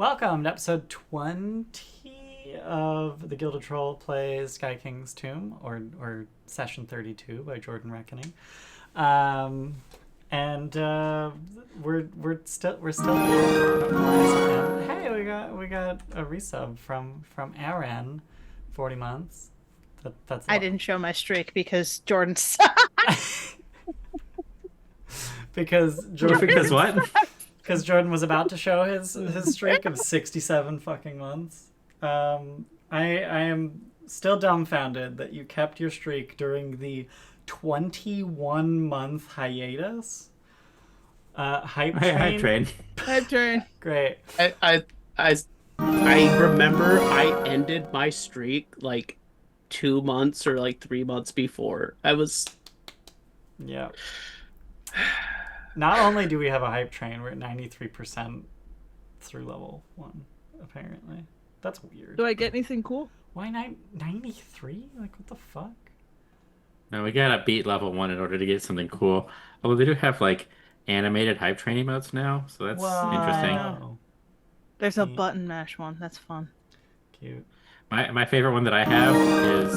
Welcome to episode 20 of the Gilded Troll Plays Sky King's Tomb, or session 32 by Jordan Reckoning. And we're still here. Hey, we got a resub from Aren, 40 months. That's I didn't show my streak because Jordan sucks. because Jordan was about to show his streak of 67 fucking months. I am still dumbfounded that you kept your streak during the 21-month hiatus. Hype train. Hype train. Great. I remember I ended my streak like 2 months or like 3 months before. Yeah. Not only do we have a hype train, we're at 93% through level 1, apparently. That's weird. Do I get anything cool? Why 93? Like, what the fuck? No, we gotta beat level 1 in order to get something cool. Although they do have like animated hype train emotes now, so that's interesting. Wow. There's a button mash one. That's fun. Cute. My favorite one that I have is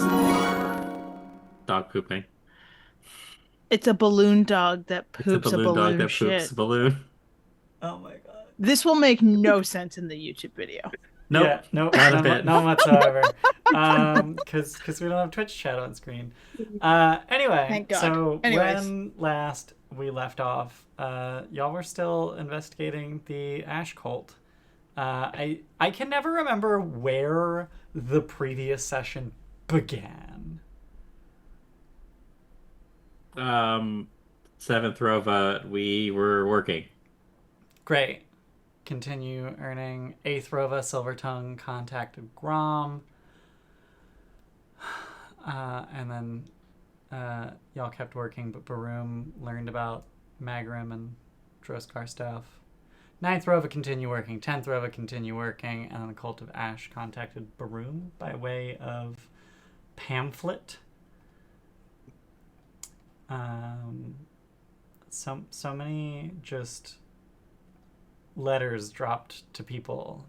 dog pooping. It's a balloon dog that poops It's a balloon dog that shit. poops a balloon. Oh my god. This will make no sense in the YouTube video. Nope, Yeah, nope, not a bit. Not whatsoever. Because we don't have Twitch chat on screen. Anyway, Thank God. So Anyways. when last we left off, y'all were still investigating the Ash Cult. I can never remember where the previous session began. 7th Rova, we were working. Great. Continue earning. 8th Rova, Silver Tongue contacted Grom. And then y'all kept working, but Baroom learned about Magrim and Droskar stuff. 9th Rova, continue working. 10th Rova, continue working. And then the Cult of Ash contacted Baroom by way of pamphlet. So many just letters dropped to people.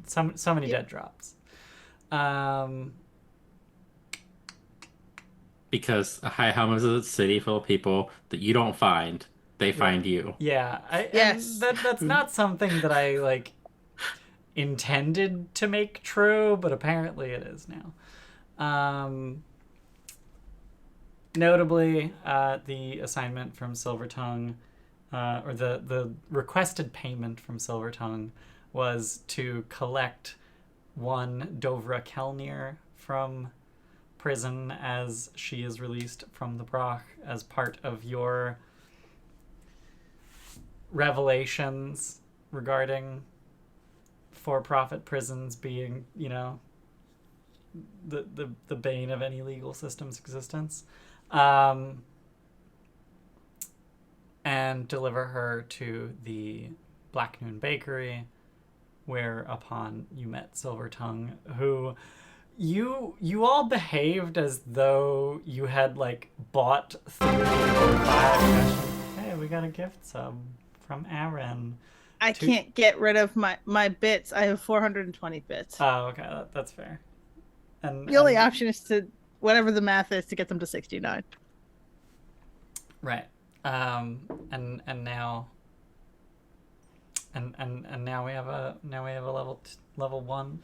So many dead drops. Because High Helm is a city full of people that you don't find. They find you. Yeah. Yes. That's not something that I like intended to make true, but apparently it is now. Notably, the assignment from Silvertongue, or the requested payment from Silvertongue, was to collect one Dovra Kelnir from prison as she is released from the Broch as part of your revelations regarding for-profit prisons being, the bane of any legal system's existence. And deliver her to the Black Noon Bakery, whereupon you met Silvertongue, who you all behaved as though you had bought 3 or 5. Hey, we got a gift sub from Aren. I can't get rid of my bits. I have 420 bits. Oh, okay, that's fair. And the only option is to whatever the math is to get them to 69. Right. And now we have a level 1.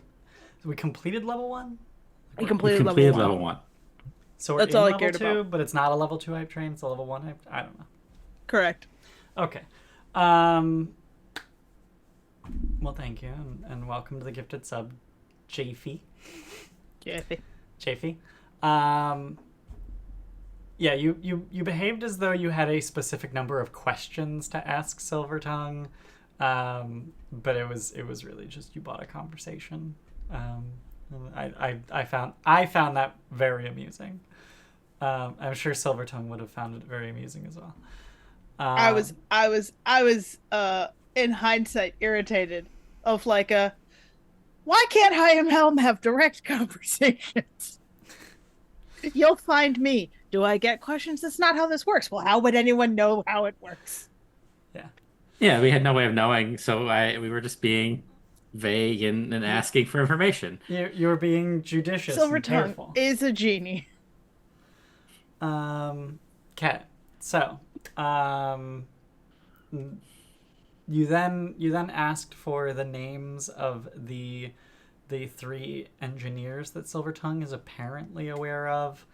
So we completed level 1. We completed level 1. So we're That's in all I level cared 2, about. but it's not a level 2 hype train. It's a level 1 hype. I don't know. Correct. Okay. Well, thank you, and welcome to the gifted sub, Jaffe. Jaffe. Yeah, you behaved as though you had a specific number of questions to ask Silvertongue, but it was really just you bought a conversation. I found that very amusing. I'm sure Silvertongue would have found it very amusing as well. I was in hindsight irritated of why can't High Helm have direct conversations? You'll find me. Do I get questions? That's not how this works. Well, how would anyone know how it works? Yeah. Yeah, we had no way of knowing, so we were just being vague and asking for information. You're being judicious Silver and Tongue careful. is a genie. Okay. So, you then asked for the names of the three engineers that Silvertongue is apparently aware of,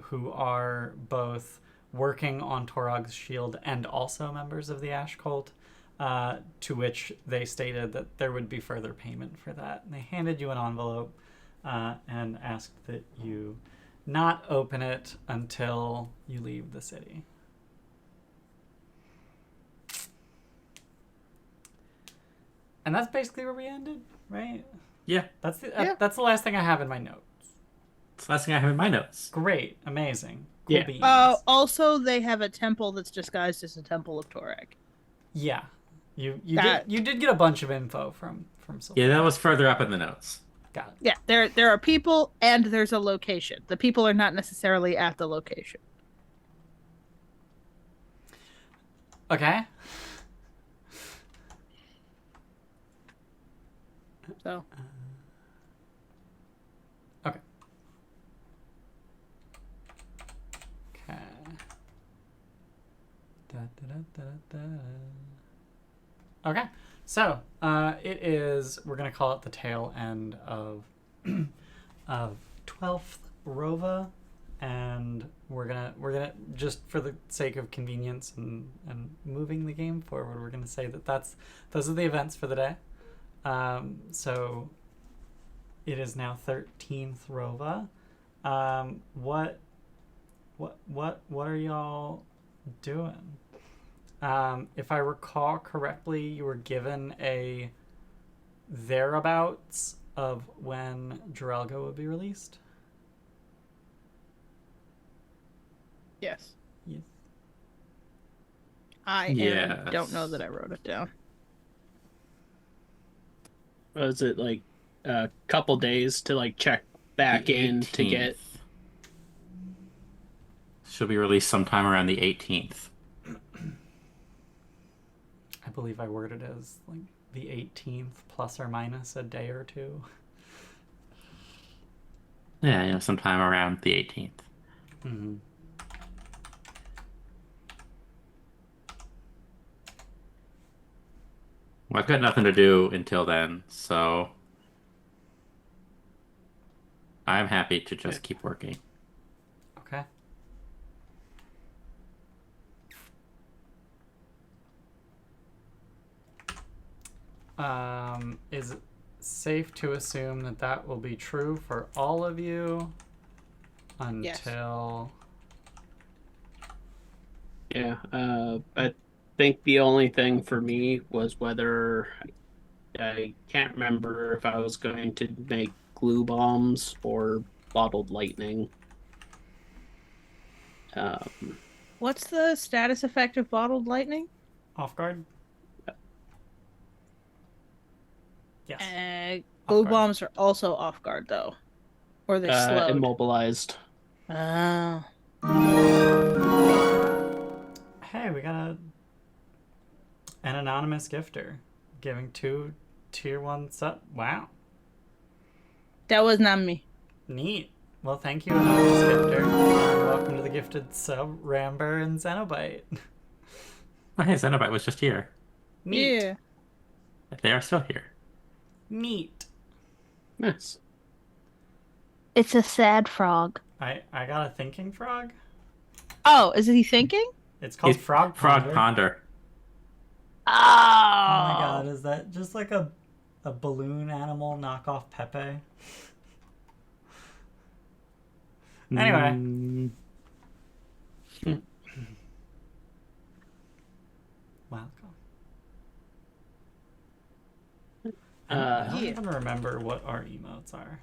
who are both working on Torog's shield and also members of the Ash Cult, to which they stated that there would be further payment for that. And they handed you an envelope and asked that you not open it until you leave the city. And that's basically where we ended, right? Yeah. That's the last thing I have in my notes. It's the last thing I have in my notes. Great, amazing, cool beans. Also, they have a temple that's disguised as a temple of Torag. Yeah, you did get a bunch of info from Silver. Yeah, that was further up in the notes. Got it. Yeah, there are people and there's a location. The people are not necessarily at the location. Okay. So. Okay. Okay. Okay. So, it is, we're going to call it the tail end of 12th Rova, and we're gonna just for the sake of convenience and moving the game forward, we're gonna say that those are the events for the day. So it is now 13th Rova. What are y'all doing? If I recall correctly, you were given a thereabouts of when Jirelga would be released. Yes. Yes. I don't know that I wrote it down. Was it like a couple days to like check back in to get? She'll be released sometime around the 18th. I believe I worded it as like the 18th plus or minus a day or two. Yeah, sometime around the 18th. Mm-hmm. Well, I've got nothing to do until then, so I'm happy to just keep working. Okay. Is it safe to assume that that will be true for all of you until... Yeah, I think the only thing for me was whether I can't remember if I was going to make glue bombs or bottled lightning. What's the status effect of bottled lightning? Off guard? Yes. Glue bombs are also off guard, though. Or they're slowed. Immobilized. Oh. Hey, we got an anonymous gifter giving 2 tier 1 sub. Wow. That was not me. Neat. Well, thank you, anonymous gifter. Welcome to the gifted sub, Ramber and Xenobite. Oh, hey, Xenobite was just here. Neat. Yeah. They are still here. Neat. Nice. It's a sad frog. I got a thinking frog. Oh, is he thinking? It's called Frog Ponder. Ponder. Oh. Oh my god, is that just like a balloon animal knockoff Pepe? Anyway. Welcome. I don't even remember what our emotes are.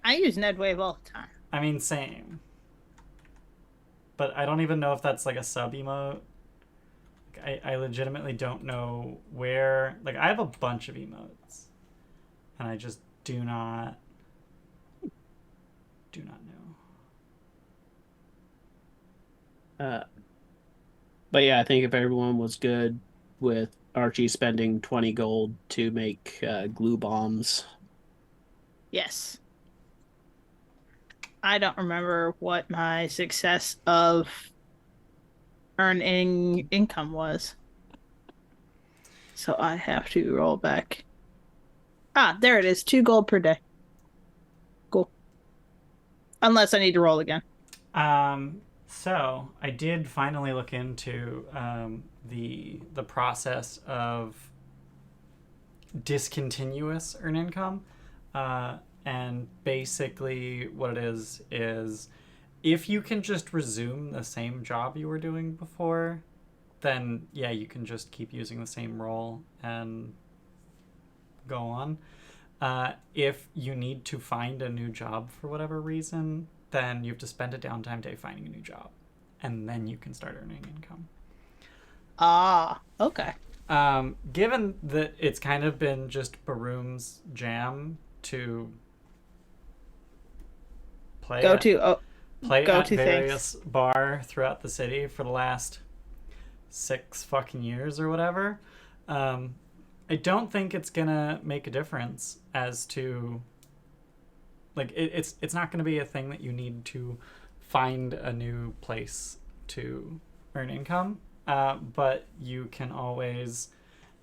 I use Nedwave all the time. I mean, same. But I don't even know if that's like a sub emote. I legitimately don't know where. Like, I have a bunch of emotes, and I just do not know. But yeah, I think if everyone was good with Archie spending 20 gold to make glue bombs. Yes. I don't remember what my success of earning income was. So I have to roll back. Ah, there it is. 2 gold per day. Cool. Unless I need to roll again. So I did finally look into the process of discontinuous earn income, and basically what it is if you can just resume the same job you were doing before, then yeah, you can just keep using the same role and go on. If you need to find a new job for whatever reason, then you have to spend a downtime day finding a new job, and then you can start earning income. Ah, okay. Given that it's kind of been just Baroom's jam to play at various bar throughout the city for the last 6 fucking years or whatever, I don't think it's gonna make a difference as to like it's not gonna be a thing that you need to find a new place to earn income, but you can always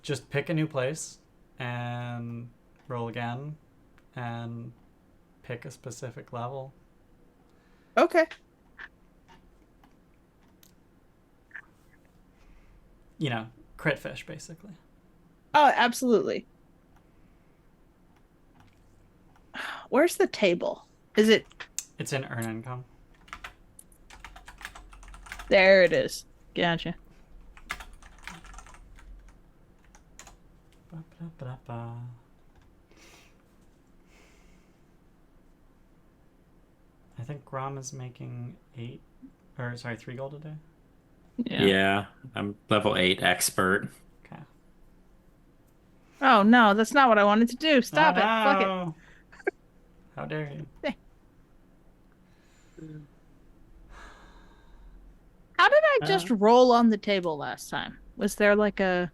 just pick a new place and roll again and pick a specific level. Okay. You know, crit fish basically. Oh, absolutely. Where's the table? Is it? It's in earn income. There it is. Gotcha. Ba-ba-ba-ba. I think Grom is making 3 gold a day. Yeah, I'm level 8 expert. Okay. Oh no, that's not what I wanted to do. Stop it. Fuck it. How dare you? How did I just roll on the table last time? Was there like a...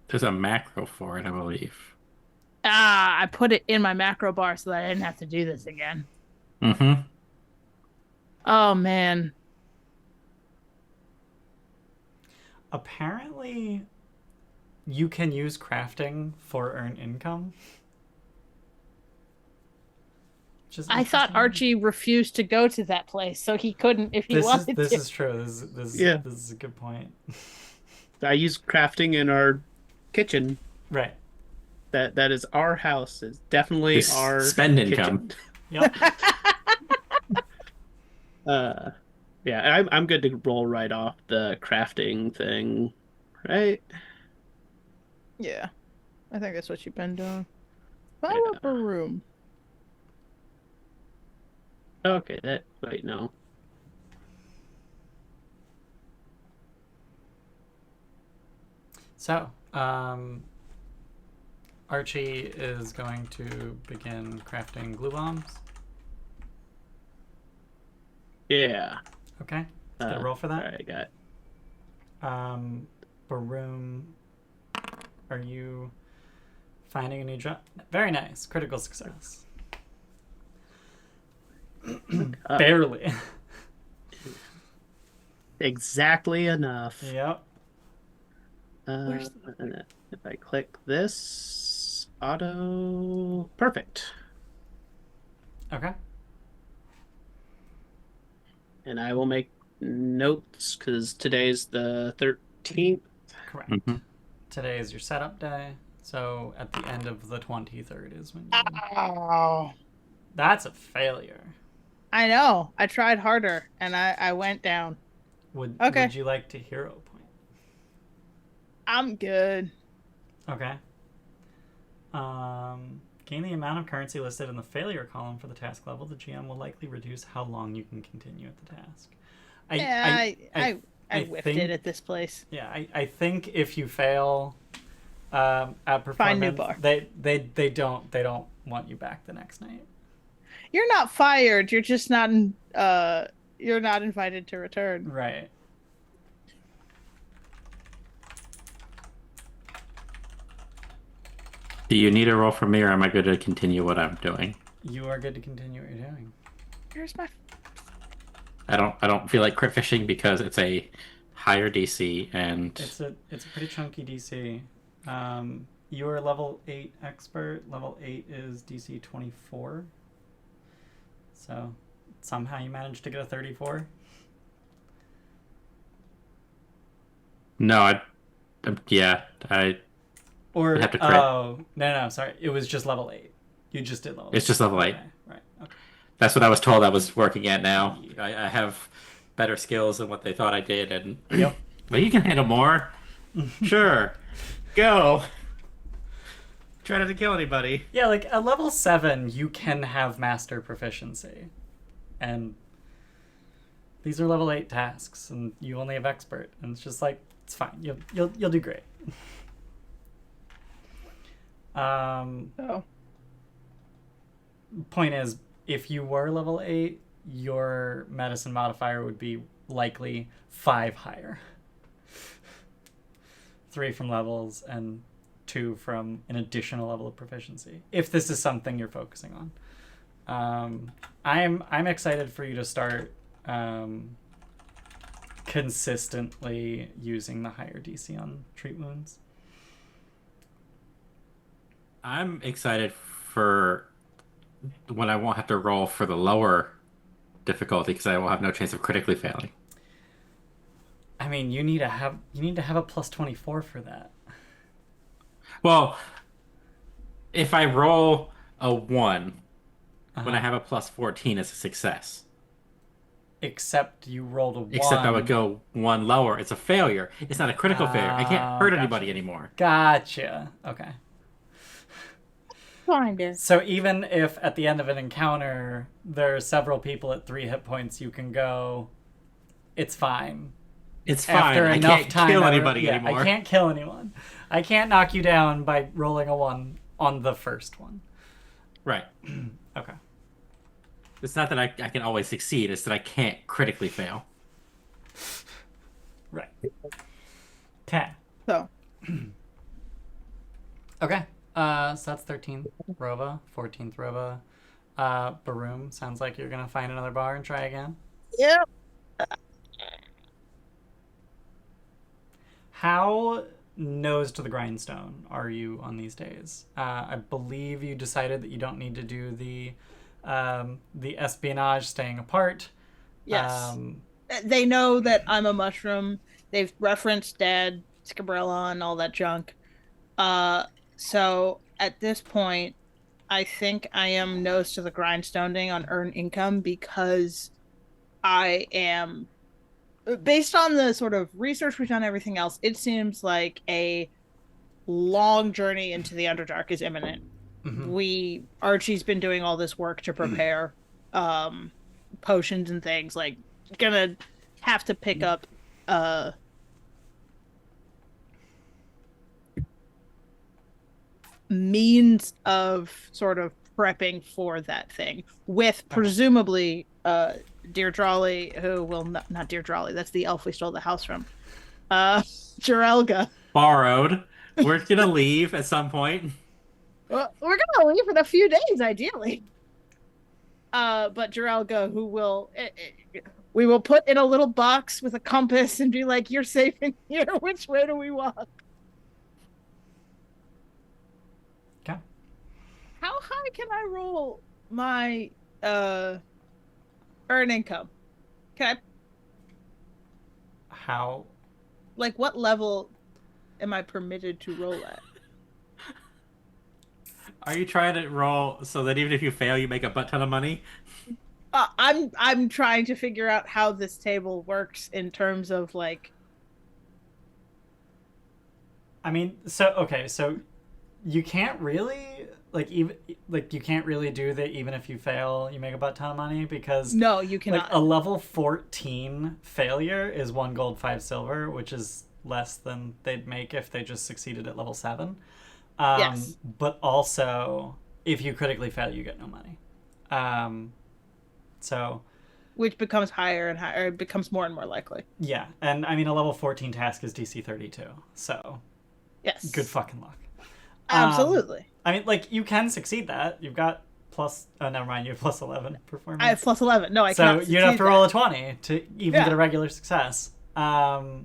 There's a macro for it, I believe. I put it in my macro bar so that I didn't have to do this again. Mm-hmm. Oh, man. Apparently, you can use crafting for earn income. I thought Archie refused to go to that place, so he couldn't if he wanted to. This is true. This is a good point. I use crafting in our kitchen. Right. That is our house. It's definitely our spend kitchen. income. Yep. Yeah, I'm good to roll right off the crafting thing, right? Yeah. I think that's what you've been doing. Follow up a room. Okay, wait, no. So, Archie is going to begin crafting glue bombs. Yeah. Okay. Let's get a roll for that. Alright, I got Baroom, are you finding a new job? Very nice. Critical success. Barely. exactly enough. Yep. And if I click this, auto... Perfect. Okay. And I will make notes because today's the 13th. Correct. Mm-hmm. Today is your setup day, so at the end of the 23rd is when you... Oh. That's a failure. I know. I tried harder, and I went down. Would you like to hero point? I'm good. Okay. Gain the amount of currency listed in the failure column for the task level. The GM will likely reduce how long you can continue at the task. I whiffed it at this place. Yeah, I think if you fail at performance, find new bar. They don't want you back the next night. You're not fired. You're just not you're not invited to return. Right. Do you need a roll from me, or am I good to continue what I'm doing? You are good to continue what you're doing. Here's my. I don't feel like crit fishing because it's a higher DC and It's a pretty chunky DC. You are level 8 expert. Level 8 is DC 24. So somehow you managed to get a 34. no, I Or have to crit. oh no, sorry, it was just level 8. You just did level. It's 8. just level 8. Okay, right. Okay. That's what I was told I was working at now. I have better skills than what they thought I did, and Yep. but you can handle more. Sure, go. Try not to kill anybody. Yeah, like at level 7, you can have master proficiency, and these are level 8 tasks, and you only have expert, and it's just like it's fine. You'll do great. Oh. Point is, if you were level 8, your medicine modifier would be likely 5 higher. 3 from levels and 2 from an additional level of proficiency, if this is something you're focusing on. I'm excited for you to start consistently using the higher DC on treat wounds. I'm excited for when I won't have to roll for the lower difficulty because I will have no chance of critically failing. I mean, you need to have a plus 24 for that. Well, if I roll a 1 when I have a plus 14, it's a success. Except you rolled a 1. Except I would go 1 lower. It's a failure. It's not a critical failure. I can't hurt anybody anymore. Gotcha. Okay. Kinda. So even if at the end of an encounter there are several people at 3 hit points, you can go, it's fine. It's fine. After I enough can't time kill anybody yeah, anymore. I can't kill anyone. I can't knock you down by rolling a 1 on the first one. Right. Okay. It's not that I can always succeed. It's that I can't critically fail. Right. 10. So. Okay. So that's 13th Rova, 14th Rova. Baroom, sounds like you're gonna find another bar and try again. Yep. How nose to the grindstone are you on these days? I believe you decided that you don't need to do the espionage, staying apart. Yes. They know that I'm a mushroom. They've referenced Dad, Scabrella, and all that junk. So at this point, I think I am nose to the grindstoning on earned income because I am, based on the sort of research we've done, everything else, it seems like a long journey into the Underdark is imminent. Mm-hmm. Archie's been doing all this work to prepare potions and things, like gonna have to pick up means of sort of prepping for that thing with presumably Deirdre, who will not Deirdre, that's the elf we stole the house from, Jirelga. Borrowed. We're gonna leave at some point. Well, we're gonna leave in a few days, ideally. But Jirelga, who will we will put in a little box with a compass and be like, "You're safe in here. Which way do we walk?" Okay. How high can I roll my earn income? Can I? How? Like, what level am I permitted to roll at? Are you trying to roll so that even if you fail, you make a butt ton of money? I'm trying to figure out how this table works in terms of like. I mean, so you can't really you can't really do that. Even if you fail, you make a butt ton of money because no, you cannot. Like a level 14 failure is 1 gold, 5 silver, which is less than they'd make if they just succeeded at level 7. Yes. But also, if you critically fail, you get no money. So, which becomes higher and higher. It becomes more and more likely. Yeah, and I mean a level 14 task is DC 32. So, yes, good fucking luck. Absolutely. I mean, like, you can succeed that. You've got plus... Oh, never mind. You have plus 11 performance. I have plus 11. No, I so cannot you'd have succeed to roll that. a 20 to even get a regular success. But...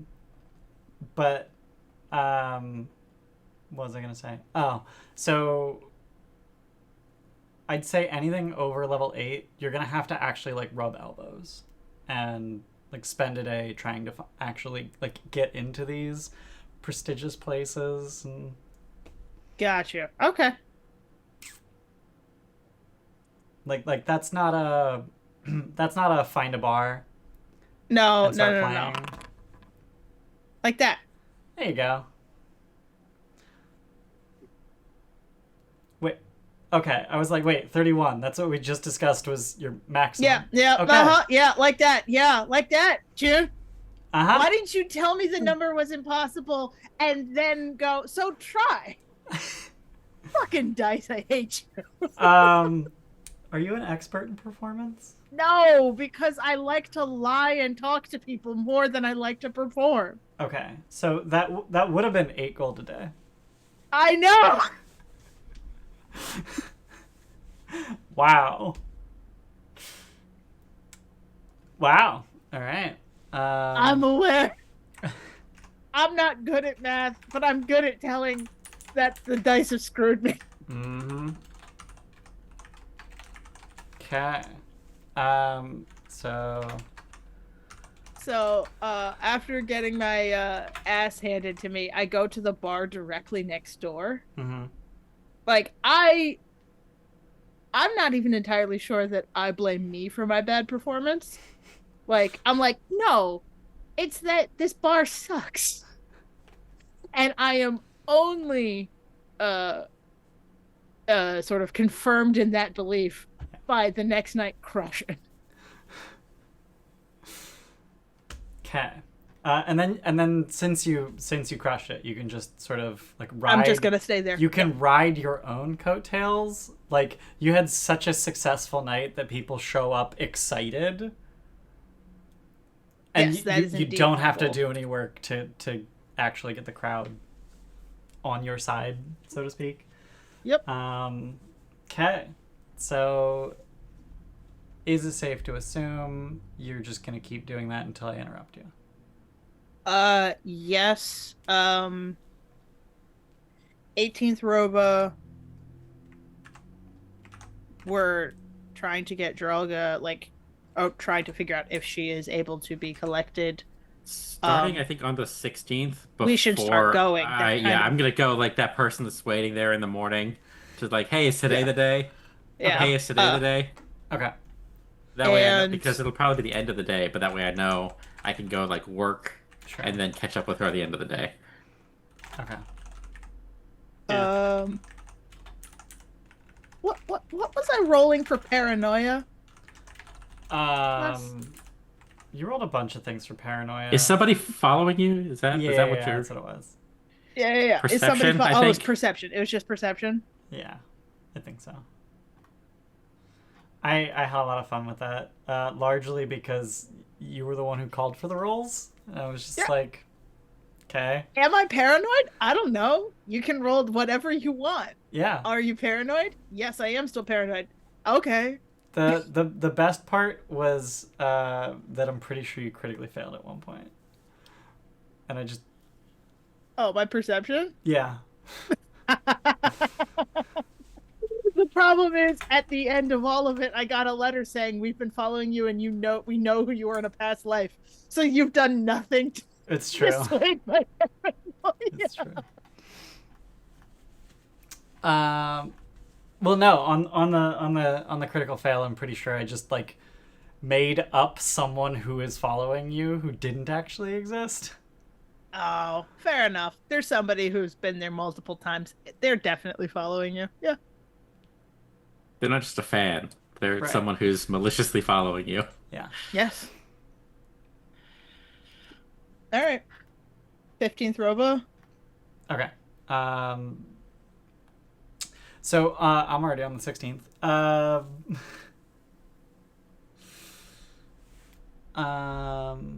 what was I going to say? Oh, so... I'd say anything over level 8, you're going to have to actually, like, rub elbows. And, like, spend a day trying to actually, like, get into these prestigious places. And... Gotcha. Okay. Like that's not a that's not a find a bar. No, and start no. playing. Like that. There you go. Wait. Okay, I was like, wait, 31. That's what we just discussed was your maximum. Yeah. Okay. Yeah, like that. Yeah, like that. June. Why Uh-huh. didn't you tell me the number was impossible and then go, so try? Fucking dice, I hate you. Are you an expert in performance? No, because I like to lie and talk to people more than I like to perform. Okay, so that would have been 8 gold a day. I know. Wow. All right. I'm aware. I'm not good at math, but I'm good at telling that the dice have screwed me. Mm-hmm. Okay. So, after getting my ass handed to me, I go to the bar directly next door. Mm-hmm. Like, I'm not even entirely sure that I blame me for my bad performance. Like, I'm like, no, it's that this bar sucks. And I am only sort of confirmed in that belief by the next night crushing. Okay. And then since you crushed it, you can just sort of like ride. I'm just gonna stay there. You can ride your own coattails. Like, you had such a successful night that people show up excited. And Yes, that is you indeed don't my have to goal. do any work to actually get the crowd on your side, so to speak. Yep. Okay. So is it safe to assume you're just gonna keep doing that until I interrupt you? Yes. 18th Roba. We're trying to get Jirelga, trying to figure out if she is able to be collected. Starting, I think, on the 16th. We should start going. I'm gonna go like that person that's waiting there in the morning. Just like, hey, is today the day? Yeah. Hey, is today the day? Okay. That way I know, because it'll probably be the end of the day, but that way I know I can go like work Sure. and then catch up with her at the end of the day. Okay. What was I rolling for paranoia? You rolled a bunch of things for paranoia. Is somebody following you? Is that what you're... That's what it was. Yeah. Is Perception, somebody I it was think? perception. It was just perception. Yeah, I think so. I had a lot of fun with that, largely because you were the one who called for the rolls. And I was just like, okay. Am I paranoid? I don't know. You can roll whatever you want. Yeah. Are you paranoid? Yes, I am still paranoid. Okay. The best part was that I'm pretty sure you critically failed at one point. And I just... Oh, my perception? Yeah. The problem is, at the end of all of it, I got a letter saying we've been following you, and we know who you were in a past life. So you've done nothing to It's true. dissuade my paranoia. It's true. Well, no, on the critical fail, I'm pretty sure I just like made up someone who is following you who didn't actually exist. Oh, fair enough. There's somebody who's been there multiple times. They're definitely following you. Yeah. They're not just a fan. They're Right. someone who's maliciously following you. Yeah. Yes. All right. 15th Robo. Okay. So I'm already on the 16th.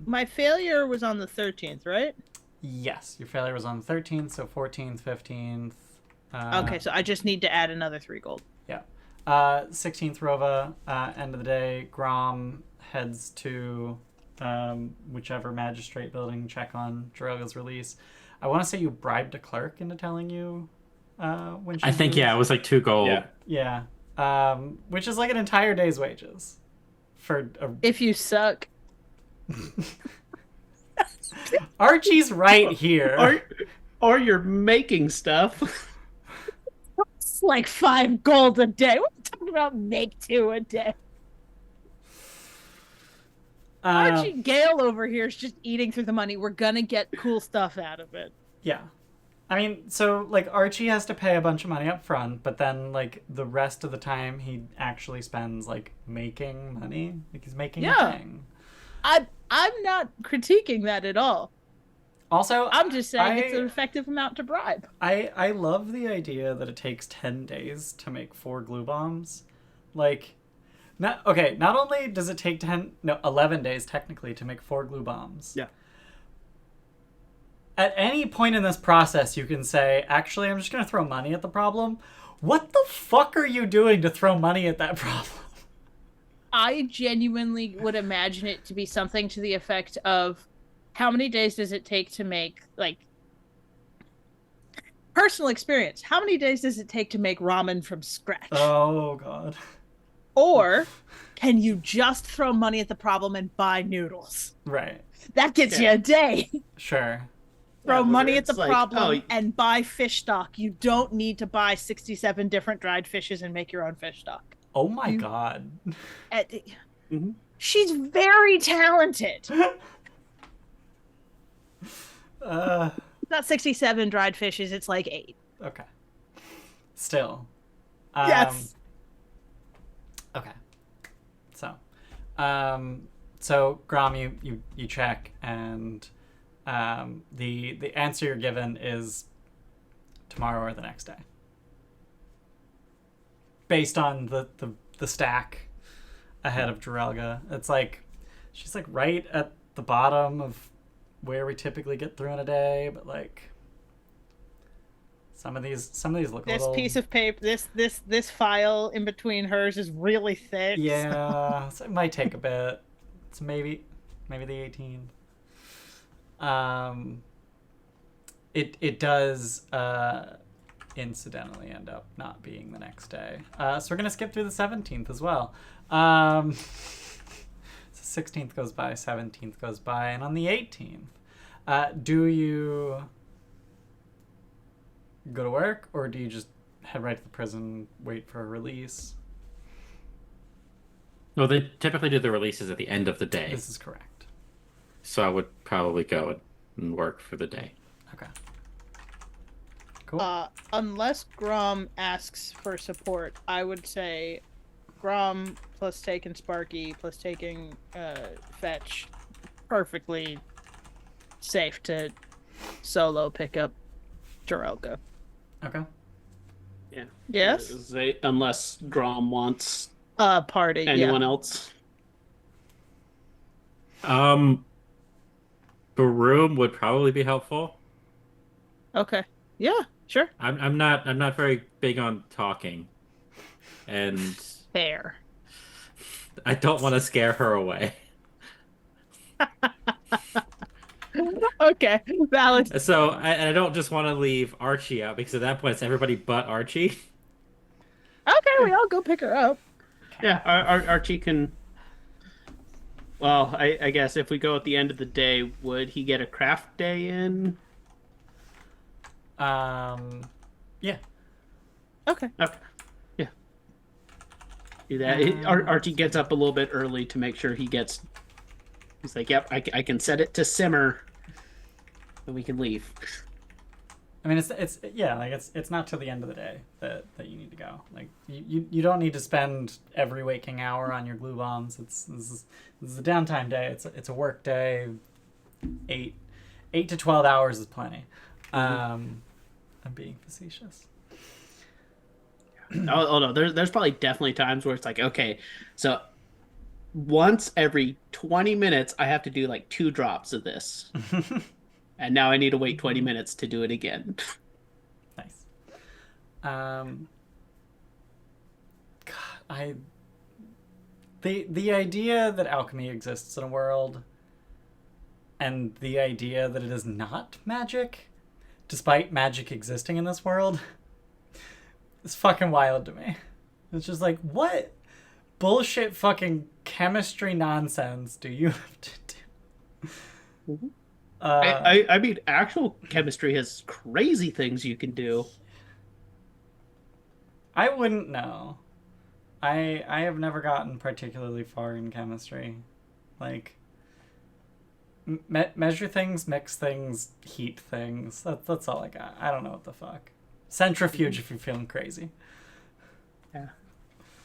My failure was on the 13th, right? Yes, your failure was on the 13th, so 14th, 15th, Okay, so I just need to add another 3 gold. Yeah. 16th Rova, end of the day, Grom heads to whichever magistrate building, check on Jirelga's release. I want to say you bribed a clerk into telling you when she I think, yeah, it was like 2 gold. Yeah. Yeah. Which is like an entire day's wages. For If you suck. Archie's right here. Or you're making stuff. It's like 5 gold a day. What are you talking about? Make 2 a day. Archie Gale over here is just eating through the money. We're gonna get cool stuff out of it. Yeah. I mean, so, like, Archie has to pay a bunch of money up front, but then, like, the rest of the time he actually spends, like, making money. Like, he's making a thing. I'm not critiquing that at all. Also, I'm just saying it's an effective amount to bribe. I love the idea that it takes 10 days to make 4 glue bombs. Like, not only does it take 11 days technically to make 4 glue bombs. Yeah. At any point in this process, you can say, actually, I'm just going to throw money at the problem. What the fuck are you doing to throw money at that problem? I genuinely would imagine it to be something to the effect of, how many days does it take to make, like, personal experience, how many days does it take to make ramen from scratch? Oh, God. Or can you just throw money at the problem and buy noodles? Right. That gets you a day. Sure. Throw money at the problem and buy fish stock. You don't need to buy 67 different dried fishes and make your own fish stock. Oh my God. She's very talented. Not 67 dried fishes, it's like 8. Okay. Still. Yes. Okay. So Grom, you check, and the answer you're given is tomorrow or the next day, based on the stack ahead of Jirelga. It's like she's like right at the bottom of where we typically get through in a day, but like some of these look this little... piece of paper, this file in between hers is really thick. Yeah, so it might take a bit. It's maybe the 18th. It does incidentally end up not being the next day. So we're gonna skip through the 17th as well. So 16th goes by, 17th goes by, and on the 18th, do you go to work, or do you just head right to the prison, wait for a release? No, they typically do the releases at the end of the day. This is correct. So I would probably go and work for the day. Okay. Cool. Unless Grom asks for support, I would say Grom plus taking Sparky plus taking Fetch, perfectly safe to solo pick up Jirelga. Okay. Yeah. Yes? Unless Grom wants party. anyone else. Baroom would probably be helpful. Okay. Yeah, sure. I'm not very big on talking, and Fair. I don't want to scare her away. Okay, valid. So I don't just want to leave Archie out, because at that point it's everybody but Archie. Okay, we all go pick her up. Yeah, Archie can. Well, I guess if we go at the end of the day, would he get a craft day in? Yeah. Okay. Okay. Yeah. Do that. Archie gets up a little bit early to make sure he gets. He's like, "Yep, I can set it to simmer, and we can leave." I mean, it's not till the end of the day that you need to go. Like you don't need to spend every waking hour on your glue bombs. This is a downtime day. It's a work day. 8 to 12 hours is plenty. I'm being facetious. Oh no, there's probably definitely times where it's like, okay, so once every 20 minutes I have to do like 2 drops of this. And now I need to wait 20 minutes to do it again. Nice. God, the idea that alchemy exists in a world, and the idea that it is not magic, despite magic existing in this world, is fucking wild to me. It's just like, what bullshit fucking chemistry nonsense do you have to do? Mm-hmm. I mean, actual chemistry has crazy things you can do. I wouldn't know. I have never gotten particularly far in chemistry. Like, measure things, mix things, heat things. That's all I got. I don't know what the fuck. Centrifuge if you're feeling crazy. Yeah.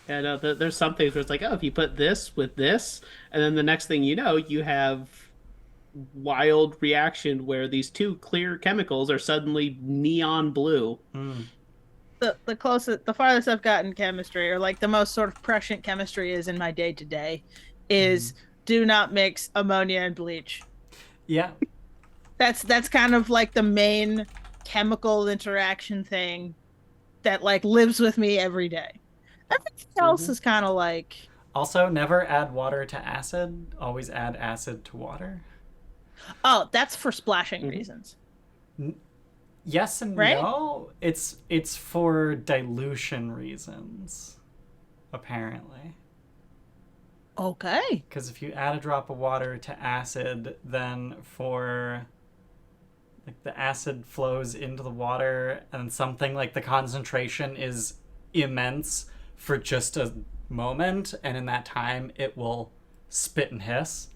Yeah, no, there's some things where it's like, oh, if you put this with this, and then the next thing you know, you have wild reaction where these two clear chemicals are suddenly neon blue. The farthest I've gotten chemistry, or like the most sort of prescient chemistry is in my day to day, is do not mix ammonia and bleach. Yeah. That's kind of like the main chemical interaction thing that like lives with me every day. Everything else is kind of like. Also, never add water to acid. Always add acid to water. Oh, that's for splashing reasons. Yes and right? No. It's for dilution reasons, apparently. Okay. Because if you add a drop of water to acid, then like the acid flows into the water, and something like the concentration is immense for just a moment, and in that time it will spit and hiss.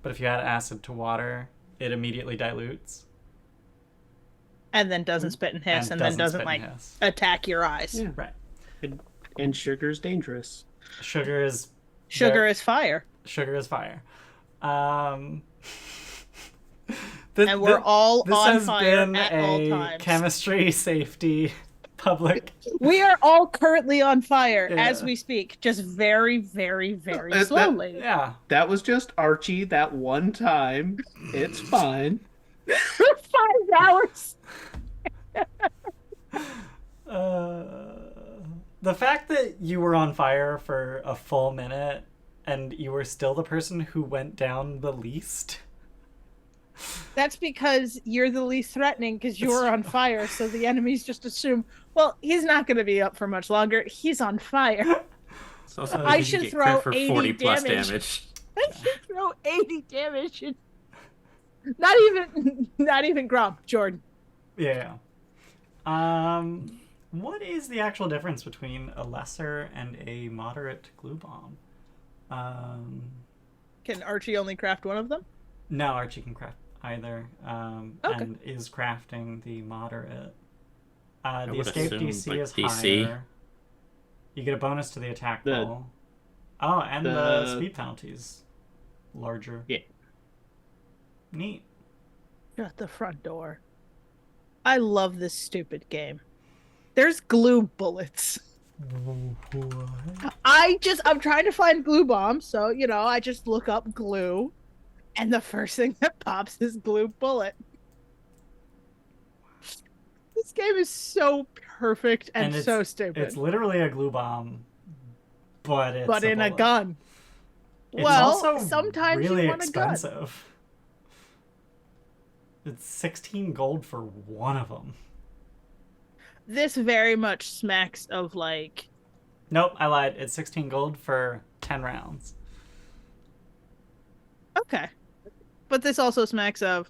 But if you add acid to water, it immediately dilutes. And then doesn't spit and hiss, and then doesn't like attack your eyes. Yeah. Right. And sugar's dangerous. Sugar is fire. Sugar is fire. And we're all on fire been at all times. Chemistry safety public. We are all currently on fire as we speak, just very, very, very slowly. That was just Archie that one time. It's fine. For 5 hours. The fact that you were on fire for a full minute and you were still the person who went down the least. That's because you're the least threatening because you were on fire, so the enemies just assume, well, he's not going to be up for much longer. He's on fire. I should throw 80 40 plus damage. I should throw 80 damage. Not even Grom, Jordan. Yeah. What is the actual difference between a lesser and a moderate glue bomb? Can Archie only craft one of them? No, Archie can craft either, and is crafting the moderate. The escape DC is higher. You get a bonus to the attack roll. Oh, and the speed penalties larger. Yeah. Neat. Shut the front door. I love this stupid game. There's glue bullets. What? I'm trying to find glue bombs, so I just look up glue, and the first thing that pops is glue bullet. This game is so perfect and so stupid. It's literally a glue bomb, but in a gun. It's well, also sometimes really you want expensive. A gun. It's 16 gold for one of them. This very much smacks of like... Nope, I lied. It's 16 gold for 10 rounds. Okay. But this also smacks of...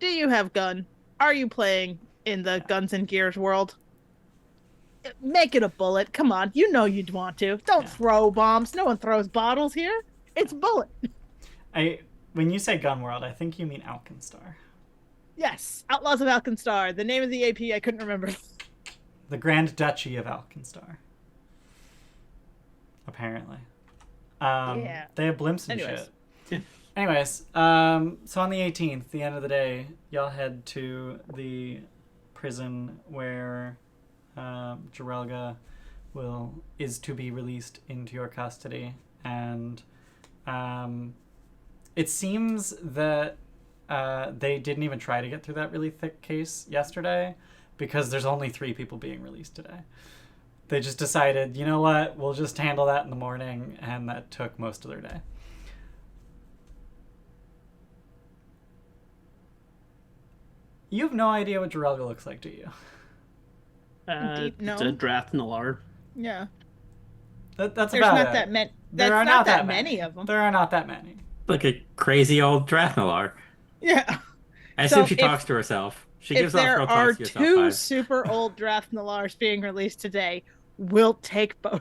Do you have gun? Are you playing in the Guns and Gears world? Make it a bullet. Come on. You know you'd want to. Don't throw bombs. No one throws bottles here. It's bullet. When you say gun world, I think you mean Alkenstar. Yes. Outlaws of Alkenstar. The name of the AP I couldn't remember. The Grand Duchy of Alkenstar. Apparently. Yeah. They have blimps and shit. Anyways, so on the 18th, the end of the day, y'all head to the prison where Jirelga is to be released into your custody, and it seems that they didn't even try to get through that really thick case yesterday, because there's only 3 people being released today. They just decided, you know what, we'll just handle that in the morning, and that took most of their day. You have no idea what Jirelga looks like, do you? Deep It's a gnome. Drathnalar. Yeah. That's There's about not it. that many. There That's are not that many of them. There are not that many. Like a crazy old Drathnalar. Yeah. I So assume she if- talks to herself. She If gives off there girl are talks to yourself 2 vibes. super old Drathnalars being released today, we'll take both.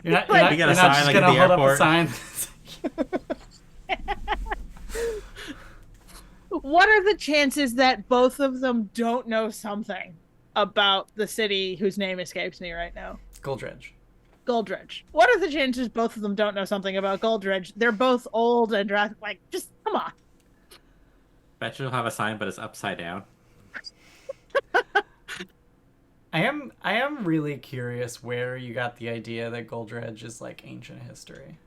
You're not, Like- you're We got a not sign, just like, going at to the hold up a airport. sign. What are the chances that both of them don't know something about the city whose name escapes me right now? Goldredge. Goldredge. What are the chances both of them don't know something about Goldredge? They're both old and like, just come on. Bet you'll have a sign, but it's upside down. I am really curious where you got the idea that Goldredge is like ancient history.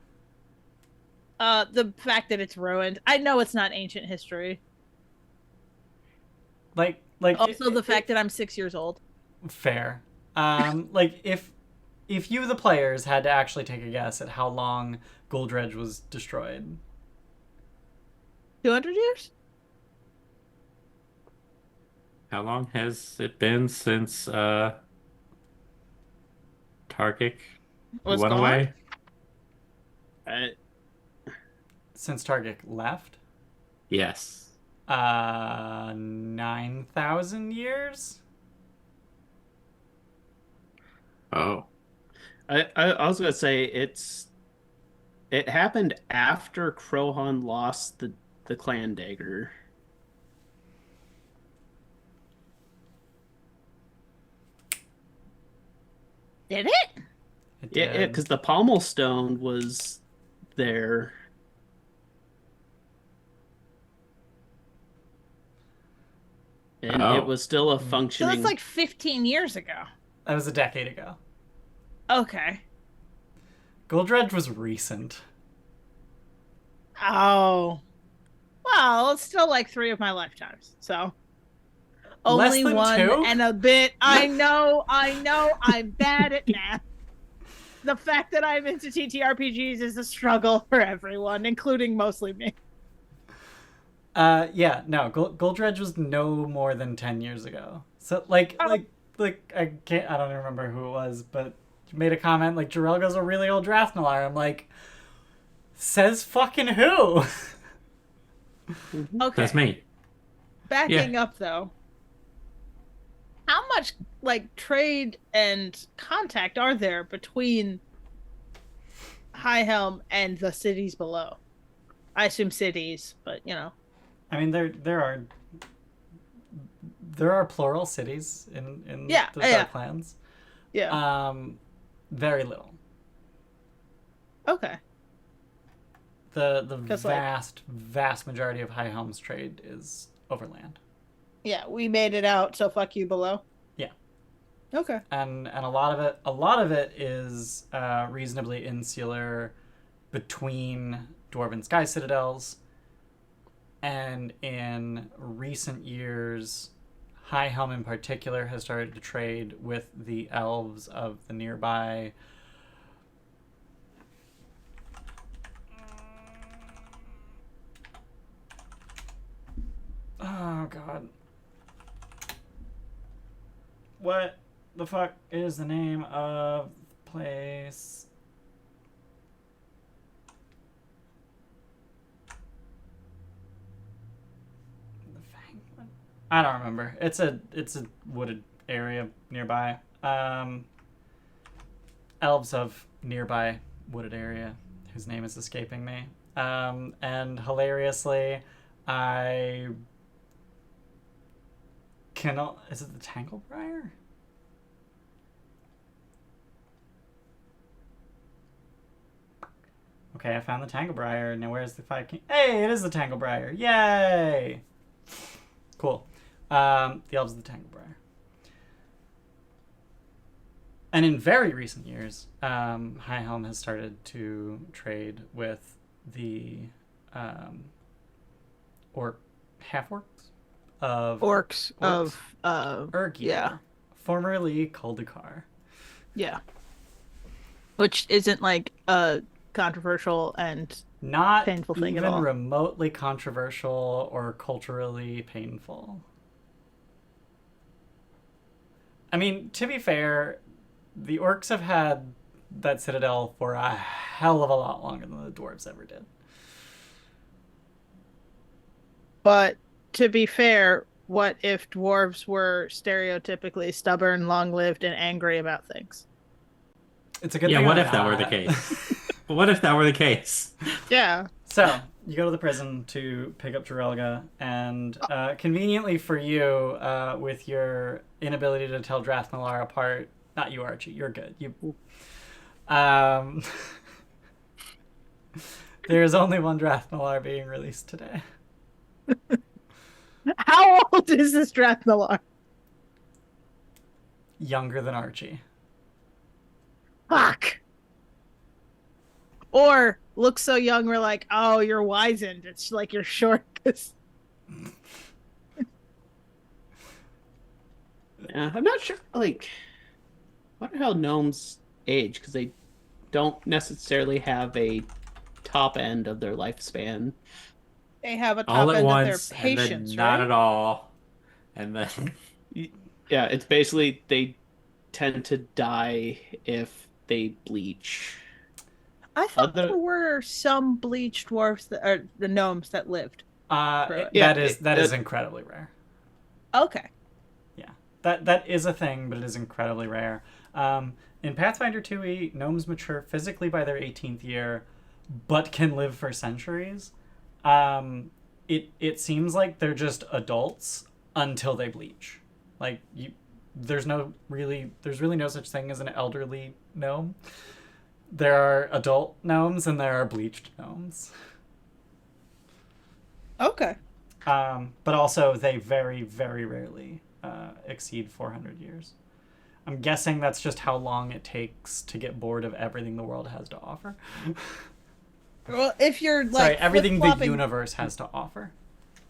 The fact that it's ruined. I know it's not ancient history. Like Also, the fact that I'm 6 years old. fair. Like if you the players had to actually take a guess at how long Goldredge was destroyed. 200 years? How long has it been since Targic Was went gone? away? Since Targic left? Yes. 9,000 years? Oh. I was gonna say it happened after Krohan lost the clan dagger. Did it? It Yeah, did. because the pommel stone was there. And Oh. it was still a So functioning. that's like 15 years ago. That was a decade ago. Okay. Goldredge was recent. Oh. Well, it's still like 3 of my lifetimes. So Less only than 1 2? and a bit. I know, I'm bad at math. The fact that I'm into TTRPGs is a struggle for everyone, including mostly me. Yeah, no, Goldredge was no more than 10 years ago. So, like, I don't remember who it was, but made a comment, like, Jirelga's a really old Drathnalar. I'm like, says fucking who? Okay. That's me. Backing up though. How much like trade and contact are there between High Helm and the cities below? I assume cities, but you know. I mean, there are plural cities in Yeah, the yeah. Dark Clans. Yeah. Very little. Okay. The 'Cause, like- vast majority of High Helm's trade is overland. Yeah, we made it out, so fuck you below. Yeah. Okay. And a lot of it is reasonably insular between Dwarven Sky Citadels, and in recent years, High Helm in particular has started to trade with the elves of the nearby. Oh god. What the fuck is the name of the place? The Fang one? I don't remember. It's a wooded area nearby. Elves of nearby wooded area, whose name is escaping me. And hilariously, I cannot. Is it the Tanglebriar? Okay, I found the Tanglebriar. Now where's the 5 king? Hey, it is the Tanglebriar. Yay! Cool. The elves of the Tanglebriar. And in very recent years, High Helm has started to trade with the half orcs of Orcs of Urgier, yeah. formerly Kuldukar. Yeah. Which isn't like a controversial and Not painful thing at even all. remotely controversial or culturally painful. I mean, to be fair, the orcs have had that citadel for a hell of a lot longer than the dwarves ever did. But to be fair, what if dwarves were stereotypically stubborn, long-lived, and angry about things? It's a good Yeah, thing what I'm if that were the not. case? What if that were the case? Yeah. So, you go to the prison to pick up Jirelga, and conveniently for you, with your inability to tell Drathnalar apart, not you, Archie, you're good. Um, there is only one Drathnalar being released today. How old is this Drathnalar? Younger than Archie. Fuck. Or looks so young, we're like, oh, you're wizened. It's like you're short. Yeah, I'm not sure. Like, what the hell gnomes age? Because they don't necessarily have a top end of their lifespan. They have a All top at end of their once, and then patience, not right? at all, and then Yeah, it's basically they tend to die if they bleach. I thought Other- there were some bleached dwarfs that are the gnomes that lived. Yeah, that is incredibly rare. Okay. Yeah, that is a thing, but it is incredibly rare. In Pathfinder 2e, gnomes mature physically by their 18th year, but can live for centuries. It seems like they're just adults until they bleach. Like there's really no such thing as an elderly gnome. There are adult gnomes and there are bleached gnomes. Okay. But also they very, very rarely exceed 400 years. I'm guessing that's just how long it takes to get bored of everything the world has to offer. Well, if you're like Sorry, everything the flip-flopping- universe has to offer.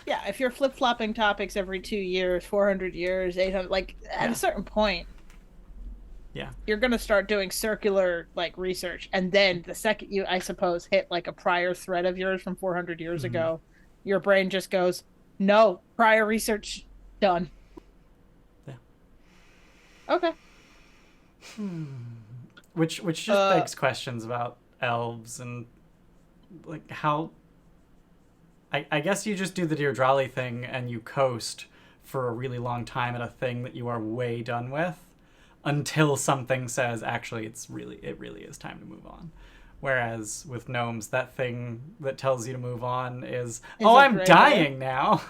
Yeah, if you're flip-flopping topics every 2 years, 400 years, 800, like at Yeah. a certain point, Yeah. you're gonna start doing circular like research, and then the second you, I suppose, hit like a prior thread of yours from 400 years ago, your brain just goes, "No, prior research done." Yeah. Okay. Which just begs questions about elves and like how. I guess you just do the Deirdre thing and you coast for a really long time at a thing that you are way done with, until something says actually it really is time to move on. Whereas with gnomes, that thing that tells you to move on is oh, I'm dying now.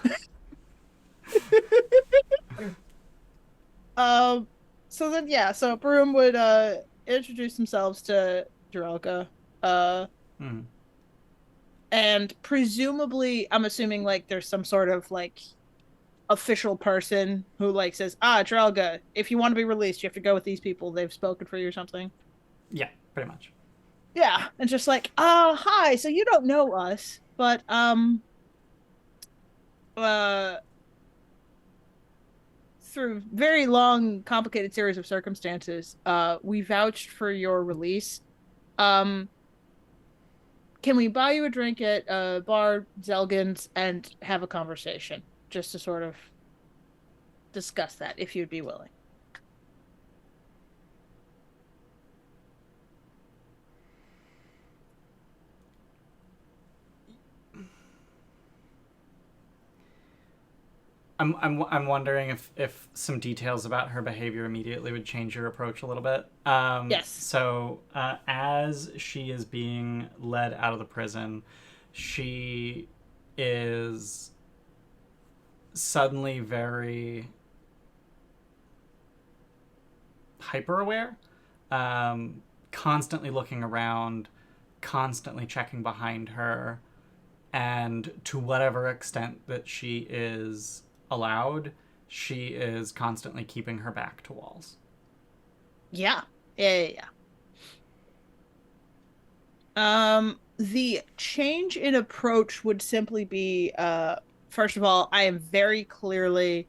So then so Baroom would introduce themselves to Jirelga. And presumably, I'm assuming like there's some sort of like official person who like says, Jirelga, if you want to be released, you have to go with these people. They've spoken for you or something. Yeah, pretty much. Yeah, and just like, hi, so you don't know us, but through very long, complicated series of circumstances, we vouched for your release. Can we buy you a drink at bar Zelgin's and have a conversation just to sort of discuss that, if you'd be willing? I'm wondering if some details about her behavior immediately would change your approach a little bit. Yes. So as she is being led out of the prison, she is suddenly very hyper aware, constantly looking around, constantly checking behind her, and to whatever extent that she is allowed, she is constantly keeping her back to walls. Yeah. The change in approach would simply be first of all, I am very clearly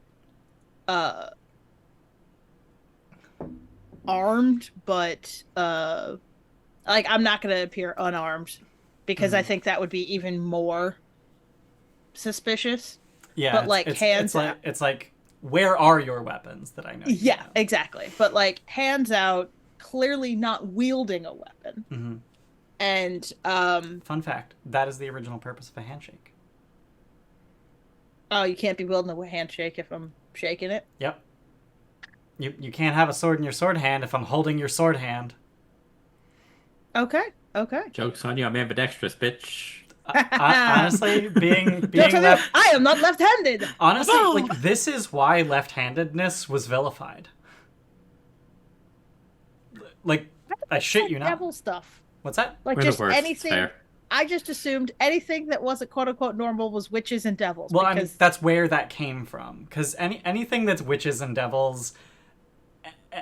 armed, but like I'm not gonna appear unarmed because I think that would be even more suspicious. Yeah, but like hands out. It's like where are your weapons that I know? Yeah, exactly. But like hands out, clearly not wielding a weapon. Mm-hmm. And fun fact, that is the original purpose of a handshake. Oh, you can't be wielding a handshake if I'm shaking it? Yep. You can't have a sword in your sword hand if I'm holding your sword hand. Okay. Joke's on you, I'm ambidextrous, bitch. Honestly, being left... I am not left-handed. Honestly, like, this is why left-handedness was vilified. Like, I shit you not. Devil stuff. What's that? Like, We're just the worst. anything. Fair. I just assumed anything that wasn't quote-unquote normal was witches and devils. Well, because... I mean, that's where that came from. Because anything that's witches and devils...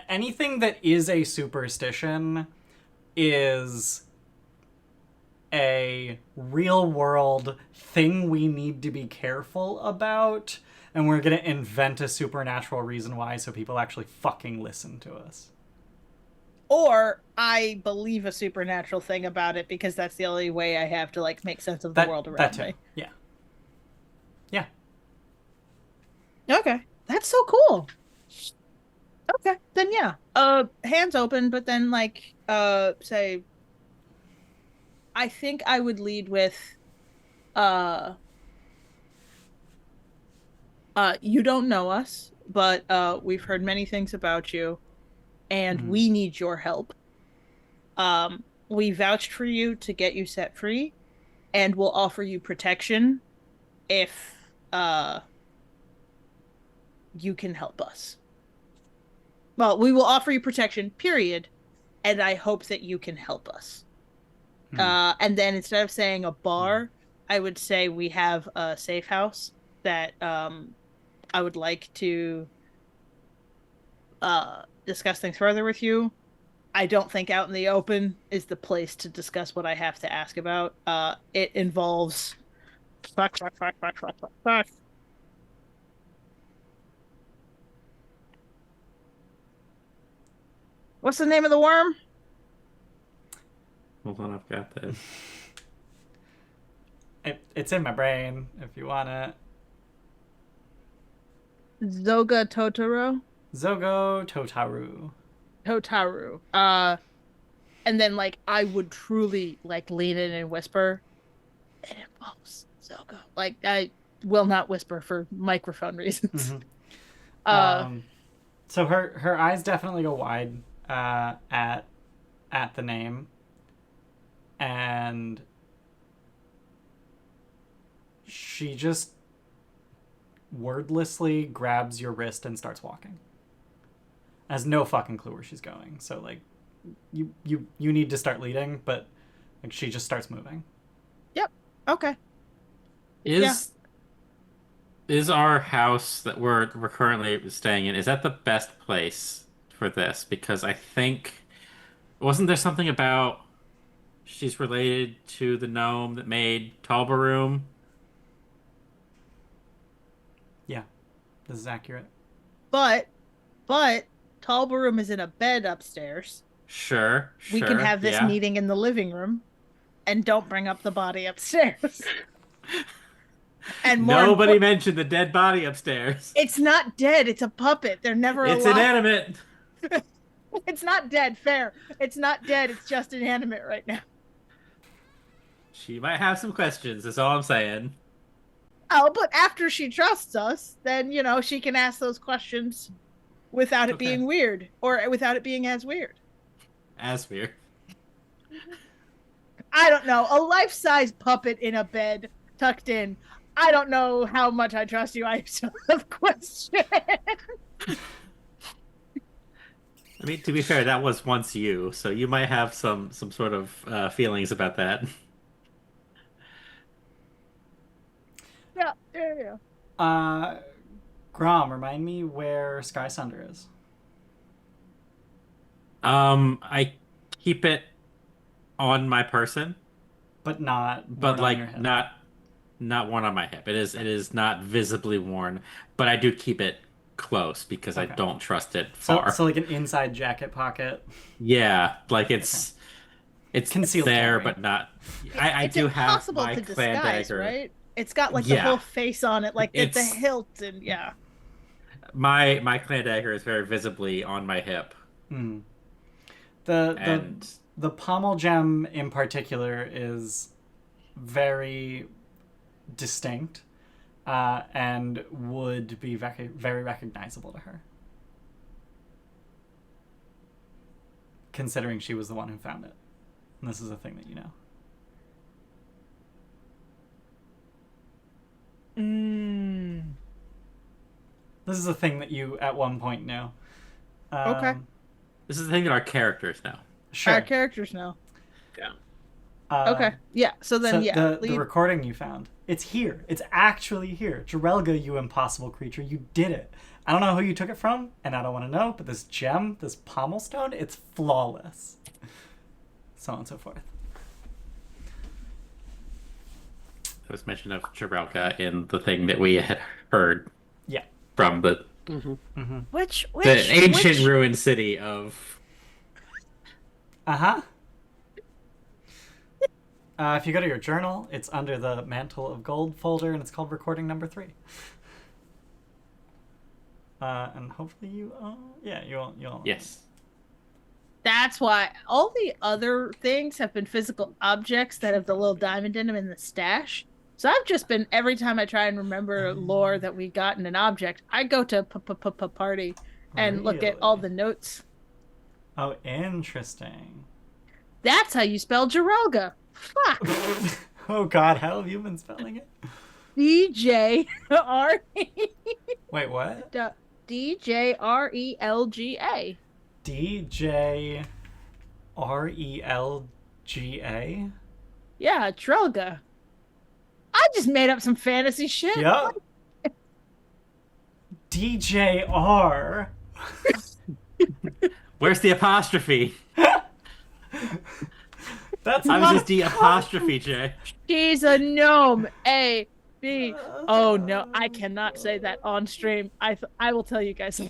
anything that is a superstition is a real world thing we need to be careful about, and we're gonna invent a supernatural reason why so people actually fucking listen to us. Or I believe a supernatural thing about it because that's the only way I have to like make sense of the world around me. Yeah. Okay. That's so cool. Okay, then yeah. Hands open, but then like say I think I would lead with you don't know us, but we've heard many things about you and we need your help. We vouched for you to get you set free and we'll offer you protection if you can help us. Well, we will offer you protection, period, and I hope that you can help us. And then instead of saying a bar, I would say we have a safe house that I would like to discuss things further with you. I don't think out in the open is the place to discuss what I have to ask about. It involves... What's the name of the worm? Hold on, I've got this. It's in my brain, if you want it. Zoga Totoro? Zogo Totaru. Totaru. And then, like, I would truly, like, lean in and whisper, it involves Zogo. Like, I will not whisper for microphone reasons. So her eyes definitely go wide at the name, and she just wordlessly grabs your wrist and starts walking. Has no fucking clue where she's going. So like, you need to start leading, but like she just starts moving. Yep. Okay. Is our house that we're currently staying in, is that the best place for this? Because I think, wasn't there something about she's related to the gnome that made Baroom? Yeah, this is accurate. But Baroom is in a bed upstairs. Sure. We can have this meeting in the living room, and don't bring up the body upstairs. And nobody mentioned the dead body upstairs. It's not dead. It's a puppet. They're never alive. It's inanimate. It's not dead. Fair. It's not dead. It's just inanimate right now. She might have some questions. That's all I'm saying. Oh, but after she trusts us, then, you know, she can ask those questions without it being weird, or without it being as weird. As weird. I don't know. A life-size puppet in a bed tucked in. I don't know how much I trust you. I still have questions. I mean, to be fair, that was once you, so you might have some sort of feelings about that. Yeah. Grom, remind me where Sky Sunder is. I keep it on my person, but not but on like your head. not not worn on my hip. It is not visibly worn, but I do keep it close because I Okay. don't trust it So, far. so like an inside jacket pocket, Yeah, like okay. it's Concealed there, carry. but not. It's I it's do have impossible my to clan disguise, dagger. right? It's got like the Yeah, whole face on it, like the it's hilt, and yeah. my clan dagger is very visibly on my hip, Mm. The the and the pommel gem in particular is very distinct, and would be very, very recognizable to her, considering she was the one who found it. And this is a thing that you know. Mm. This is a thing that you at one point knew. Okay. this is the thing that our characters know. Sure. Our characters know. Yeah. Okay. Yeah. So then, So yeah. the leave. recording you found, it's here. It's actually here. Jirelga, you impossible creature, you did it. I don't know who you took it from, and I don't want to know, but this gem, this pommel stone, it's flawless. So on and so forth. There was mention of Jirelga in the thing that we had heard Yeah. from the Which ancient ruined city of. Uh-huh. If you go to your journal, it's under the Mantle of Gold folder, and it's called recording number 3. And hopefully you, you'll. Yes. That's why all the other things have been physical objects that have the little diamond in them in the stash. So I've just been, every time I try and remember lore that we got in an object, I go to party and look at all the notes. Oh, interesting. That's how you spell Jirelga. Fuck. Oh God, how have you been spelling it? DJR. Wait, what? DJRELGA. DJRELGA? Yeah, Trelga. I just made up some fantasy shit. Yep. DJR. Where's the apostrophe? That's I was not just the apostrophe, Jay. She's a gnome. A B. Oh no, I cannot say that on stream. I will tell you guys.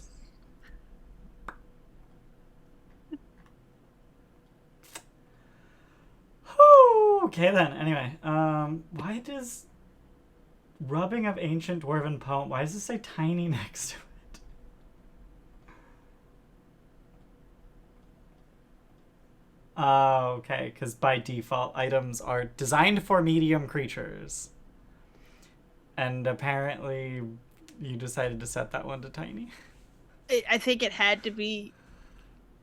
Okay then. Anyway, why does rubbing of ancient dwarven poem? Why does it say tiny next to it? Oh, okay. Because by default, items are designed for medium creatures, and apparently, you decided to set that one to tiny. I think it had to be.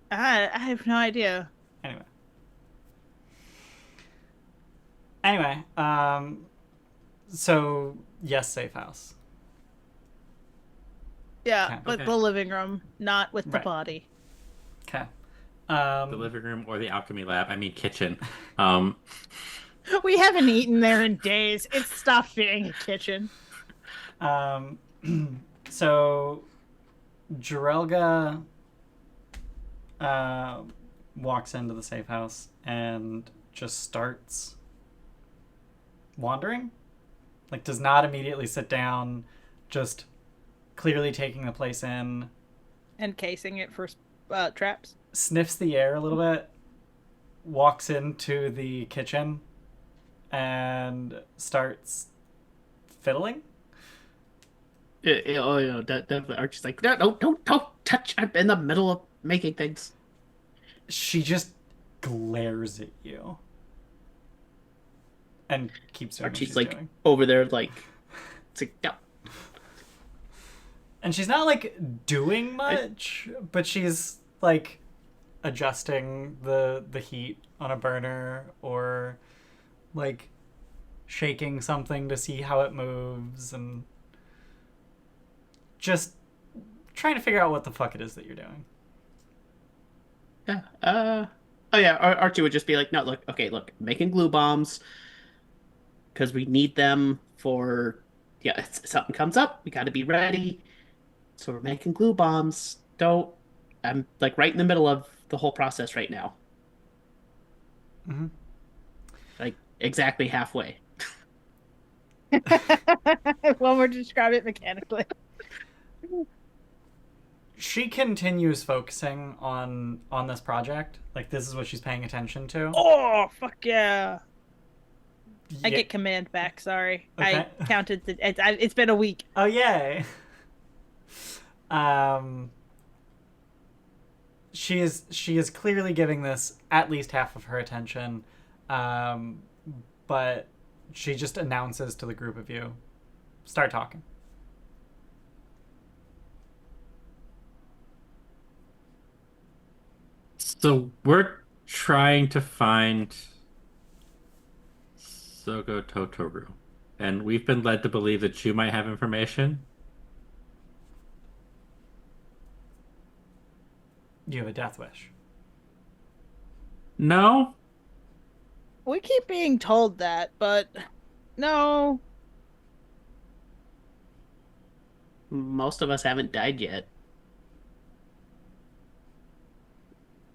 I have no idea. Anyway, so yes, safe house. Yeah, Okay. but Okay. the living room, not with the Right. body. Okay. The living room or the alchemy lab. I mean, kitchen. We haven't eaten there in days. It's stopped being a kitchen. So Jirelga walks into the safe house and just starts wandering. Like, does not immediately sit down, just clearly taking the place in. And casing it for traps. Sniffs the air a little bit, walks into the kitchen, and starts fiddling. Definitely. Archie's like, no, don't touch. I'm in the middle of making things. She just glares at you and keeps doing what Archie's she's like doing. over there, like, it's like, no. And she's not like doing much, but she's like adjusting the heat on a burner, or like shaking something to see how it moves, and just trying to figure out what the fuck it is that you're doing. Yeah. Oh yeah. Archie would just be like, no, look, okay, look, making glue bombs because we need them for. Yeah, if something comes up, we got to be ready. So we're making glue bombs. Don't. I'm like right in the middle of the whole process right now. Mm-hmm. Like exactly halfway. One more to describe it mechanically. She continues focusing on this project. Like this is what she's paying attention to. Oh, fuck yeah. I Yeah. get command back, sorry. Okay. I counted it's been a week. Oh yay. She is clearly giving this at least half of her attention, but she just announces to the group of you, start talking. So we're trying to find Sogo Totoro, and we've been led to believe that you might have information. You have a death wish. No? We keep being told that, but no. Most of us haven't died yet.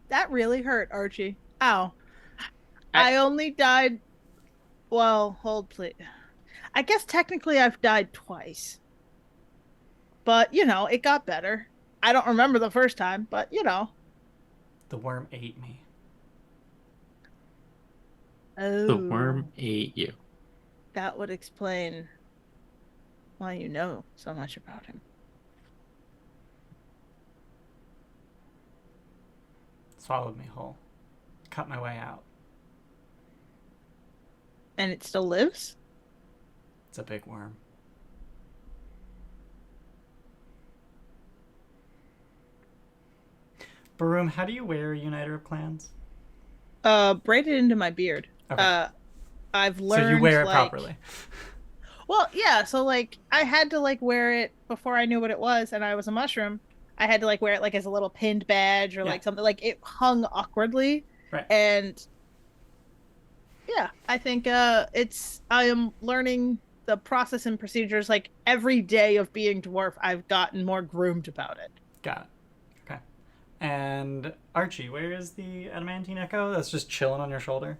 That really hurt, Archie. Ow. I only died. Well, hold please. I guess technically I've died twice. But, it got better. I don't remember the first time, but, The worm ate me. Oh. The worm ate you. That would explain why you know so much about him. Swallowed me whole. Cut my way out. And it still lives? It's a big worm. Baroom, how do you wear a Uniter of Clans? Braided into my beard. Okay. I've learned. So you wear it properly. Well, yeah. So I had to wear it before I knew what it was, and I was a mushroom. I had to wear it as a little pinned badge or something. It hung awkwardly, Right. And yeah, I think I am learning the process and procedures. Every day of being dwarf, I've gotten more groomed about it. Got it. Okay. And Archie, where is the adamantine echo? That's just chilling on your shoulder.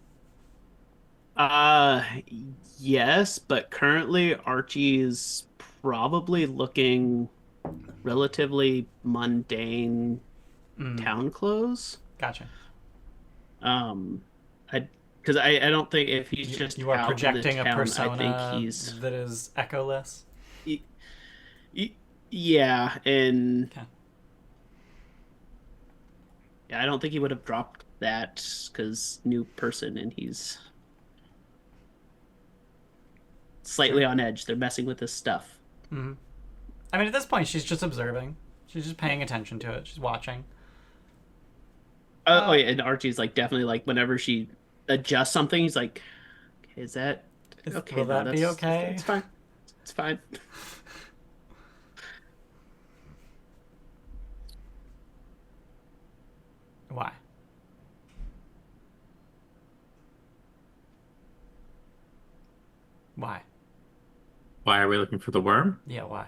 Yes, but currently Archie is probably looking relatively mundane town clothes. Gotcha. Because I don't think if he's just you are out projecting in the town, a persona I think he's that is echoless. Yeah, and Okay. yeah, I don't think he would have dropped that because new person and he's slightly on edge. They're messing with his stuff. Mm-hmm. I mean, at this point, she's just observing. She's just paying attention to it. She's watching. Oh yeah, and Archie's definitely whenever she adjusts something, he's like, okay, "Is that okay? Will that be okay? It's fine. It's fine." Why? Why? Why are we looking for the worm? Yeah, why?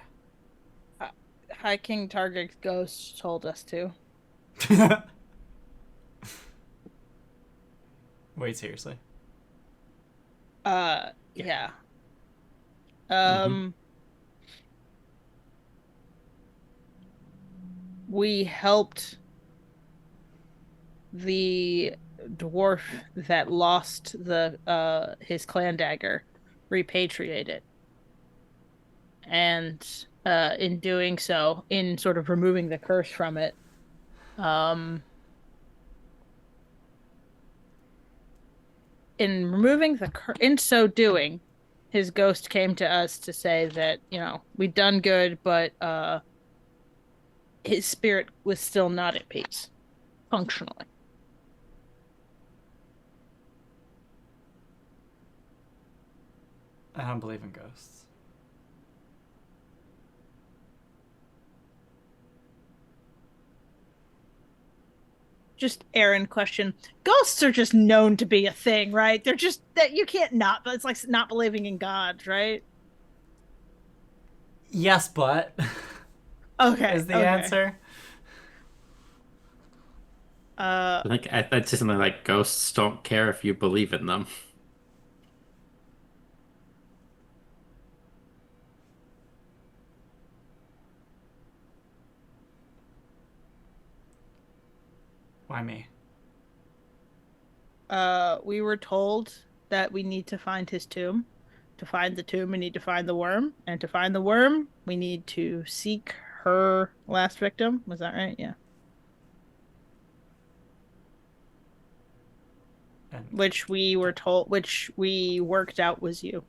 High King Target's ghost told us to. Wait, seriously? Yeah. We helped the dwarf that lost his clan dagger repatriate it. And in doing so, in sort of removing the curse from it, in so doing, his ghost came to us to say that, we'd done good, but his spirit was still not at peace, functionally. I don't believe in ghosts. Just Aren question. Ghosts are just known to be a thing, right? They're just that you can't not, but it's like not believing in God, right? Yes, but Okay. is the answer. I think that's just something ghosts don't care if you believe in them. Why me? We were told that we need to find his tomb. To find the tomb, we need to find the worm. And to find the worm, we need to seek her last victim. Was that right? Yeah. And Which we were told, which we worked out was you.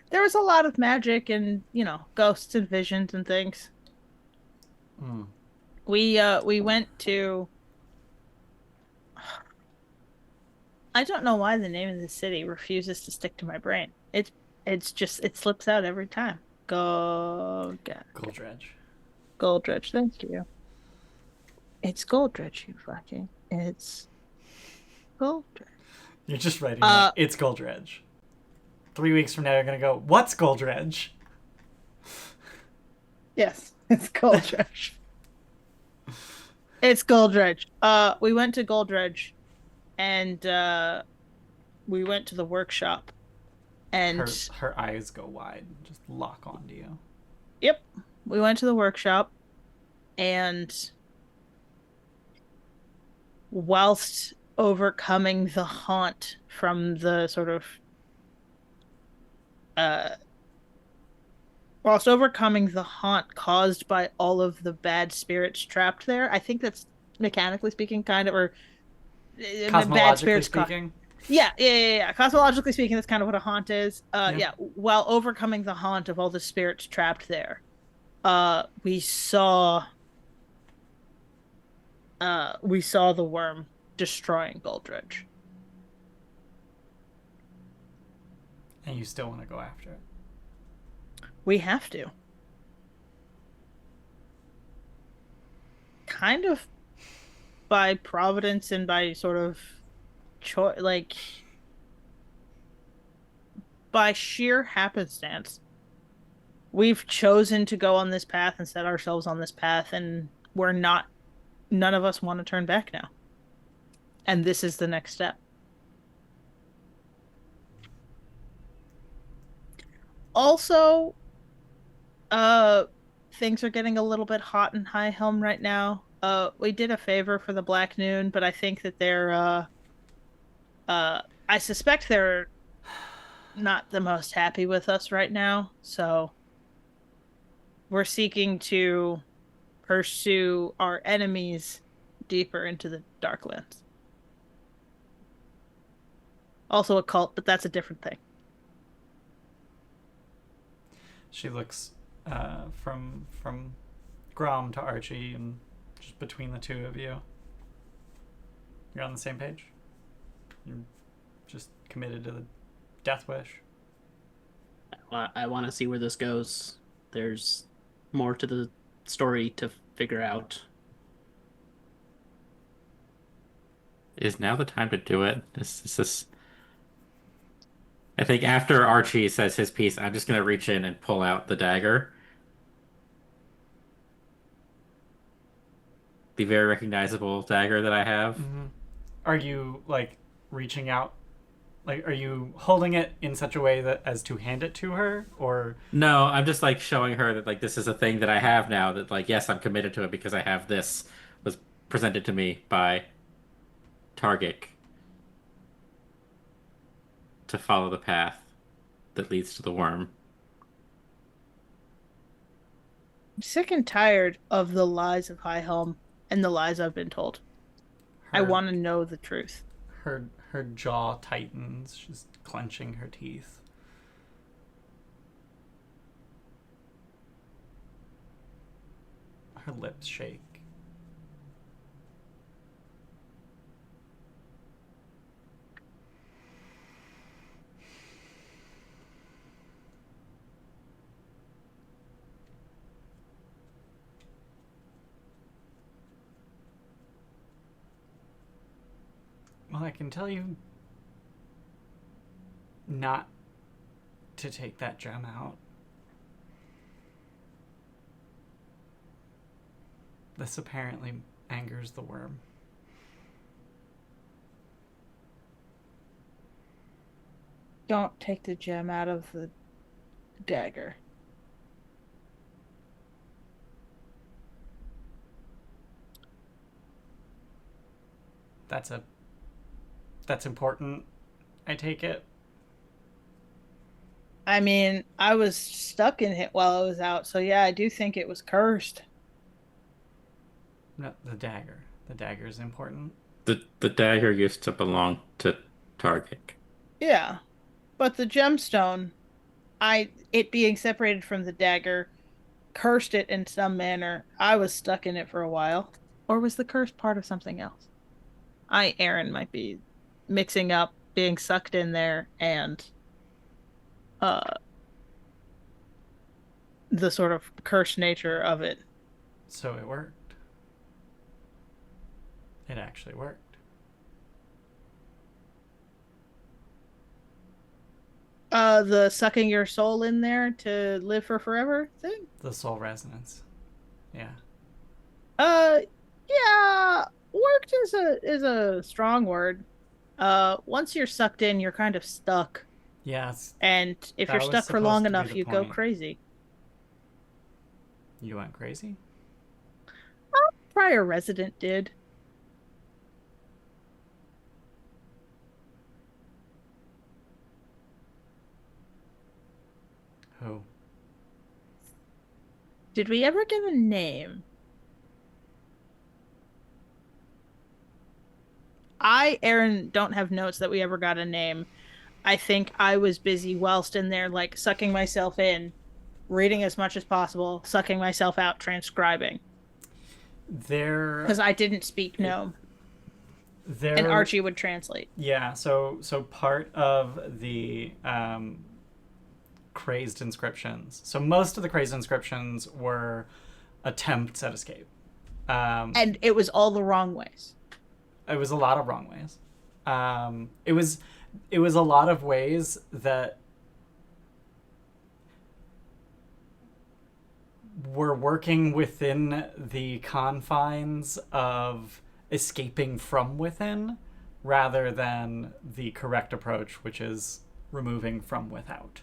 There was a lot of magic and, ghosts and visions and things. mm, We went to I don't know why the name of the city refuses to stick to my brain. It's just it slips out every time. Goldredge. Goldredge, thank you. It's Goldredge, you fucking. It's Goldredge. You're just writing that. It's Goldredge. 3 weeks from now, you're gonna go, what's Goldredge? Yes, it's Goldredge. It's Goldredge. We went to Goldredge, and we went to the workshop, and her eyes go wide, just lock onto you. Yep, we went to the workshop, and whilst overcoming the haunt from the sort of whilst overcoming the haunt caused by all of the bad spirits trapped there. I think that's mechanically speaking kind of, or bad spirits speaking. Yeah. Cosmologically speaking, that's kind of what a haunt is. Yeah. While overcoming the haunt of all the spirits trapped there, we saw the worm destroying Goldredge. And you still want to go after it? We have to. Kind of by providence and by sort of by sheer happenstance. We've chosen to go on this path and set ourselves on this path, and none of us want to turn back now. And this is the next step. Also, things are getting a little bit hot in High Helm right now. We did a favor for the Black Noon, but I think that I suspect they're not the most happy with us right now. So we're seeking to pursue our enemies deeper into the Darklands. Also a cult, but that's a different thing. She looks from Grom to Archie, and just between the two of you, you're on the same page. You're just committed to the death wish. I want to see where this goes. There's more to the story to figure out. Is now the time to do it? This I think after Archie says his piece, I'm just gonna reach in and pull out the dagger. The very recognizable dagger that I have. Mm-hmm. Are you reaching out? Are you holding it in such a way that as to hand it to her, or? No, I'm just showing her that this is a thing that I have now. That yes, I'm committed to it because I have this. Was presented to me by Targic to follow the path that leads to the worm. I'm sick and tired of the lies of High Helm and the lies I've been told. I want to know the truth. Her jaw tightens. She's clenching her teeth. Her lips shake. Well, I can tell you not to take that gem out. This apparently angers the worm. Don't take the gem out of the dagger. That's important, I take it. I mean, I was stuck in it while I was out, so yeah, I do think it was cursed. No, the dagger. The dagger is important. The dagger used to belong to Target. Yeah. But the gemstone, it being separated from the dagger, cursed it in some manner. I was stuck in it for a while. Or was the curse part of something else? Aren might be mixing up being sucked in there and uh the sort of cursed nature of it. So it worked. It actually worked. The sucking your soul in there to live for forever thing? The soul resonance. Yeah. Yeah, worked is a strong word. Once you're sucked in, you're kind of stuck. Yes. And if That you're was stuck for supposed long to be enough, the you go point. crazy. You went crazy? Prior resident did. Who? Did we ever give a name? Aaron, don't have notes that we ever got a name. I think I was busy whilst in there, like sucking myself in, reading as much as possible, sucking myself out, transcribing. Because I didn't speak Gnome. And Archie would translate. Yeah, so part of the crazed inscriptions. So most of the crazed inscriptions were attempts at escape. And it was all the wrong ways. It was a lot of wrong ways. It was a lot of ways that were working within the confines of escaping from within rather than the correct approach, which is removing from without.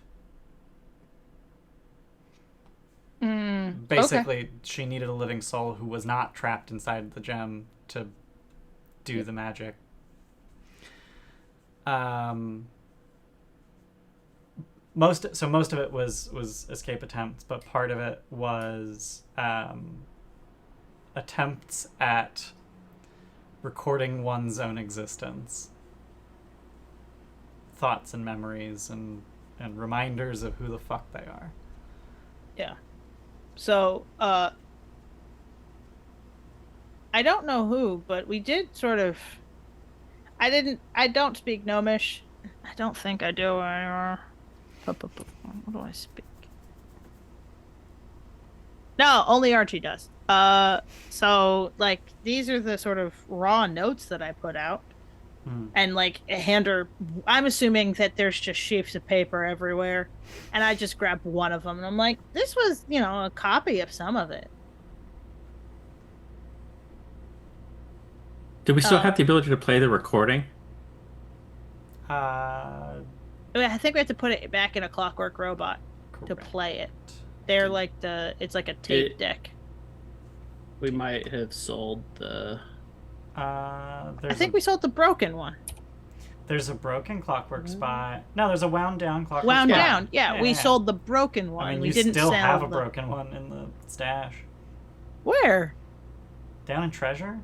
Basically, okay. She needed a living soul who was not trapped inside the gem to do the magic. Most of it was escape attempts, but part of it was attempts at recording one's own existence, thoughts and memories and reminders of who the fuck they are. Yeah. So, I don't know who, but we did sort of. I don't speak Gnomish. I don't think I do anymore. What do I speak? No, only Archie does. So like these are the sort of raw notes that I put out, and like a hander. I'm assuming that there's just sheets of paper everywhere, and I just grabbed one of them, and I'm like, this was, a copy of some of it. Do we still have the ability to play the recording? I think we have to put it back in a Clockwork Robot to play it. They're like it's like a tape deck. We might have sold the. I think we sold the broken one. There's a broken Clockwork Spy. No, there's a wound down Clockwork Wound Spy. down. Yeah, we sold the broken one. I mean, we you didn't still sell have a broken one in the stash. Where? Down in treasure.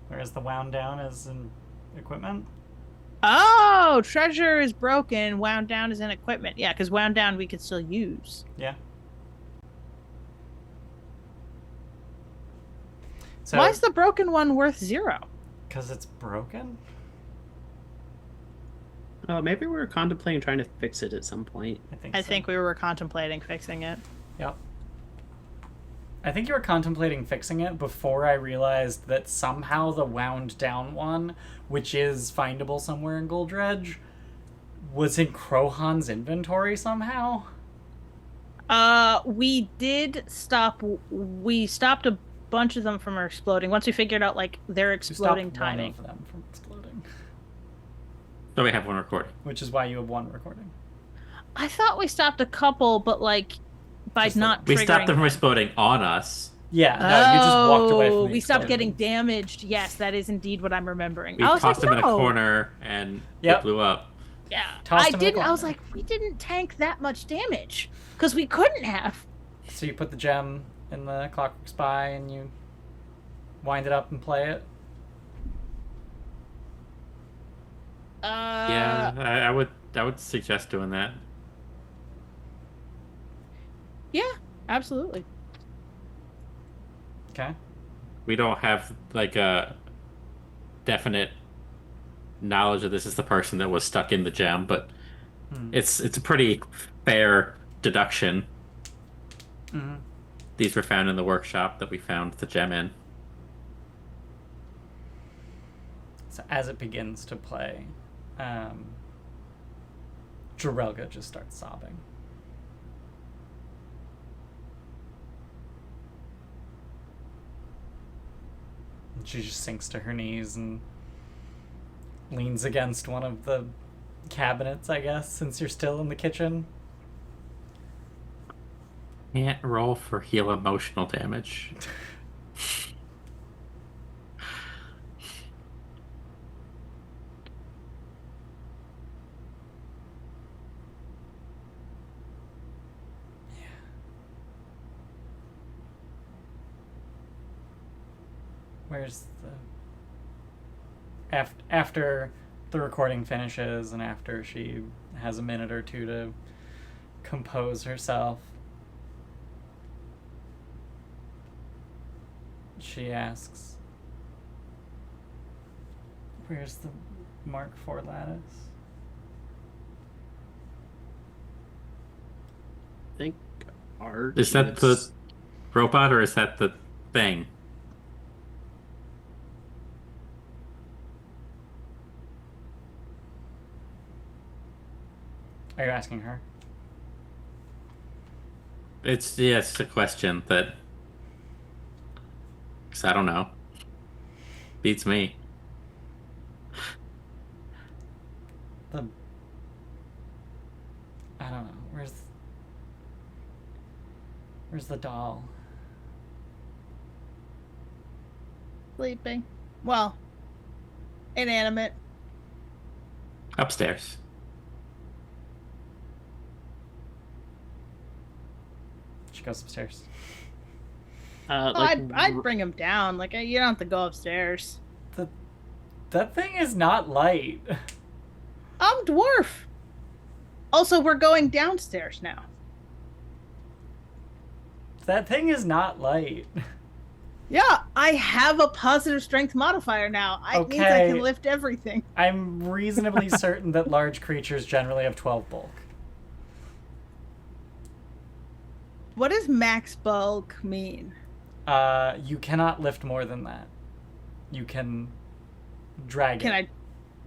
Whereas the wound down is in equipment. Oh, treasure is broken. Wound down is in equipment. Yeah, because wound down we could still use. Yeah. So, why is the broken one worth 0? Because it's broken? Oh, maybe we were contemplating trying to fix it at some point. I think we were contemplating fixing it. Yep. I think you were contemplating fixing it before I realized that somehow the wound down one, which is findable somewhere in Goldredge, was in Krohan's inventory somehow. We stopped a bunch of them from exploding once we figured out like their exploding timing. One of them from exploding. So we have one recording. which is why you have one recording. I thought we stopped a couple, but like by Just the not one. We triggering stopped them from them. exploding on us. Yeah, no, you just walked away from the We stopped getting explosion. damaged. Yes, that is indeed what I'm remembering. We I was tossed like, them in a no. corner and Yep. it blew up. Yeah, Tossed I him in the didn't. I was corner. like, we didn't tank that much damage because we couldn't have. So you put the gem in the Clockwork Spy and you wind it up and play it. Yeah, I would suggest doing that. Yeah, absolutely. Okay. We don't have like a definite knowledge that this is the person that was stuck in the gem, but it's a pretty fair deduction. Mm-hmm. These were found in the workshop that we found the gem in. So as it begins to play, Jirelga just starts sobbing. And she just sinks to her knees and leans against one of the cabinets, I guess, since you're still in the kitchen. Can't roll for heal emotional damage. Where's the... After the recording finishes and after she has a minute or two to compose herself, she asks, where's the Mark IV lattice? I think Archie Is that the robot or is that the thing? Are you asking her? It's a question that, 'cause I don't know. Beats me. I don't know. Where's the doll? Sleeping. Well, inanimate. Upstairs. She goes upstairs. I'd bring him down. Like you don't have to go upstairs. That thing is not light. I'm Dwarf. Also, we're going downstairs now. That thing is not light. Yeah, I have a positive strength modifier now. It means I Okay. can lift everything. I'm reasonably certain that large creatures generally have 12 bulk. What does max bulk mean? You cannot lift more than that. You can drag Can it.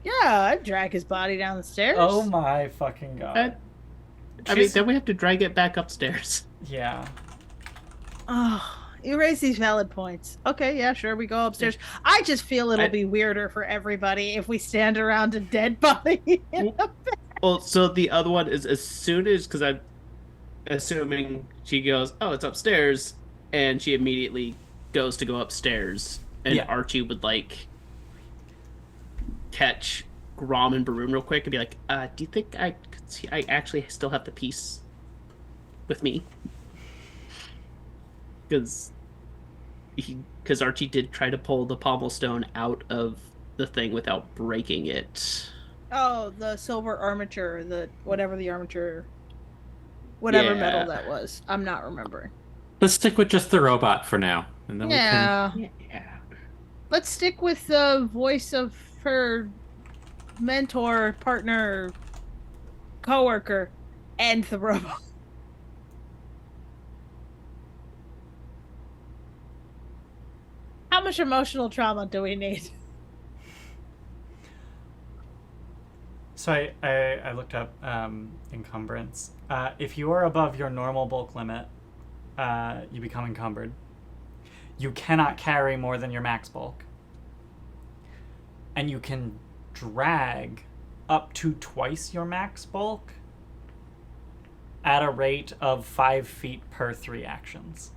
Yeah, I'd drag his body down the stairs. Oh my fucking god. I mean, then we have to drag it back upstairs. Yeah. Oh, you raise these valid points. Okay, yeah, sure, we go upstairs. I just feel it'll be weirder for everybody if we stand around a dead body. Well, so the other one is as soon as, because I'm assuming she goes, oh, it's upstairs, and she immediately goes to go upstairs, and Yeah. Archie would like catch Grom and Baroom real quick and be like, do you think I could see, I actually still have the piece with me? Because Archie did try to pull the pommel stone out of the thing without breaking it. Oh, the silver armature, whatever metal Yeah. that was. I'm not remembering. Let's stick with just the robot for now, and then Yeah. Yeah. Let's stick with the voice of her mentor, partner, coworker, and the robot. How much emotional trauma do we need? So I looked up encumbrance. If you are above your normal bulk limit, you become encumbered. You cannot carry more than your max bulk. And you can drag up to twice your max bulk at a rate of 5 feet per 3 actions.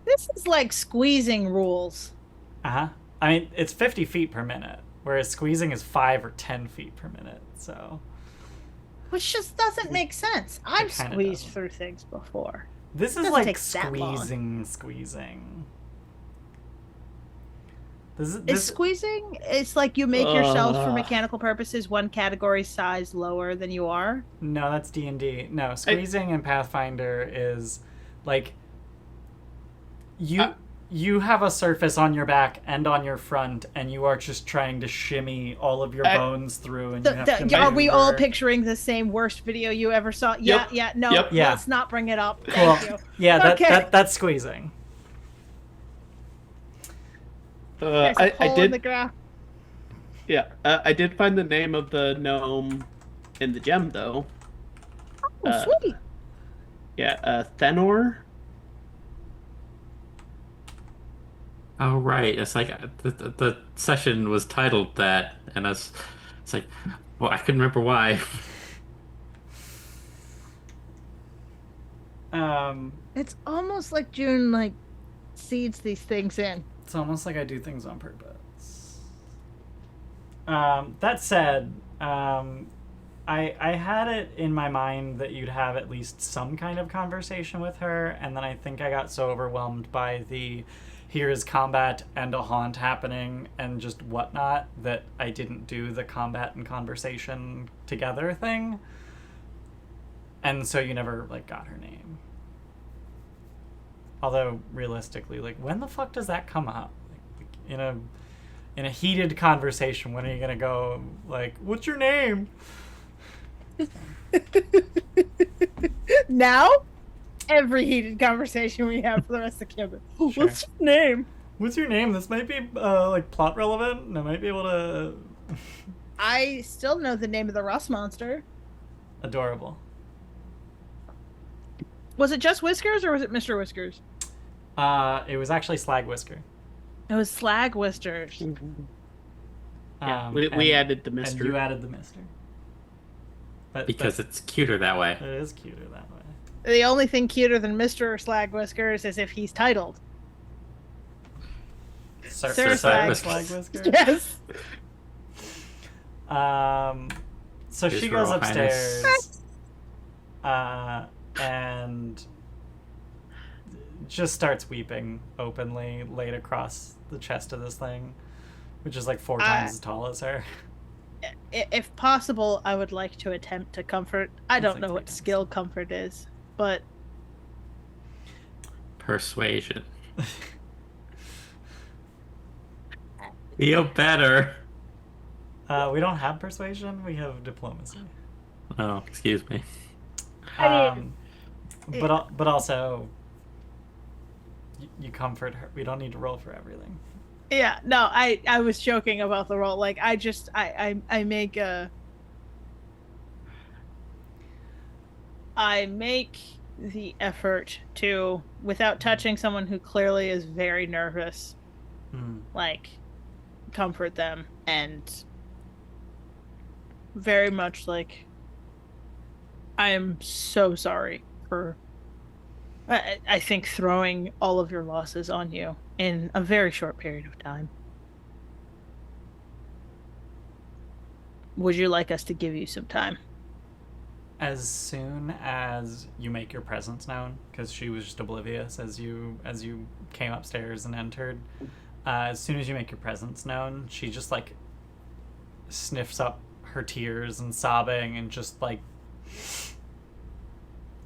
This is like squeezing rules. Uh-huh. I mean, it's 50 feet per minute, whereas squeezing is 5 or 10 feet per minute, so... Which just doesn't make sense. I've kinda squeezed doesn't. through things before. This is Doesn't like take that long. squeezing. Is squeezing? It's like you make yourselves for mechanical purposes one category size lower than you are. No, that's D&D. No, squeezing in Pathfinder is like you have a surface on your back and on your front, and you are just trying to shimmy all of your bones through, and you have to are we all maneuver. picturing the same worst video you ever saw? Yeah, no, Yeah. let's not bring it up. Cool. Thank you. Yeah, Okay. that's squeezing. There's a hole in the ground. Yeah, I did find the name of the gnome in the gem, though. Oh, sweet. Yeah, Thenor. Oh, right. It's like the session was titled that, and it's like, well, I couldn't remember why. It's almost like June like seeds these things in. It's almost like I do things on purpose. That said, I had it in my mind that you'd have at least some kind of conversation with her, and then I think I got so overwhelmed by the here is combat and a haunt happening and just whatnot that I didn't do the combat and conversation together thing. And so you never like got her name. Although realistically, like when the fuck does that come up? Like, in a heated conversation, when are you gonna go like, what's your name? Now, every heated conversation we have for the rest of the campaign. Sure. What's your name? What's your name? This might be like plot relevant, and I might be able to. I still know the name of the rust monster. Adorable. Was it just Whiskers or was it Mr. Whiskers? It was actually Slag Whisker. It was Slag Whiskers. Yeah, we added the Mister. And you added the Mister. Because it's cuter that way. It is cuter that way. The only thing cuter than Mr. Slag Whiskers is if he's titled. Sir Slag Whisker. Yes. So His she goes Royal upstairs. And just starts weeping openly, laid across the chest of this thing, which is like 4 times as tall as her. If possible, I would like to attempt to comfort. I don't know what skill comfort is, but Persuasion. Feel better. We don't have persuasion. We have diplomacy. Oh, excuse me. But also, you comfort her. We don't need to roll for everything. yeah, no, I was joking about the role. Like I make the effort to, without touching someone who clearly is very nervous, like comfort them, and very much like, I am so sorry for, I think, throwing all of your losses on you in a very short period of time. Would you like us to give you some time? As soon as you make your presence known, because she was just oblivious as you came upstairs and entered. As soon as you make your presence known, she just like sniffs up her tears and sobbing and just like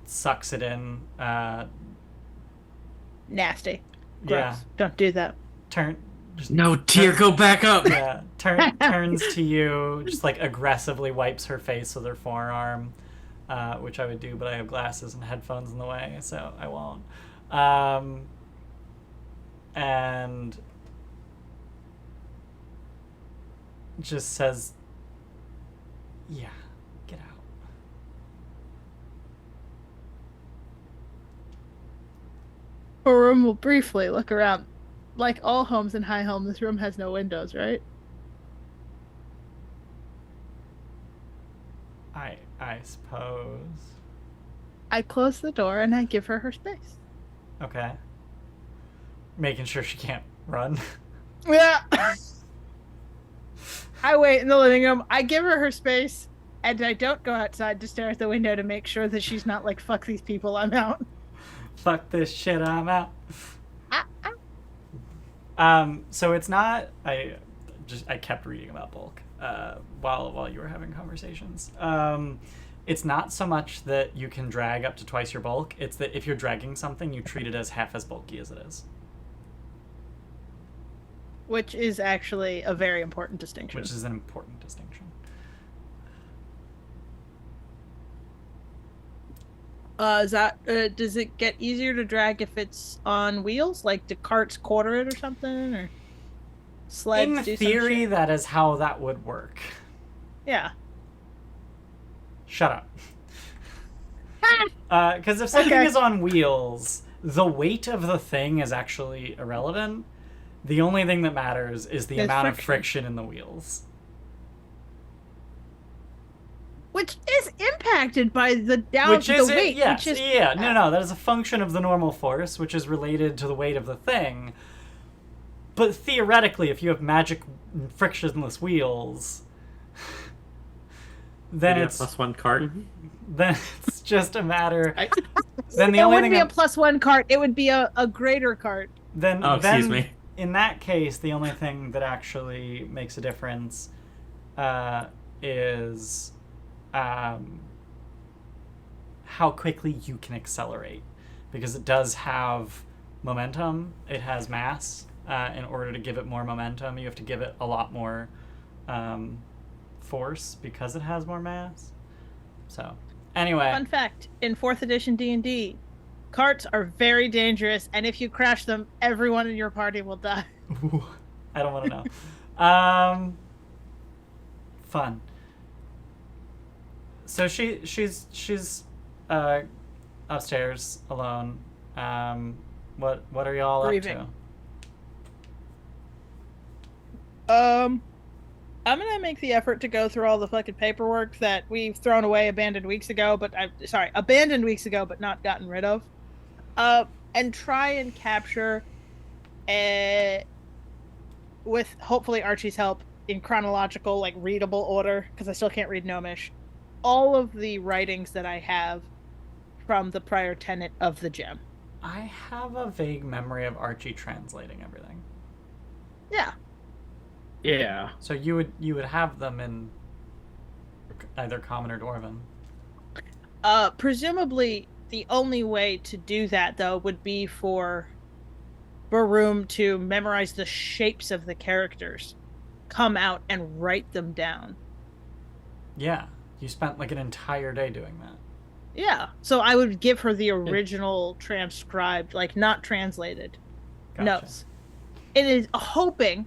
sucks it in. Nasty. Gross. Yeah. Don't do that. No, tear, go back up. Yeah. Turns to you, just like aggressively wipes her face with her forearm, which I would do, but I have glasses and headphones in the way, so I won't. And just says, yeah, get out. Baroom will briefly look around. Like all homes in High Home, this room has no windows, right? I suppose. I close the door and I give her her space. Okay. Making sure she can't run. Yeah. I wait in the living room. I give her her space, and I don't go outside to stare at the window to make sure that she's not like, fuck these people, I'm out. Fuck this shit, I'm out. Ah, ah. So it's not. I kept reading about bulk while you were having conversations. It's not so much that you can drag up to twice your bulk. It's that if you're dragging something, you treat it as half as bulky as it is. Which is actually a very important distinction. Which is an important distinction. Is that does it get easier to drag if it's on wheels? Like, do carts quarter it or something, or sleds? In do theory, some shit? that is how that would work. Yeah. Shut up. Because if something Okay. is on wheels, the weight of the thing is actually irrelevant. The only thing that matters is the There's amount of friction. friction in the wheels. Which is impacted by the Which is the it? weight. Yes. Which is, Yeah. No. That is a function of the normal force, which is related to the weight of the thing. But theoretically, if you have magic frictionless wheels, then Maybe a it's +1 cart. then it's just a matter. I, Then the it only wouldn't thing be a +1 cart. It would be a greater cart. then Oh, excuse then me. in that case, the only thing that actually makes a difference is how quickly you can accelerate, because it does have momentum. It has mass. In order to give it more momentum, you have to give it a lot more force because it has more mass. So, anyway. Fun fact: in 4th edition D&D, carts are very dangerous, and if you crash them, everyone in your party will die. Ooh, I don't want to know. Fun. So she's upstairs alone. What are y'all Grieving. up I'm gonna make the effort to go through all the fucking paperwork that we've thrown away, abandoned weeks ago, but not gotten rid of. And try and capture, with hopefully Archie's help, in chronological, like, readable order, because I still can't read Gnomish, all of the writings that I have from the prior tenant of the gem. to? I have a vague memory of Archie translating everything. Yeah. yeah. So you would have them in either Common or Dwarven. Presumably, the only way to do that, though, would be for Baroom to memorize the shapes of the characters, come out and write them down. Yeah, you spent like an entire day doing that. Yeah. So I would give her the original transcribed, like, not translated Gotcha. notes. It is hoping,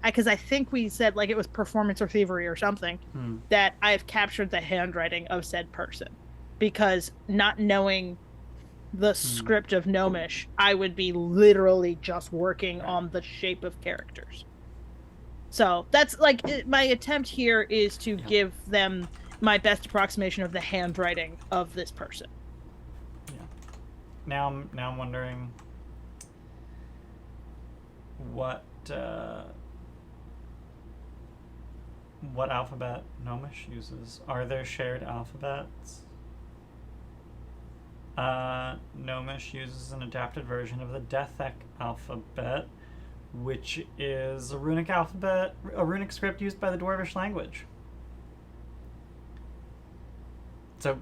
because I think we said, like, it was performance or thievery or something, that I've captured the handwriting of said person. Because not knowing the script of Gnomish, I would be literally just working on the shape of characters. So that's, like, my attempt here is to give them my best approximation of the handwriting of this person. Yeah. Now I'm wondering what alphabet Gnomish uses. Are there shared alphabets? Gnomish uses an adapted version of the Deathek alphabet, which is a runic script used by the Dwarvish language. So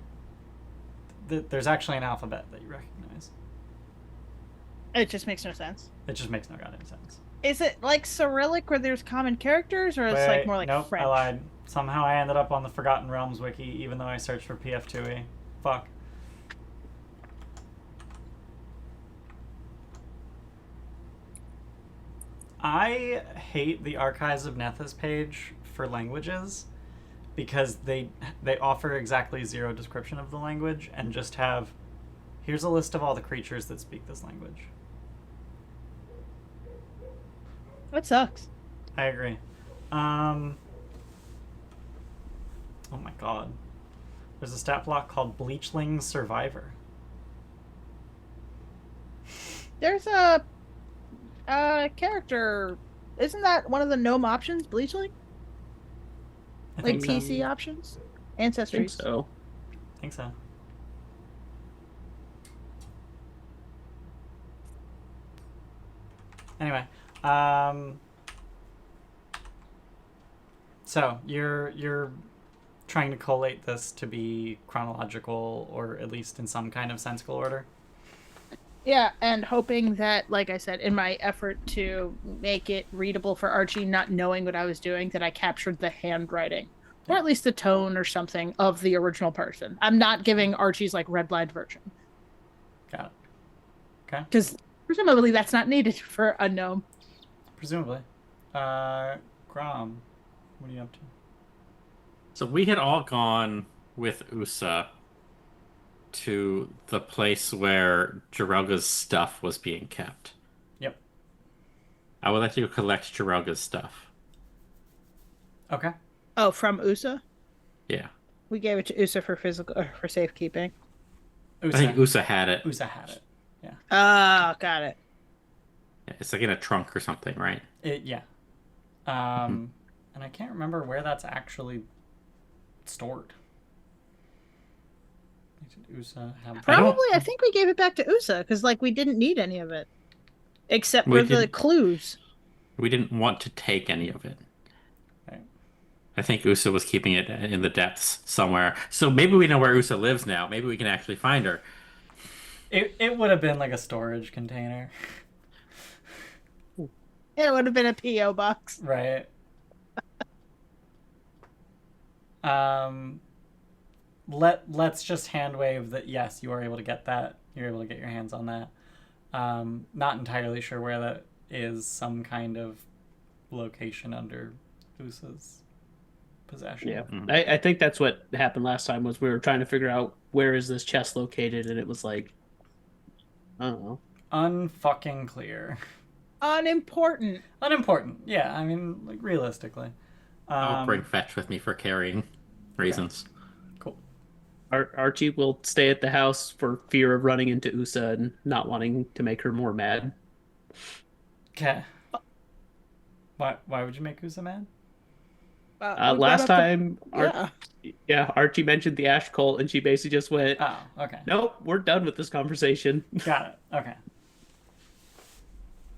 there's actually an alphabet that you recognize. It just makes no sense. It just makes no goddamn sense. Is it like Cyrillic where there's common characters, or it's like more like nope, French? I lied. Somehow I ended up on the Forgotten Realms wiki, even though I searched for PF2e. Fuck. I hate the Archives of Nethys page for languages because they offer exactly zero description of the language and just have, here's a list of all the creatures that speak this language. That sucks. I agree. Oh my god. There's a stat block called Bleachling Survivor. There's a character. Isn't that one of the gnome options, Bleachling? I Like think so. PC options? I think Ancestries. so. I think so. Anyway, so you're trying to collate this to be chronological, or at least in some kind of sensical order. Yeah, and hoping that, like I said, in my effort to make it readable for Archie, not knowing what I was doing, that I captured the handwriting, or at least the tone or something of the original person. I'm not giving Archie's like redlined version. Got it. Okay. Because presumably that's not needed for a gnome. Presumably. Grom, what are you up to? So we had all gone with Usa to the place where Jirelga's stuff was being kept. Yep. I would like to go collect Jirelga's stuff. Okay. Oh, from USA? Yeah. We gave it to USA for for safekeeping. I think Usa had it. Usa had it. Yeah. Ah, got it. Yeah, it's like in a trunk or something, right? Yeah. And I can't remember where that's actually stored. Did Usa have Probably, I think we gave it back to USA because, like, we didn't need any of it, except for the clues. We didn't want to take any of it. Right. I think Usa was keeping it in the depths somewhere. So maybe we know where Usa lives now. Maybe we can actually find her. It would have been like a storage container. It would have been a P.O. box. Right. Let's just hand wave that yes, you are able to get that. You're able to get your hands on that. Not entirely sure where that is. Some kind of location under Usa's possession. Yeah, I think that's what happened last time. Was we were trying to figure out where is this chest located, and it was like, I don't know, unfucking clear. Unimportant. Yeah, I mean, like realistically. I'll bring Fetch with me for carrying reasons. Cool. Archie will stay at the house for fear of running into Usa and not wanting to make her more mad. Okay. Why would you make Usa mad? Last time, Archie mentioned the ash cult, and she basically just went, "Oh, okay. Nope, we're done with this conversation." Got it. Okay.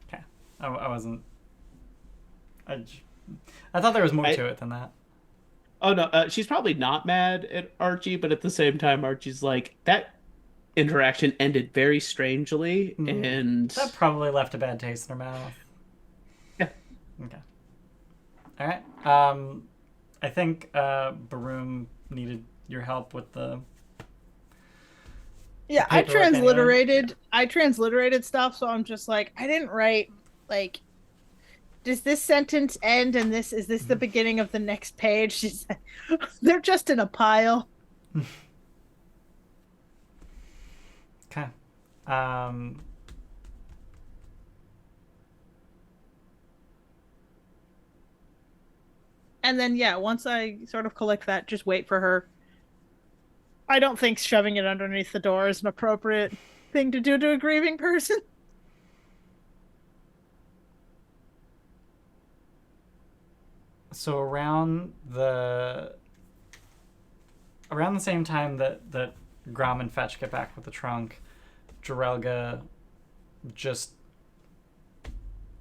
Okay. I wasn't. I thought there was more to it than that. Oh no, she's probably not mad at Archie, but at the same time, Archie's like, that interaction ended very strangely, and that probably left a bad taste in her mouth. Yeah. Okay. All right. I think Baroom needed your help with the. Yeah, I transliterated stuff, so I'm just like, I didn't write like. Does this sentence end and is this the beginning of the next page? They're just in a pile. Okay. And then, once I sort of collect that, just wait for her. I don't think shoving it underneath the door is an appropriate thing to do to a grieving person. So around the same time that Grom and Fetch get back with the trunk, Jirelga just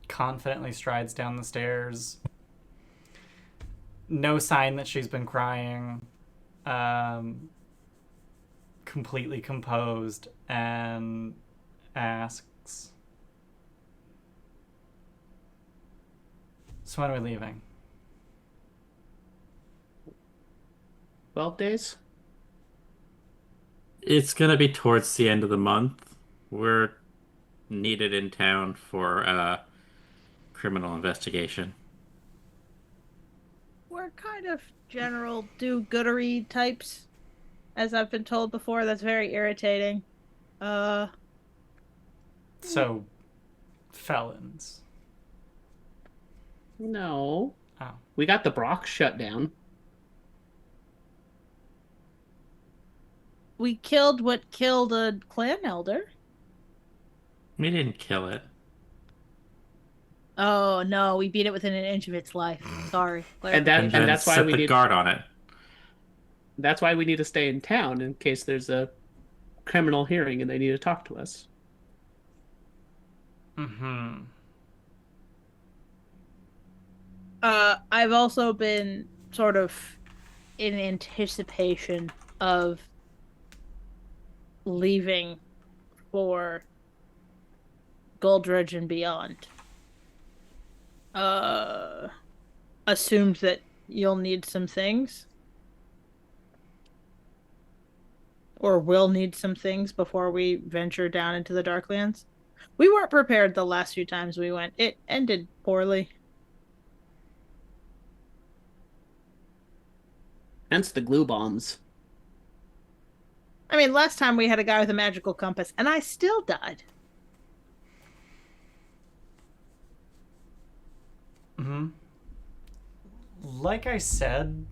confidently strides down the stairs. No sign that she's been crying. Completely composed, and asks, "So when are we leaving?" 12 days? It's gonna be towards the end of the month. We're needed in town for a criminal investigation. We're kind of general do-goodery types, as I've been told before. That's very irritating. So, felons. No. Oh. We got the Brock shut down. We killed what killed a clan elder. We didn't kill it. Oh no, we beat it within an inch of its life. Sorry. And And then that's why set we the need guard on it. that's why we need to stay in town in case there's a criminal hearing and they need to talk to us. Mm-hmm. I've also been sort of in anticipation of leaving for Goldridge and beyond. Assumed that you'll need some things. Or will need some things before we venture down into the Darklands. We weren't prepared the last few times we went. It ended poorly. Hence the glue bombs. I mean, last time we had a guy with a magical compass, and I still died. Mm-hmm. Like I said,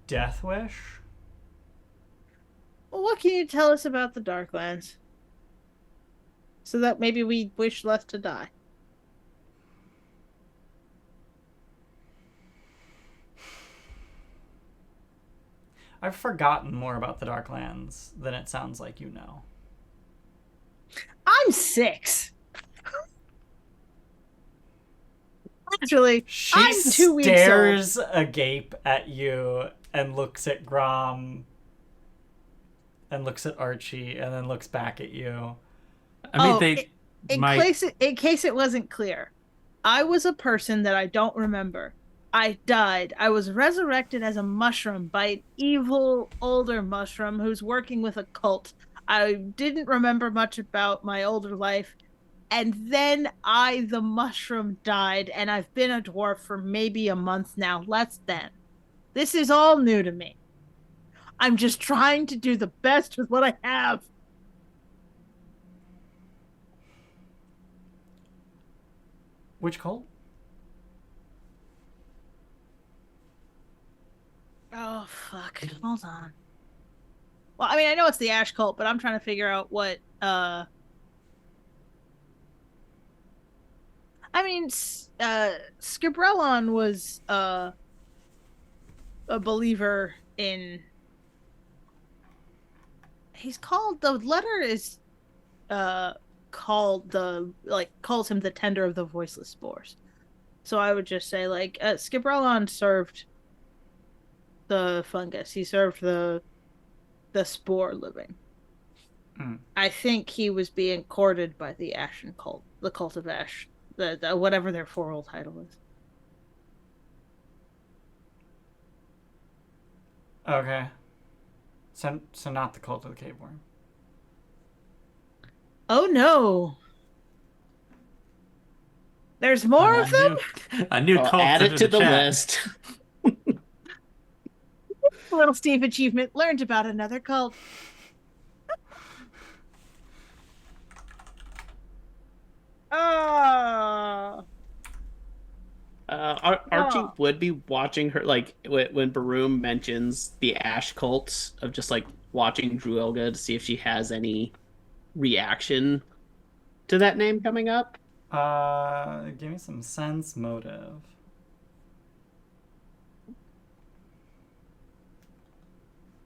Death Wish. Well, what can you tell us about the Darklands? So that maybe we wish less to die. I've forgotten more about the Darklands than it sounds like you know. I'm 6. Actually, She I'm 2 weeks old. stares agape at you and looks at Grom and looks at Archie and then looks back at you. I mean, In case it wasn't clear, I was a person that I don't remember. I died. I was resurrected as a mushroom by an evil older mushroom who's working with a cult. I didn't remember much about my older life. And then I, the mushroom, died, and I've been a dwarf for maybe a month now, less than. This is all new to me. I'm just trying to do the best with what I have. Which cult? Oh, fuck. Hold on. Well, I mean, I know it's the Ash cult, but I'm trying to figure out what, I mean, Skibrellon was, a believer in... He's called... The letter is, called the... calls him the tender of the voiceless spores. So I would just say, Skibrellon served the fungus. He served the spore living. Mm. I think he was being courted by the Ashen cult, the cult of Ash, the whatever their formal title is. Okay. So not the cult of the cave worm. Oh no! There's more of them. A new cult. Add it to the chat. list. Little Steve achievement learned about another cult. Oh. Archie would be watching her, when Baroom mentions the Ash cult, of just watching Jirelga to see if she has any reaction to that name coming up. Give me some sense motive.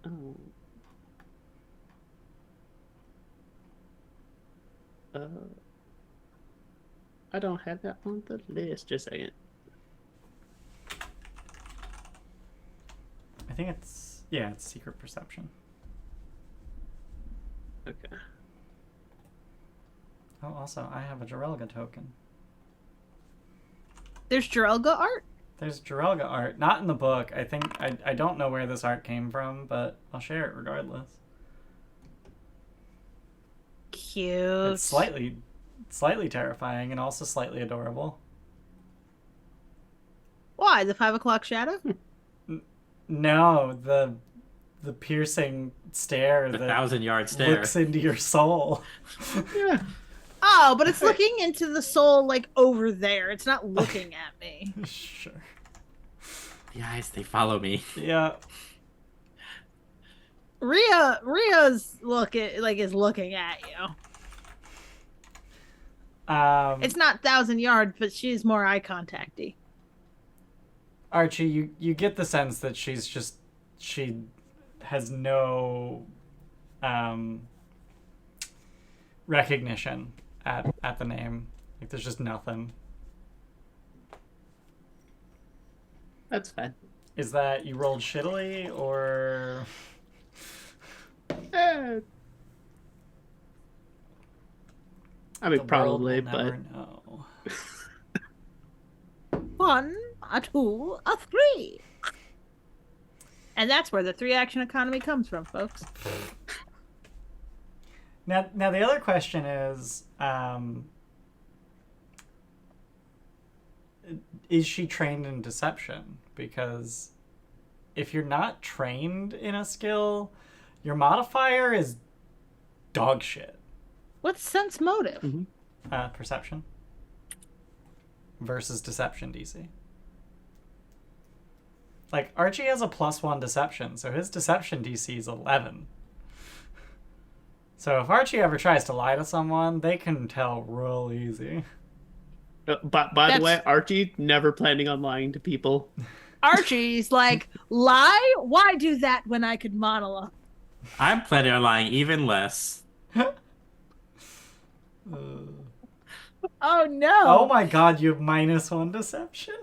Oh. I don't have that on the list. Just a second. I think it's secret perception. Okay. Oh, also, I have a Jirelga token. There's Jirelga art? There's Jirelga art, not in the book. I think I don't know where this art came from, but I'll share it regardless. Cute. It's slightly terrifying and also slightly adorable. Why? The 5 o'clock shadow? No, the piercing stare The that 1,000-yard stare. looks into your soul. Yeah. Oh, but it's looking into the soul over there. It's not looking at me. Sure. The eyes, they follow me. Yeah. Ria's looking at you. It's not 1,000 yards, but she's more eye contacty. Archie, you get the sense that she has no recognition at the name. Like there's just nothing. That's fine. Is that you rolled shittily or? I mean, The probably, world will never but know. 1, a 2, a 3. And that's where the 3-action economy comes from, folks. Now the other question is she trained in deception? Because if you're not trained in a skill, your modifier is dog shit. What's sense motive? Mm-hmm. Perception versus deception DC. Like, Archie has a +1 deception, so his deception DC is 11. So if Archie ever tries to lie to someone, they can tell real easy. But by the way, Archie never planning on lying to people. Archie's like, lie? Why do that when I could monologue? I'm planning on lying even less. Oh no! Oh my god, you have -1 deception?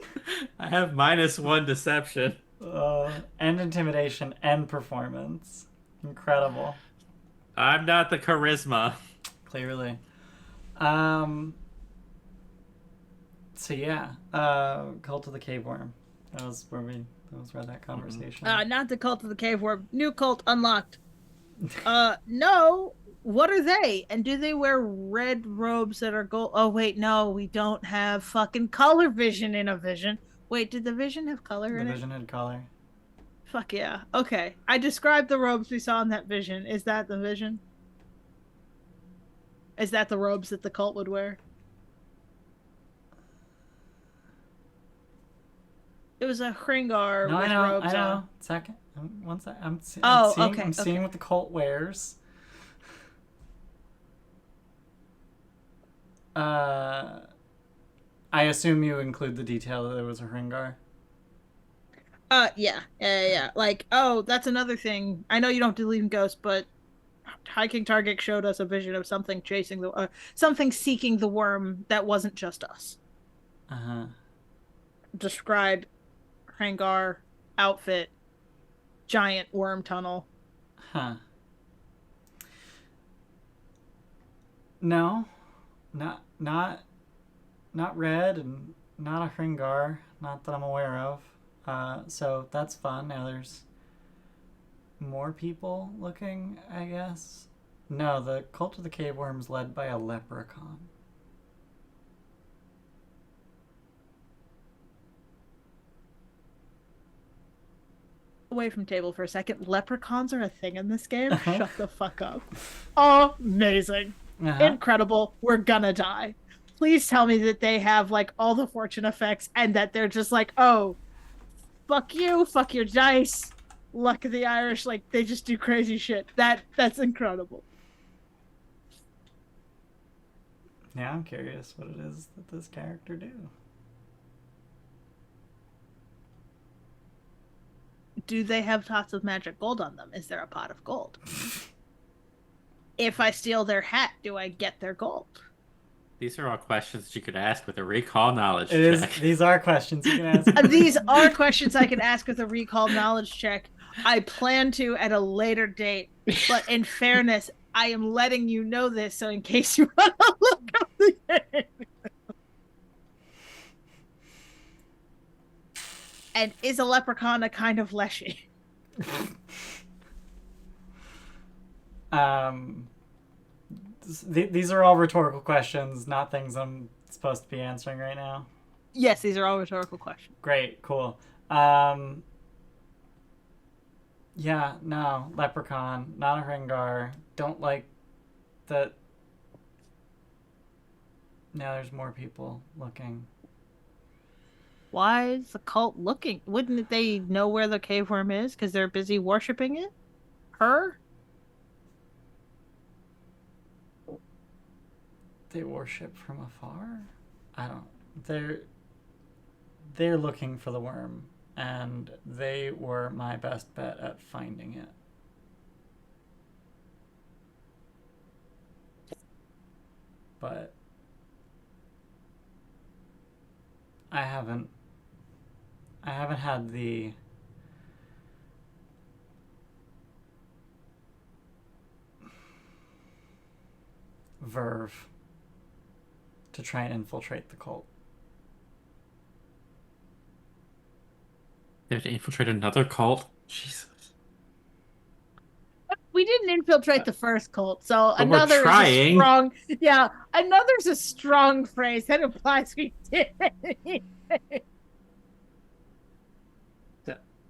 I have -1 deception. And intimidation and performance. Incredible. I'm not the charisma. Clearly. So yeah, Cult of the Cave Worm. That was where that conversation. Not the Cult of the Cave Worm. New cult unlocked. No. What are they? And do they wear red robes that are gold? Oh wait, no, we don't have fucking color vision in a vision. Wait, did the vision have color in it? The vision had color. Fuck yeah. Okay. I described the robes we saw in that vision. Is that the vision? Is that the robes that the cult would wear? It was a Hringar No, with I know. robes on. Second. One sec. I'm seeing Okay. what the cult wears. I assume you include the detail that there was a Hringar. Yeah. Like, oh, that's another thing. I know you don't believe in ghosts, but Hiking Target showed us a vision of something something seeking the worm that wasn't just us. Described Hringar outfit, giant worm tunnel. Huh. No, not red and not a Hringar, not that I'm aware of. So that's fun. Now there's more people looking, I guess. No, the Cult of the Cave Worm's led by a leprechaun. Away from table for a second. Leprechauns are a thing in this game? Shut the fuck up. Amazing. Incredible. We're gonna die. Please tell me that they have like all the fortune effects and that they're just like, oh, fuck you, fuck your dice. Luck of the Irish, like they just do crazy shit. That's incredible. Yeah, I'm curious what it is that this character do. Do they have pots of magic gold on them? Is there a pot of gold? If I steal their hat, do I get their gold? These are all questions that you could ask with a recall knowledge check. These are questions you can ask. These are questions I can ask with a recall knowledge check. I plan to at a later date, but in fairness, I am letting you know this, so in case you want to look up the game. And is a leprechaun a kind of leshy? These are all rhetorical questions, not things I'm supposed to be answering right now. Yes, these are all rhetorical questions. Great, cool. Yeah, no, leprechaun, not a Hringar. Don't like that. Now there's more people looking. Why is the cult looking? Wouldn't they know where the cave worm is because they're busy worshipping it? her? They worship from afar? I don't... They're looking for the worm, and they were my best bet at finding it. But I haven't had the verve to try and infiltrate the cult. They have to infiltrate another cult? Jesus. We didn't infiltrate the first cult, so But we're another is a trying. strong. Yeah, another's a strong phrase that implies we did.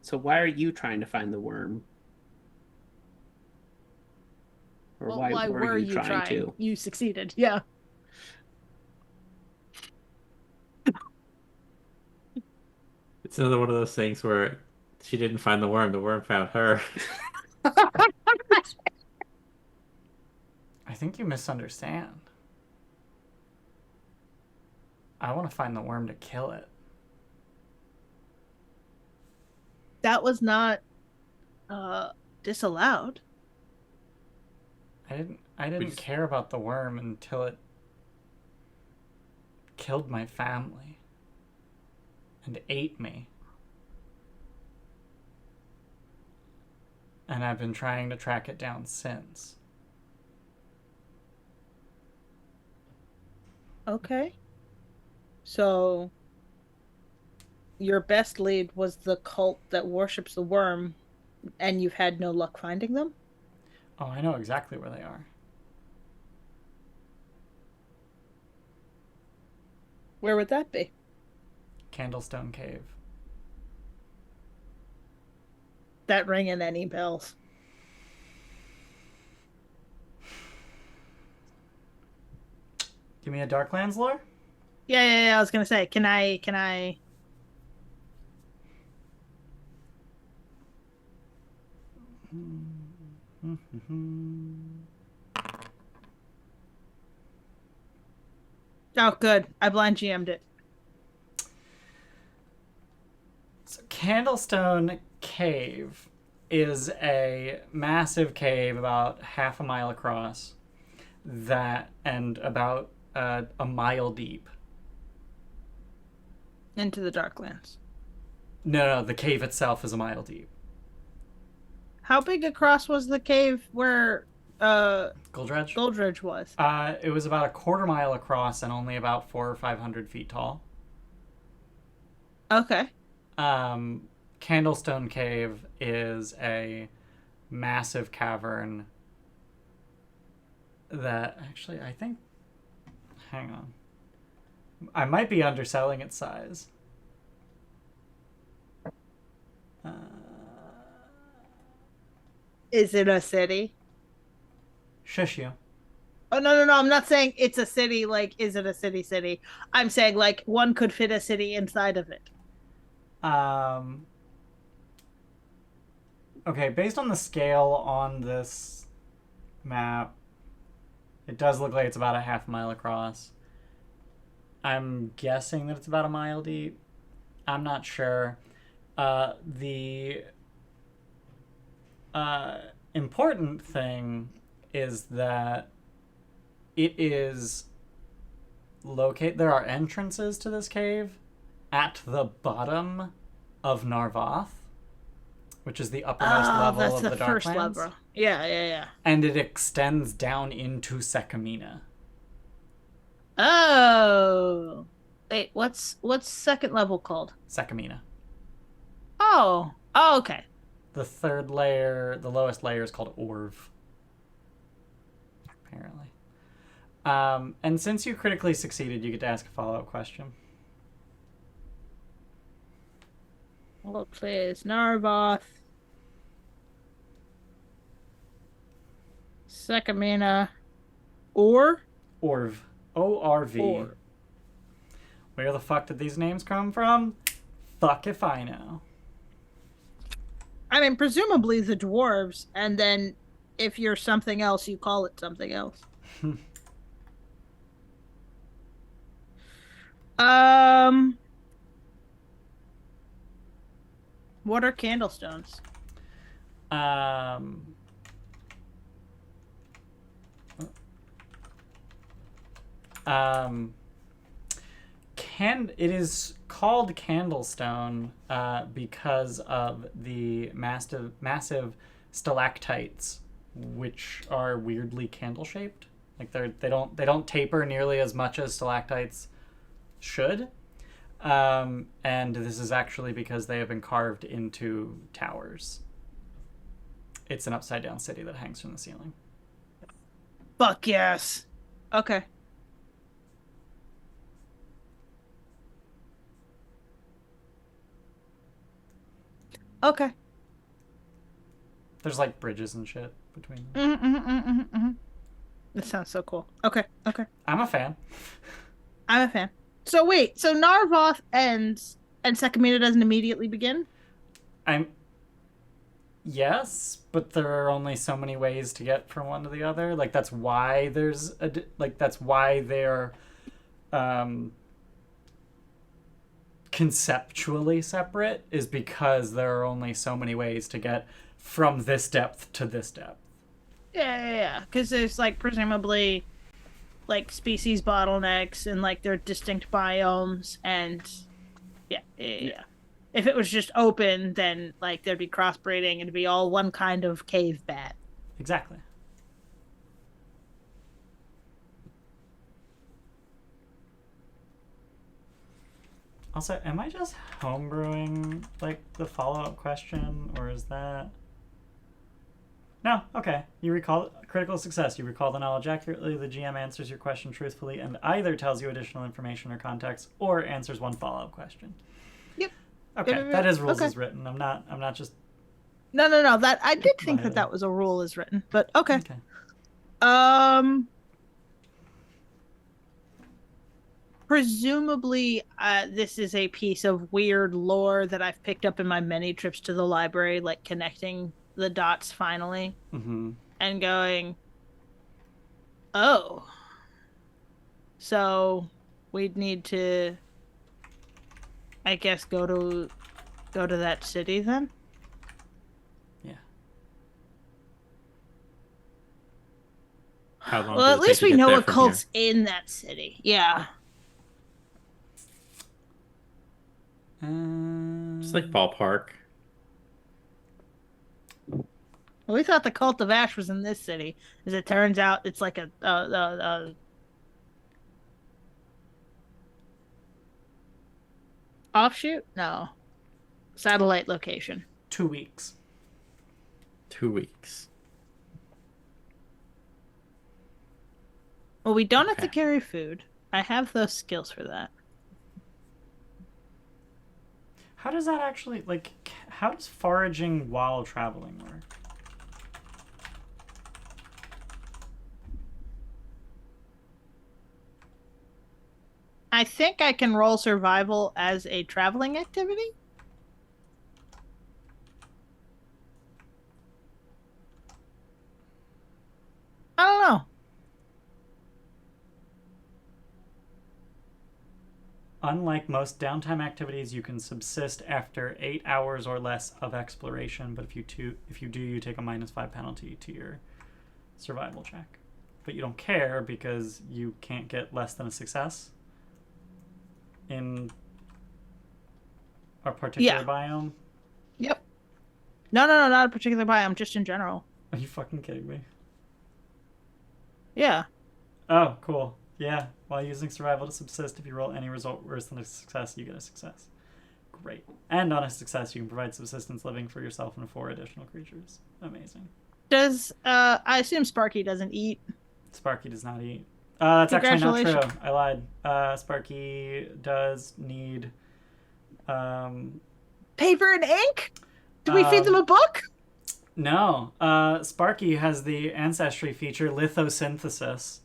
So why are you trying to find the worm? Or Well, why were you trying to? You succeeded, yeah. It's another one of those things where she didn't find the worm found her. I think you misunderstand. I want to find the worm to kill it. That was not disallowed. I didn't care about the worm until it killed my family and ate me. And I've been trying to track it down since. Okay. So your best lead was the cult that worships the worm, and you've had no luck finding them? Oh, I know exactly where they are. Where would that be? Candlestone Cave. That ringing any bells? Give me a Darklands lore? Yeah, I was gonna say, can I Oh, good. I blind GM'd it. So Candlestone Cave is a massive cave about half a mile across and about a mile deep. Into the Darklands. No, the cave itself is a mile deep. How big across was the cave where Goldredge? Goldredge was? It was about a quarter mile across and only about 400 or 500 feet tall. Okay. Candlestone Cave is a massive cavern that actually, I think, hang on. I might be underselling its size. Is it a city? Shush you. Oh, no. I'm not saying it's a city, like, is it a city? I'm saying, like, one could fit a city inside of it. Okay, based on the scale on this map, it does look like it's about a half mile across. I'm guessing that it's about a mile deep. I'm not sure. The important thing is that it is located... There are entrances to this cave at the bottom of Narvoth, which is the uppermost level of the Darklands. That's the first level. Yeah. And it extends down into Sekamina. Oh. Wait, what's second level called? Sekamina. Oh, okay. The third layer, the lowest layer, is called Orv. Apparently. And since you critically succeeded, you get to ask a follow-up question. Well, please. Narvoth. Sekamina. Orv. O-R-V. Orv. Where the fuck did these names come from? Fuck if I know. I mean, presumably the dwarves, and then if you're something else, you call it something else. Um, what are candlestones? Um, um, it is called Candlestone because of the massive stalactites, which are weirdly candle shaped. Like they don't taper nearly as much as stalactites should. And this is actually because they have been carved into towers. It's an upside down city that hangs from the ceiling. Fuck yes. Okay. Okay. There's like bridges and shit between them. That sounds so cool. Okay. Okay. I'm a fan. I'm a fan. So wait, so Narvoth ends and Sekamina doesn't immediately begin? Yes, but there are only so many ways to get from one to the other. Like that's why that's why they're conceptually separate, is because there are only so many ways to get from this depth to this depth. Yeah. Because there's like presumably like species bottlenecks and like their distinct biomes and yeah. If it was just open, then like there'd be crossbreeding and it'd be all one kind of cave bat. Exactly. Also, am I just homebrewing like the follow-up question, or is that... No, okay. You recall critical success. You recall the knowledge accurately. The GM answers your question truthfully and either tells you additional information or context or answers one follow-up question. Yep. Okay, that is rules as written. I'm not just... No. That I did think that was a rule as written, but okay. Presumably, this is a piece of weird lore that I've picked up in my many trips to the library, like connecting the dots finally, and going, oh, so we'd need to, I guess, go to that city then. Yeah. How long? Well, at least we know a cult's in that city. Yeah. It's like ballpark. Well, we thought the Cult of Ash was in this city. As it turns out, it's like a offshoot? No. Satellite location. 2 weeks. 2 weeks. Well, we don't have to carry food. I have those skills for that. How does that actually, like, how does foraging while traveling work? I think I can roll survival as a traveling activity. I don't know. Unlike most downtime activities, you can subsist after 8 hours or less of exploration, but if you do, you take a -5 penalty to your survival check. But you don't care because you can't get less than a success in a particular biome. Yep. No, not a particular biome, just in general. Are you fucking kidding me? Yeah. Oh, cool. Yeah, while using survival to subsist, if you roll any result worse than a success, you get a success. Great. And on a success, you can provide subsistence living for yourself and 4 additional creatures. Amazing. Does, I assume Sparky doesn't eat? Sparky does not eat. That's actually not true. I lied. Sparky does need... paper and ink? Do we feed them a book? No. Sparky has the ancestry feature, lithosynthesis.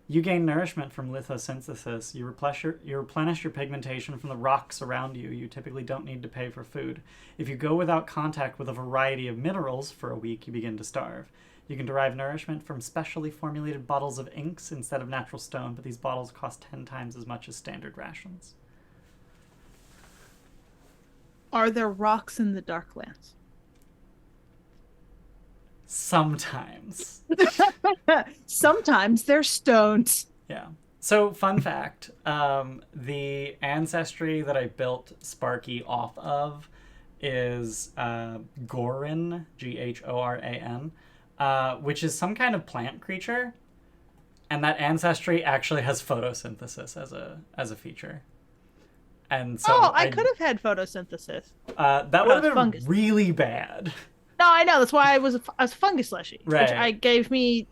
You gain nourishment from lithosynthesis. You replenish your pigmentation from the rocks around you. You typically don't need to pay for food. If you go without contact with a variety of minerals for a week, you begin to starve. You can derive nourishment from specially formulated bottles of inks instead of natural stone, but these bottles cost 10 times as much as standard rations. Are there rocks in the Darklands? Sometimes. Sometimes they're stones. Yeah. So, fun fact, the ancestry that I built Sparky off of is Goran, Ghoran, which is some kind of plant creature. And that ancestry actually has photosynthesis as a feature. And so I could have had photosynthesis. That would have been fungus. really bad. No, I know. That's why I was fungus fleshy, Right. which gave me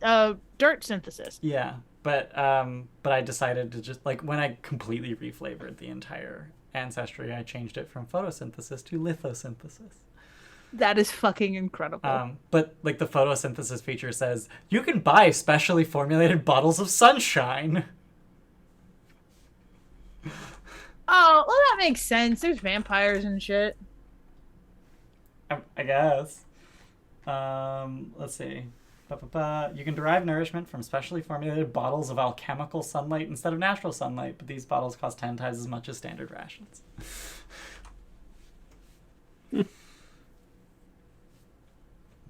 dirt synthesis. Yeah, but I decided to just, like, when I completely reflavored the entire ancestry, I changed it from photosynthesis to lithosynthesis. That is fucking incredible. But, like, the photosynthesis feature says, you can buy specially formulated bottles of sunshine. Oh, well, that makes sense. There's vampires and shit. I guess. Let's see. You can derive nourishment from specially formulated bottles of alchemical sunlight instead of natural sunlight, but these bottles cost 10 times as much as standard rations.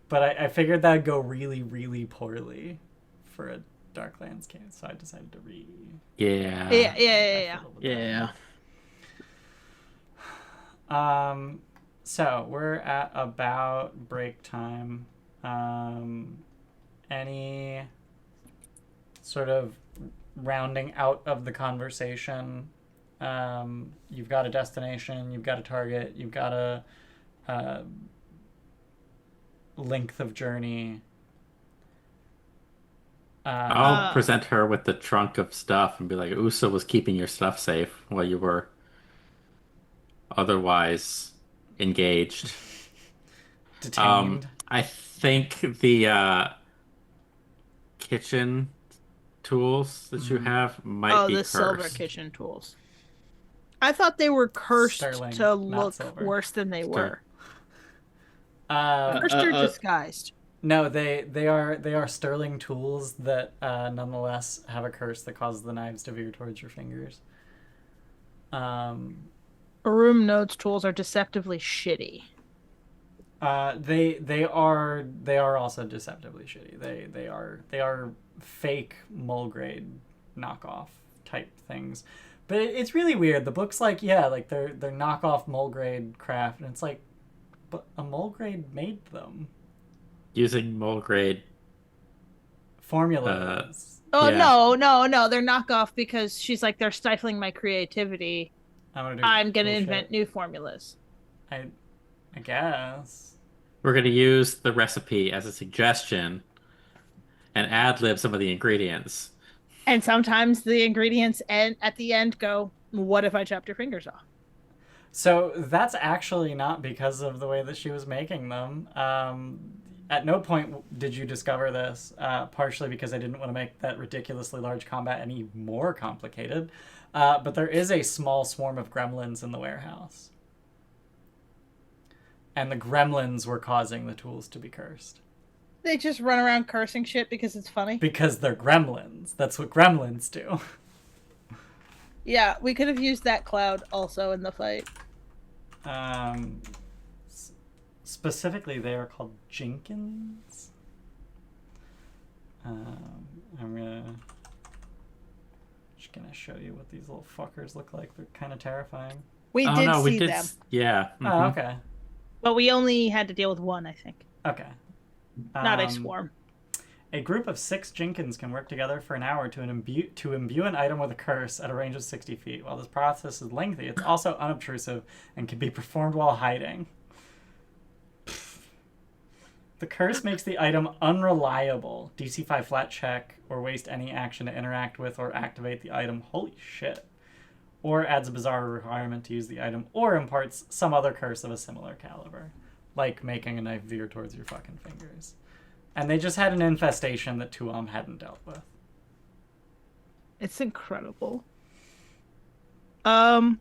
But I figured that'd go really, really poorly for a Darklands game, so I decided to Yeah. So we're at about break time. Any sort of rounding out of the conversation? You've got a destination, you've got a target, you've got a length of journey. I'll present her with the trunk of stuff and be like, Usa was keeping your stuff safe while you were otherwise engaged. Detained. I think the kitchen tools that you have might be the cursed. silver kitchen tools. I thought they were cursed Sterling, to not look silver. worse than they were. Uh, Cursed or disguised? No, they are sterling tools that nonetheless have a curse that causes the knives to veer towards your fingers. Baroom Node's tools are deceptively shitty. They are also deceptively shitty. They are fake Mulgrade knockoff type things. But it's really weird. The book's like, yeah, like they're knockoff Mulgrade craft, and it's like, but a Mulgrade made them. Using Mulgrade Formulas. Oh, yeah. no. They're knockoff because she's like, they're stifling my creativity. I'm going to invent new formulas. I guess. We're going to use the recipe as a suggestion and ad-lib some of the ingredients. And sometimes the ingredients at the end go, what if I chopped your fingers off? So that's actually not because of the way that she was making them. At no point did you discover this, partially because I didn't want to make that ridiculously large combat any more complicated. But there is a small swarm of gremlins in the warehouse. And the gremlins were causing the tools to be cursed. They just run around cursing shit because it's funny? Because they're gremlins. That's what gremlins do. Yeah, we could have used that cloud also in the fight. Specifically, they are called Jenkins. Just gonna show you what these little fuckers look like. They're kind of terrifying. We did see them. Yeah. Oh, okay. But we only had to deal with one, I think. Okay. Not a swarm. A group of 6 Jenkins can work together for an hour to imbue an item with a curse at a range of 60 feet. While this process is lengthy, it's also unobtrusive and can be performed while hiding. The curse makes the item unreliable. DC 5 flat check, or waste any action to interact with or activate the item. Holy shit. Or adds a bizarre requirement to use the item, or imparts some other curse of a similar caliber. Like making a knife veer towards your fucking fingers. And they just had an infestation that Tuam hadn't dealt with. It's incredible. Um,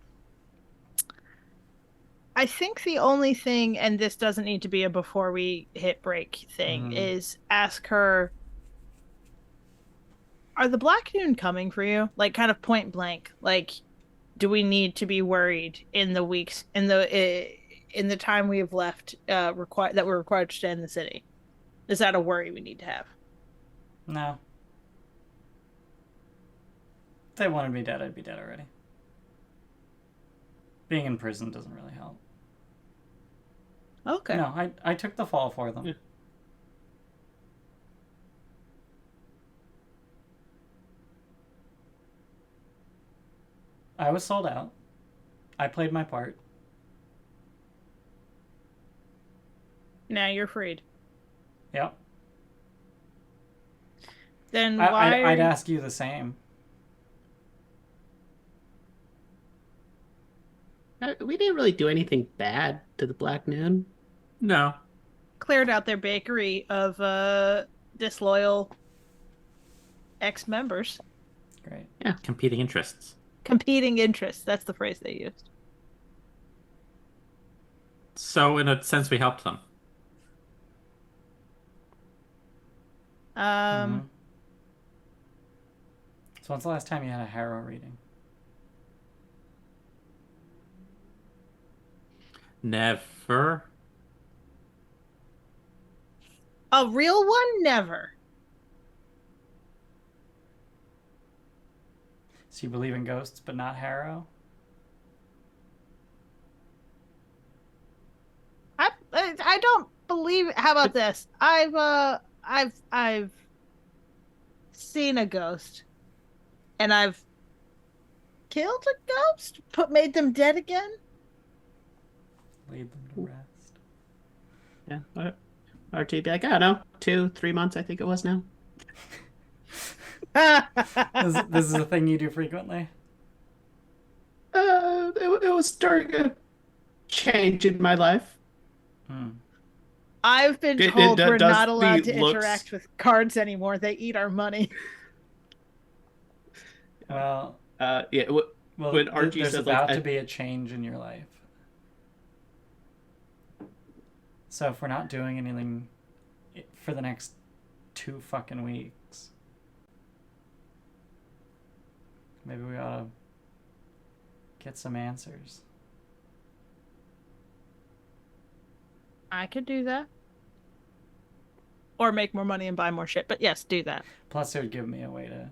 I think the only thing, and this doesn't need to be a before we hit break thing, is ask her, are the Black Noon coming for you? Like, kind of point blank. Like, do we need to be worried in the weeks in the time we have left required that we're required to stay in the city? Is that a worry we need to have? No. If they wanted me dead, I'd be dead already. Being in prison doesn't really help. Okay. No, I took the fall for them. Yeah. I was sold out. I played my part. Now you're freed. Yep. Then why? I'd ask you the same. We didn't really do anything bad to the Black Noon. No. Cleared out their bakery of disloyal ex-members. Great. Yeah, competing interests. Competing interests. That's the phrase they used. So, in a sense, we helped them. So when's the last time you had a Harrow reading? Never. A real one? Never. So you believe in ghosts but not Harrow? I don't believe it. How about this? I've seen a ghost, and I've killed a ghost, made them dead again. Lead them to rest. Yeah. Or to be like, I don't know, 2-3 months, I think it was now. This is a thing you do frequently? It was during a change in my life. I've been told we're not allowed to interact with cards anymore. They eat our money. Well, yeah. When Archie there's said, about to be a change in your life. So if we're not doing anything for the next 2 fucking weeks, maybe we ought to get some answers. I could do that. Or make more money and buy more shit. But yes, do that. Plus, it would give me a way to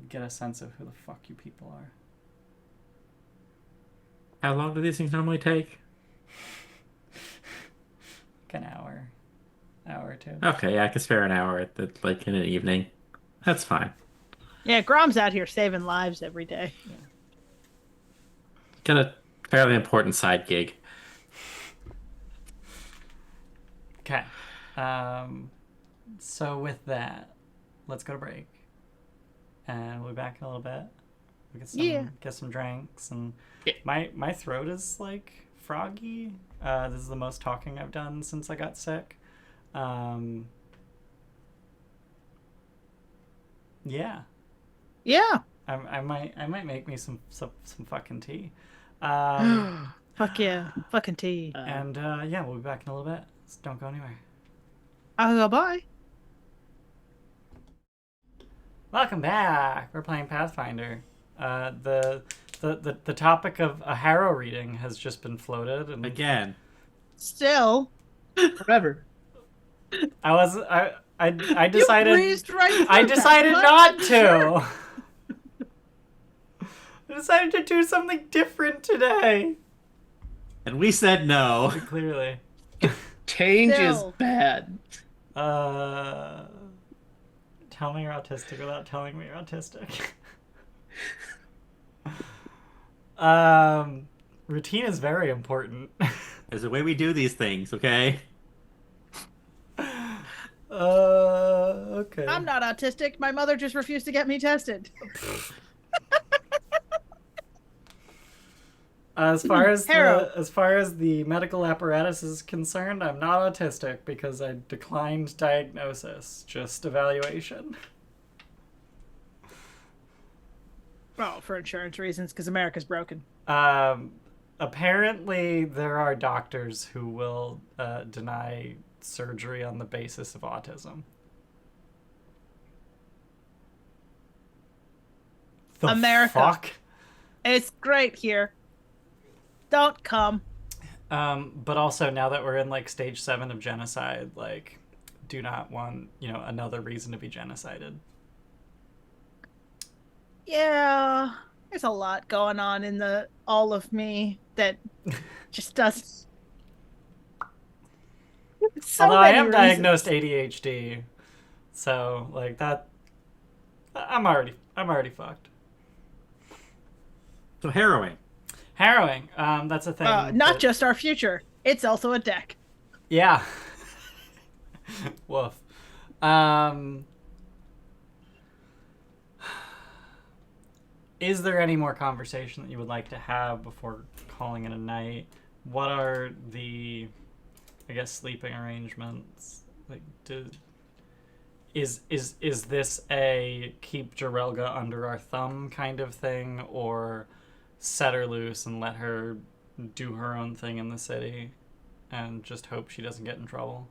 get a sense of who the fuck you people are. How long do these things normally take? Like an hour. Hour or two. Okay, yeah, I could spare an hour in an evening. That's fine. Yeah, Grom's out here saving lives every day. Yeah. Got a fairly important side gig. Okay. So with that, let's go to break. And we'll be back in a little bit. We'll get some drinks, and my throat is like froggy. This is the most talking I've done since I got sick. Yeah. Yeah. I might make me some fucking tea. Fuck yeah. Fucking tea. And yeah, we'll be back in a little bit. So don't go anywhere. I'll go bye. Welcome back. We're playing Pathfinder. The topic of a Harrow reading has just been floated, and Again. Still. Forever. I decided You breezed right I through decided that. not to. I decided to do something different today. And we said no. Clearly. Change is Still. bad. Tell me you're autistic without telling me you're autistic. Routine is very important. There's a way we do these things, okay? Okay. I'm not autistic. My mother just refused to get me tested. As far as Harrow. the medical apparatus is concerned, I'm not autistic because I declined diagnosis, just evaluation. Oh, for insurance reasons, because America's broken. Apparently, there are doctors who will deny surgery on the basis of autism. The America. fuck? It's great here. Don't come. But also, now that we're in like stage 7 of genocide, like, do not want, another reason to be genocided. Yeah, there's a lot going on in the all of me that just doesn't. So Although I many am reasons. diagnosed ADHD, so like that, I'm already fucked. So harrowing. Harrowing. That's a thing. Not just our future. It's also a deck. Yeah. Woof. Is there any more conversation that you would like to have before calling it a night? What are the, I guess, sleeping arrangements? Like, is this a keep Jirelga under our thumb kind of thing, or set her loose and let her do her own thing in the city and just hope she doesn't get in trouble?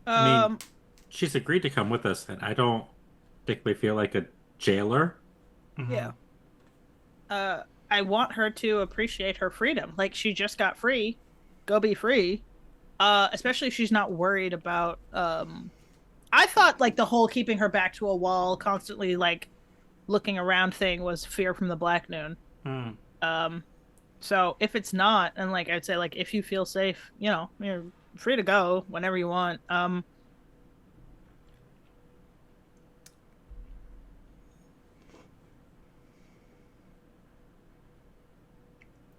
I mean, she's agreed to come with us, and I don't particularly feel like a jailer. Mm-hmm. Yeah. I want her to appreciate her freedom. Like, she just got free. Go be free. Especially if she's not worried about I thought like the whole keeping her back to a wall, constantly like looking around thing was fear from the Black Noon. So if it's not, and like I'd say like if you feel safe, you're free to go whenever you want.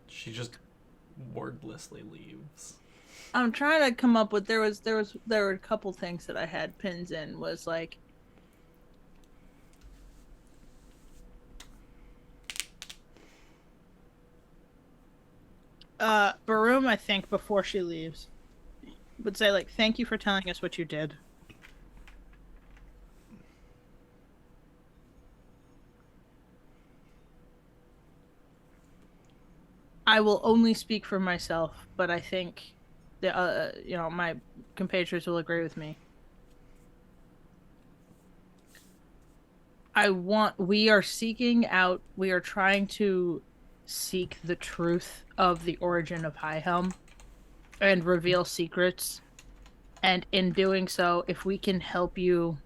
She just wordlessly leaves. I'm trying to come up with there were a couple things that I had pins in was like Baroom, I think, before she leaves, would say like, thank you for telling us what you did. I will only speak for myself, but I think the my compatriots will agree with me. We are trying to seek the truth of the origin of Highhelm and reveal secrets. And in doing so, if we can help you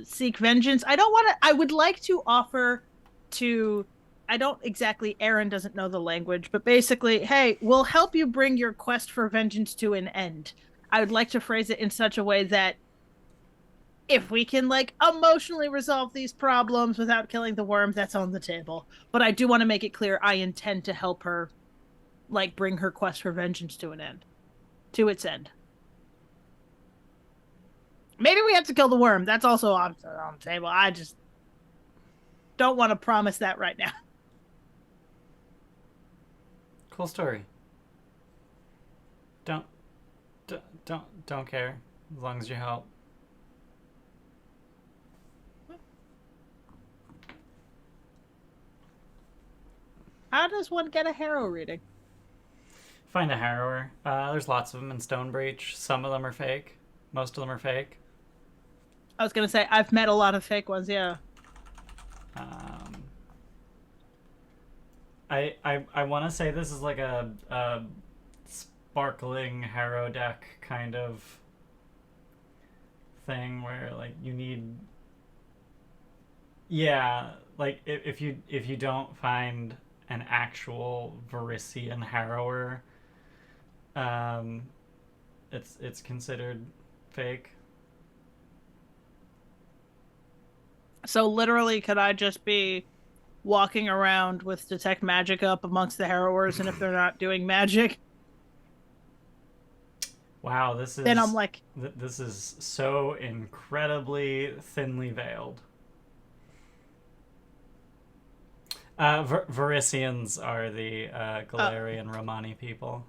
seek vengeance. I would like to offer to, I don't exactly, Aren doesn't know the language, but basically, hey, we'll help you bring your quest for vengeance to an end. I would like to phrase it in such a way that if we can like emotionally resolve these problems without killing the worm, that's on the table. But I do want to make it clear I intend to help her like bring her quest for vengeance to its end. Maybe we have to kill the worm. That's also on the table. I just don't want to promise that right now. Cool story. Don't care as long as you help. How does one get a Harrow reading? Find a Harrower. There's lots of them in Stonebreach. Some of them are fake. Most of them are fake. I was gonna say I've met a lot of fake ones. Yeah. I want to say this is like a sparkling Harrow deck kind of thing where like you need, yeah, like if you don't find an actual Varisian Harrower, it's considered fake. So literally, could I just be walking around with detect magic up amongst the Harrowers, and if they're not doing magic, wow, this is, then I'm like, this is so incredibly thinly veiled. Varisians are the Galarian Romani people.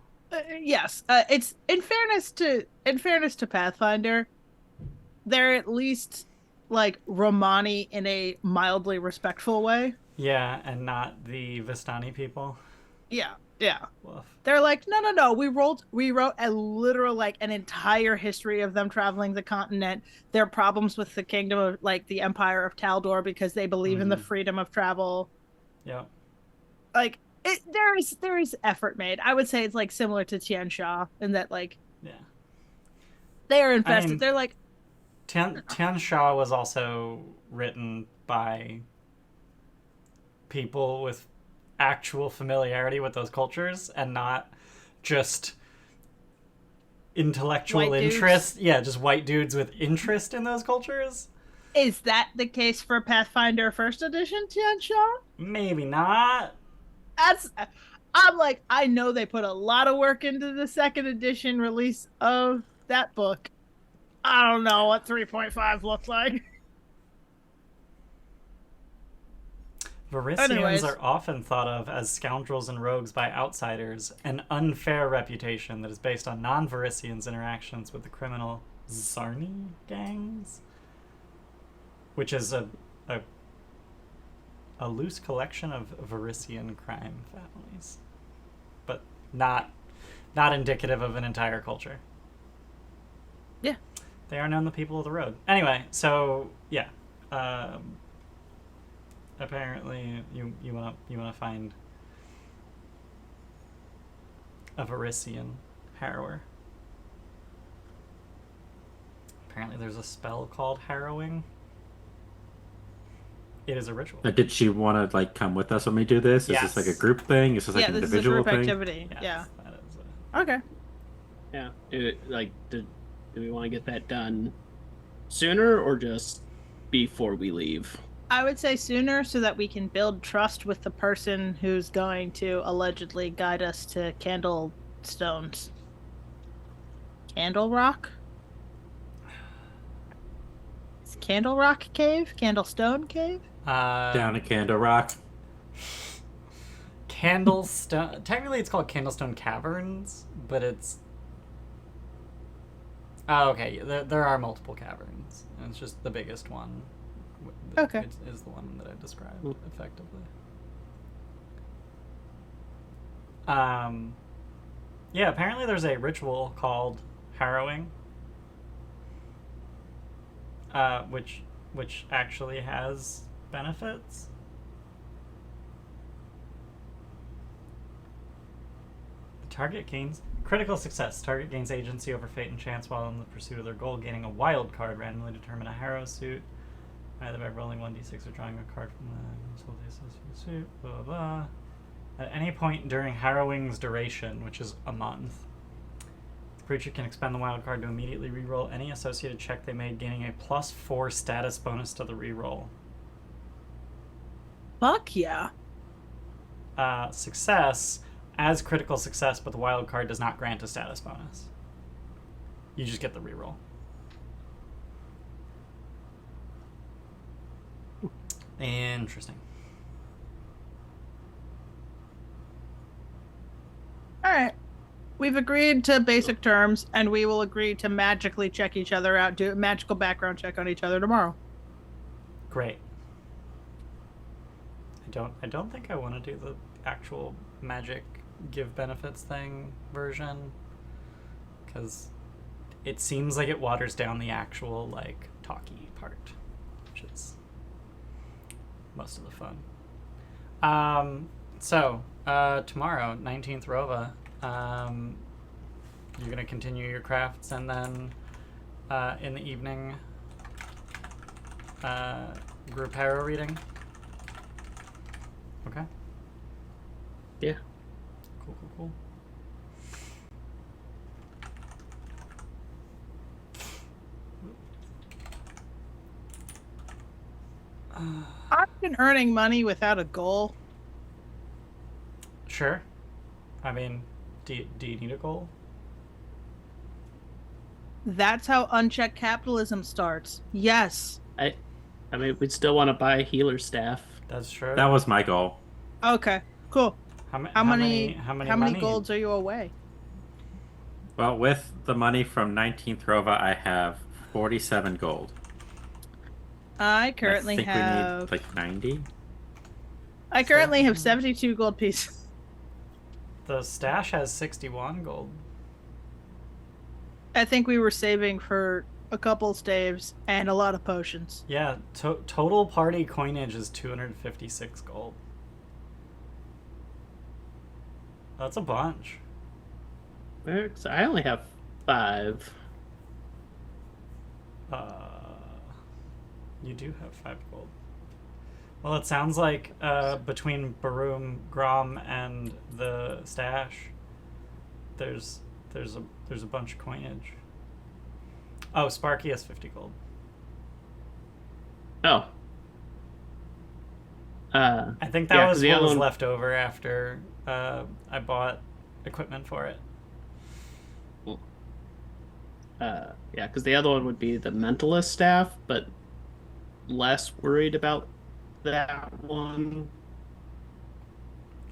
Yes, it's in fairness to Pathfinder, they're at least like Romani in a mildly respectful way. Yeah, and not the Vistani people. Yeah, yeah. Woof. They're like, no. We wrote a literal like an entire history of them traveling the continent. Their problems with the kingdom of like the Empire of Taldor because they believe in the freedom of travel. Yeah. Like there is effort made. I would say it's like similar to Tian Sha in that like they are invested. They're like Tian Sha was also written by people with actual familiarity with those cultures and not just intellectual interest. Yeah, just white dudes with interest in those cultures. Is that the case for Pathfinder First Edition, Tian Sha? Maybe not. I'm like, I know they put a lot of work into the second edition release of that book. I don't know what 3.5 looks like. Varisians are often thought of as scoundrels and rogues by outsiders, an unfair reputation that is based on non-Varisians' interactions with the criminal Zarni gangs, which is a loose collection of Varisian crime families, but not indicative of an entire culture. Yeah. They are known the people of the road. Anyway, so yeah. Apparently you wanna find a Varisian Harrower. Apparently there's a spell called Harrowing. It is a ritual. Did she want to like come with us when we do this? Yes. Is this like a group thing? Is this like an individual thing? Activity. Yes, yeah. That is Okay. Yeah. Do we want to get that done sooner or just before we leave? I would say sooner so that we can build trust with the person who's going to allegedly guide us to Candlestones. Candle Rock? Is Candle Rock Cave? Candlestone Cave? Down at Candle Rock. Candlestone. Technically, it's called Candlestone Caverns, but it's. Oh, okay. There are multiple caverns, and it's just the biggest one. Okay. Is the one that I described effectively. Yeah. Apparently, there's a ritual called Harrowing, which actually has benefits. The target gains critical success. Target gains agency over fate and chance while in the pursuit of their goal, gaining a wild card. Randomly determine a Harrow suit, either by rolling 1d6 or drawing a card from the associated suit. Blah blah blah. At any point during Harrowing's duration, which is a month, the creature can expend the wild card to immediately reroll any associated check they made, gaining a +4 status bonus to the reroll. Fuck yeah. Success as critical success, but the wild card does not grant a status bonus. You just get the reroll. Interesting. All right. We've agreed to basic terms, and we will agree to magically check each other out, do a magical background check on each other tomorrow. Great. I don't think I want to do the actual magic give benefits thing version, because it seems like it waters down the actual like talky part, which is most of the fun. So tomorrow, 19th Rova, you're gonna continue your crafts, and then in the evening, group Harrow reading. Okay. Yeah. Cool. I've been earning money without a goal. Sure. I mean, do you need a goal? That's how unchecked capitalism starts. Yes. I mean, we'd still want to buy healer staff. That's true. That was my goal. Okay, cool. How How many money? golds are you away? Well, with the money from 19th Rova, I have 47 gold. I And I currently think we need have like 90. I currently have 72 gold pieces. The stash has 61 gold. I think we were saving for a couple staves and a lot of potions. Yeah, total party coinage is 256 gold. That's a bunch. I only have 5. You do have 5 gold. Well, it sounds like between Baroom, Grom, and the stash, there's a bunch of coinage. Oh, Sparky has 50 gold. Oh. I think that was the what other was one... left over after I bought equipment for it. Yeah, because the other one would be the mentalist staff, but less worried about that one.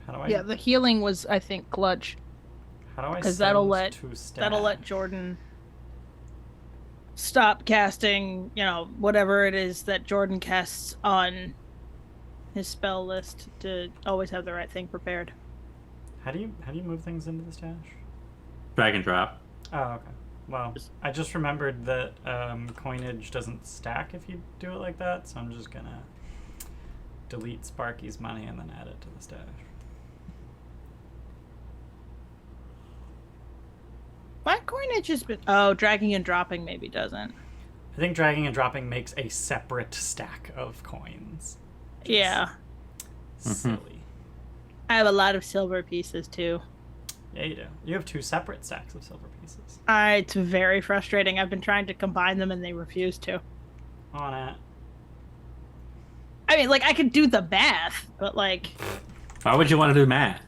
How do I? Yeah, the healing was, I think, clutch. How do I? Because send that'll to let Jordan stop casting, whatever it is that Jordan casts on his spell list to always have the right thing prepared. How do you move things into the stash? Drag and drop. Oh, okay. Well, I just remembered that coinage doesn't stack if you do it like that, so I'm just gonna delete Sparky's money and then add it to the stash. My coinage has been... Oh, dragging and dropping maybe doesn't. I think dragging and dropping makes a separate stack of coins. Yeah. Silly. I have a lot of silver pieces, too. Yeah, you do. You have 2 separate stacks of silver pieces. It's very frustrating. I've been trying to combine them and they refuse to. On it. I mean, I could do the math, but, Why would you want to do math?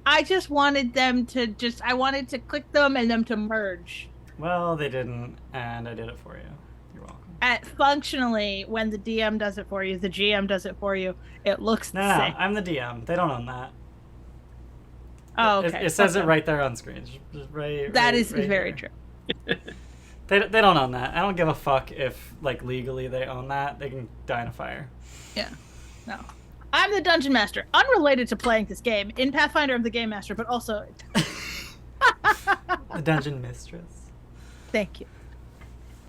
I just wanted them to I wanted to click them and them to merge. Well, they didn't, and I did it for you. You're welcome. Functionally, when the DM does it for you, the GM does it for you, it looks the same. No, I'm the DM. They don't own that. Oh, okay. It says it right there on screen. Just right. That right, is right very here. true. They don't own that. I don't give a fuck if legally they own that. They can die in a fire. Yeah. No. I'm the dungeon master, unrelated to playing this game, in Pathfinder of the Game Master, but also... The dungeon mistress. Thank you.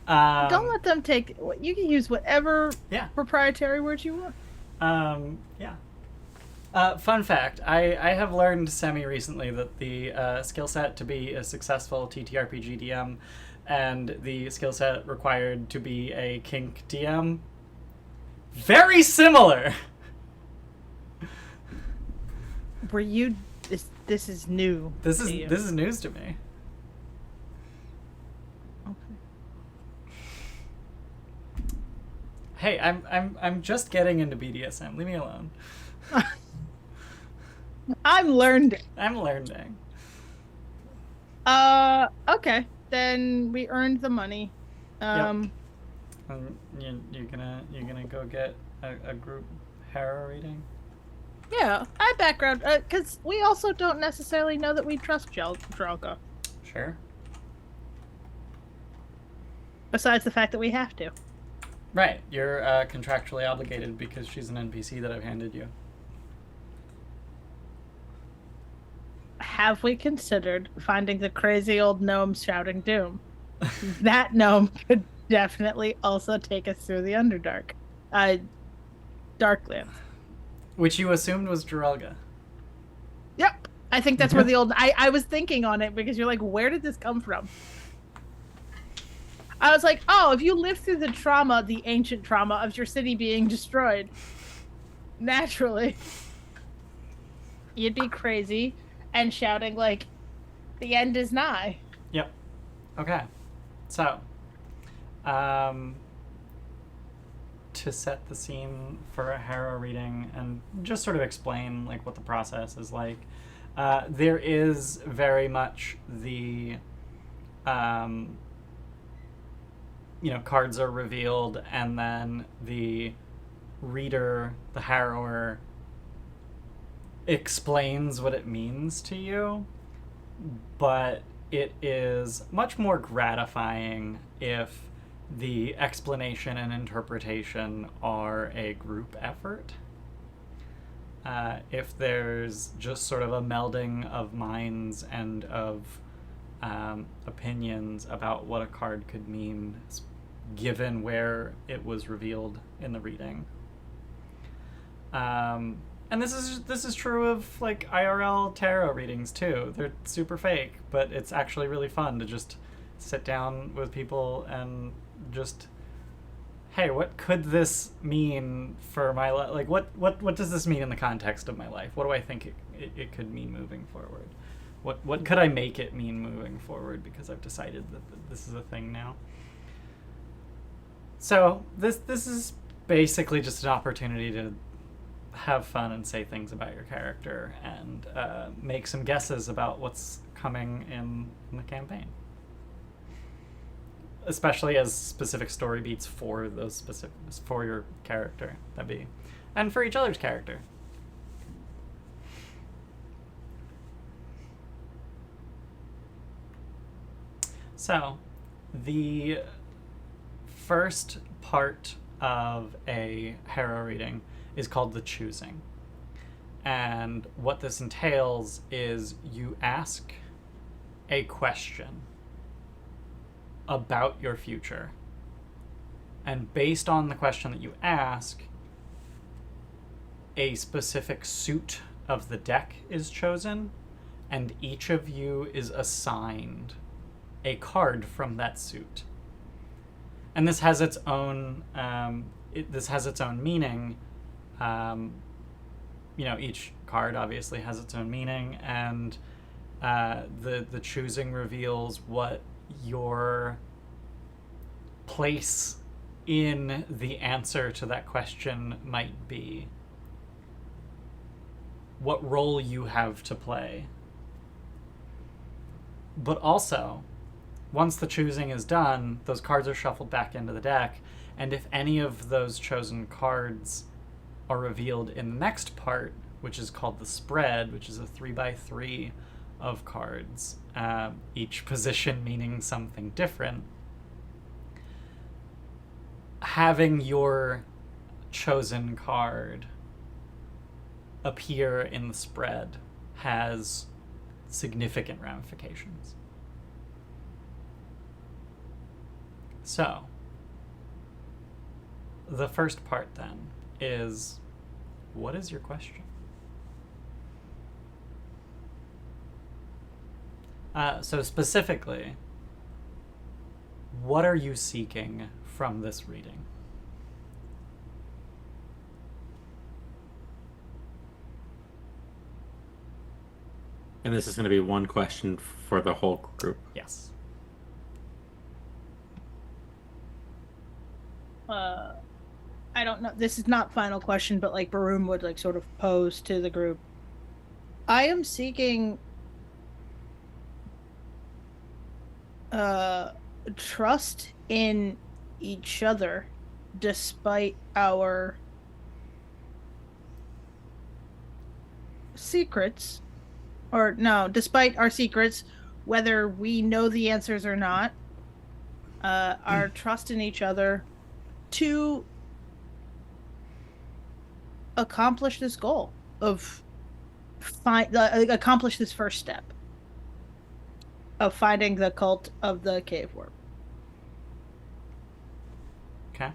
Don't let them take... You can use whatever proprietary words you want. Yeah. Fun fact, I have learned semi-recently that the skill set to be a successful TTRPG DM and the skill set required to be a kink DM, very similar. Were you... This is new. This is news to me. Okay. Hey, I'm just getting into BDSM. Leave me alone. I'm learned. I'm learning. Okay. Then we earned the money. Yep. You're gonna go get a group Harrow reading? Yeah, I background, because we also don't necessarily know that we trust Jirelga. Sure. Besides the fact that we have to. Right, you're contractually obligated because she's an NPC that I've handed you. Have we considered finding the crazy old gnome shouting doom? That gnome could definitely also take us through the Underdark. Darklands. Which you assumed was Jirelga. Yep. I think that's where the old... I was thinking on it because you're like, where did this come from? I was like, oh, if you live through the ancient trauma of your city being destroyed, naturally, you'd be crazy and shouting like, the end is nigh. Yep. Okay. So, to set the scene for a Harrow reading and just sort of explain what the process is like, there is very much the cards are revealed and then the reader, the Harrower, explains what it means to you, but it is much more gratifying if the explanation and interpretation are a group effort. If there's just sort of a melding of minds and of opinions about what a card could mean given where it was revealed in the reading. And this is true of like IRL tarot readings too. They're super fake, but it's actually really fun to just sit down with people and just, hey, what could this mean for my life? Like, what does this mean in the context of my life? What do I think it could mean moving forward? What could I make it mean moving forward? Because I've decided that this is a thing now. So this is basically just an opportunity to have fun and say things about your character and make some guesses about what's coming in the campaign. Especially as specific story beats for those specific for your character, and for each other's character. So, the first part of a Harrow reading is called the choosing. And what this entails is you ask a question about your future. And based on the question that you ask, a specific suit of the deck is chosen, and each of you is assigned a card from that suit. And this has its own meaning. Each card obviously has its own meaning, and the choosing reveals what your place in the answer to that question might be. What role you have to play. But also, once the choosing is done, those cards are shuffled back into the deck, and if any of those chosen cards are revealed in the next part, which is called the spread, which is a 3x3 of cards, each position meaning something different, having your chosen card appear in the spread has significant ramifications. So, the first part then is, what is your question? So specifically, what are you seeking from this reading? And this is going to be one question for the whole group. Yes. I don't know. This is not final question, but like Baroom would like sort of pose to the group. I am seeking trust in each other despite our secrets. Or no, despite our secrets, whether we know the answers or not, our trust in each other to accomplish this goal of accomplish this first step of finding the cult of the cave warp. Okay.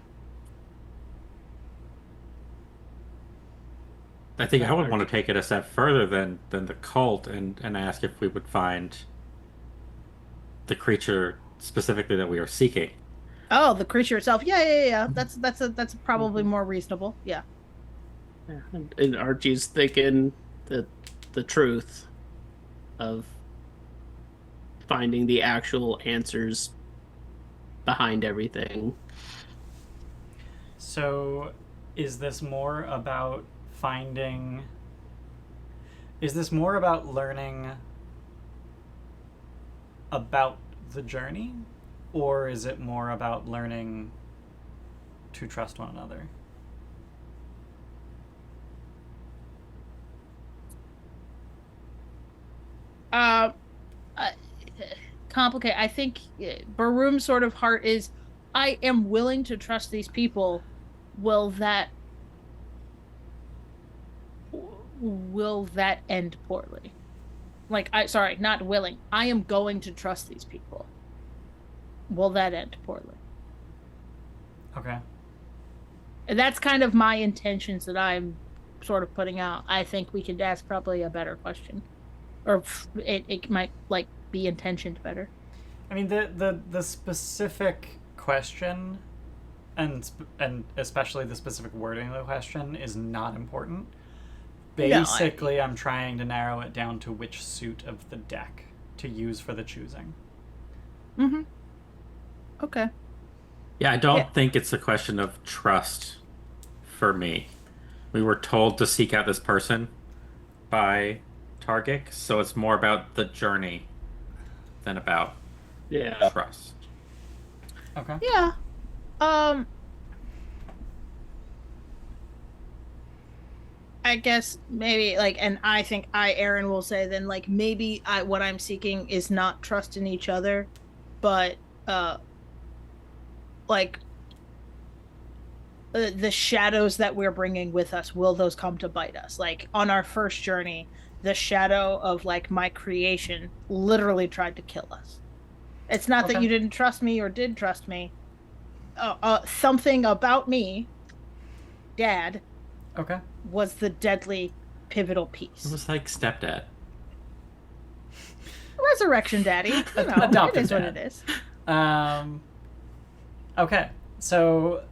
I think I would want to take it a step further than the cult and ask if we would find the creature specifically that we are seeking. Oh, the creature itself. Yeah. That's probably more reasonable. Yeah. Yeah. And Archie's thinking that the truth of finding the actual answers behind everything. So, is this more about learning about the journey, or is it more about learning to trust one another? complicated. I think Baroom's sort of heart is, I am willing to trust these people. Will that end poorly? Like, sorry, not willing. I am going to trust these people. Will that end poorly? Okay. And that's kind of my intentions that I'm sort of putting out. I think we could ask probably a better question, or it might like be intentioned better. I mean, the specific question, and especially the specific wording of the question, is not important. Basically, no, I'm trying to narrow it down to which suit of the deck to use for the choosing. Mm-hmm. Okay. Yeah, I don't think it's a question of trust for me. We were told to seek out this person by Targic, so it's more about the journey than about trust. Okay. Yeah. I guess maybe and I think Aren will say then maybe what I'm seeking is not trust in each other, but the shadows that we're bringing with us, will those come to bite us? On our first journey, the shadow of my creation literally tried to kill us. It's not that you didn't trust me or did trust me. Something about me, Dad, was the deadly pivotal piece. It was like stepdad. Resurrection Daddy. Adopted it is dad. What it is. Okay, so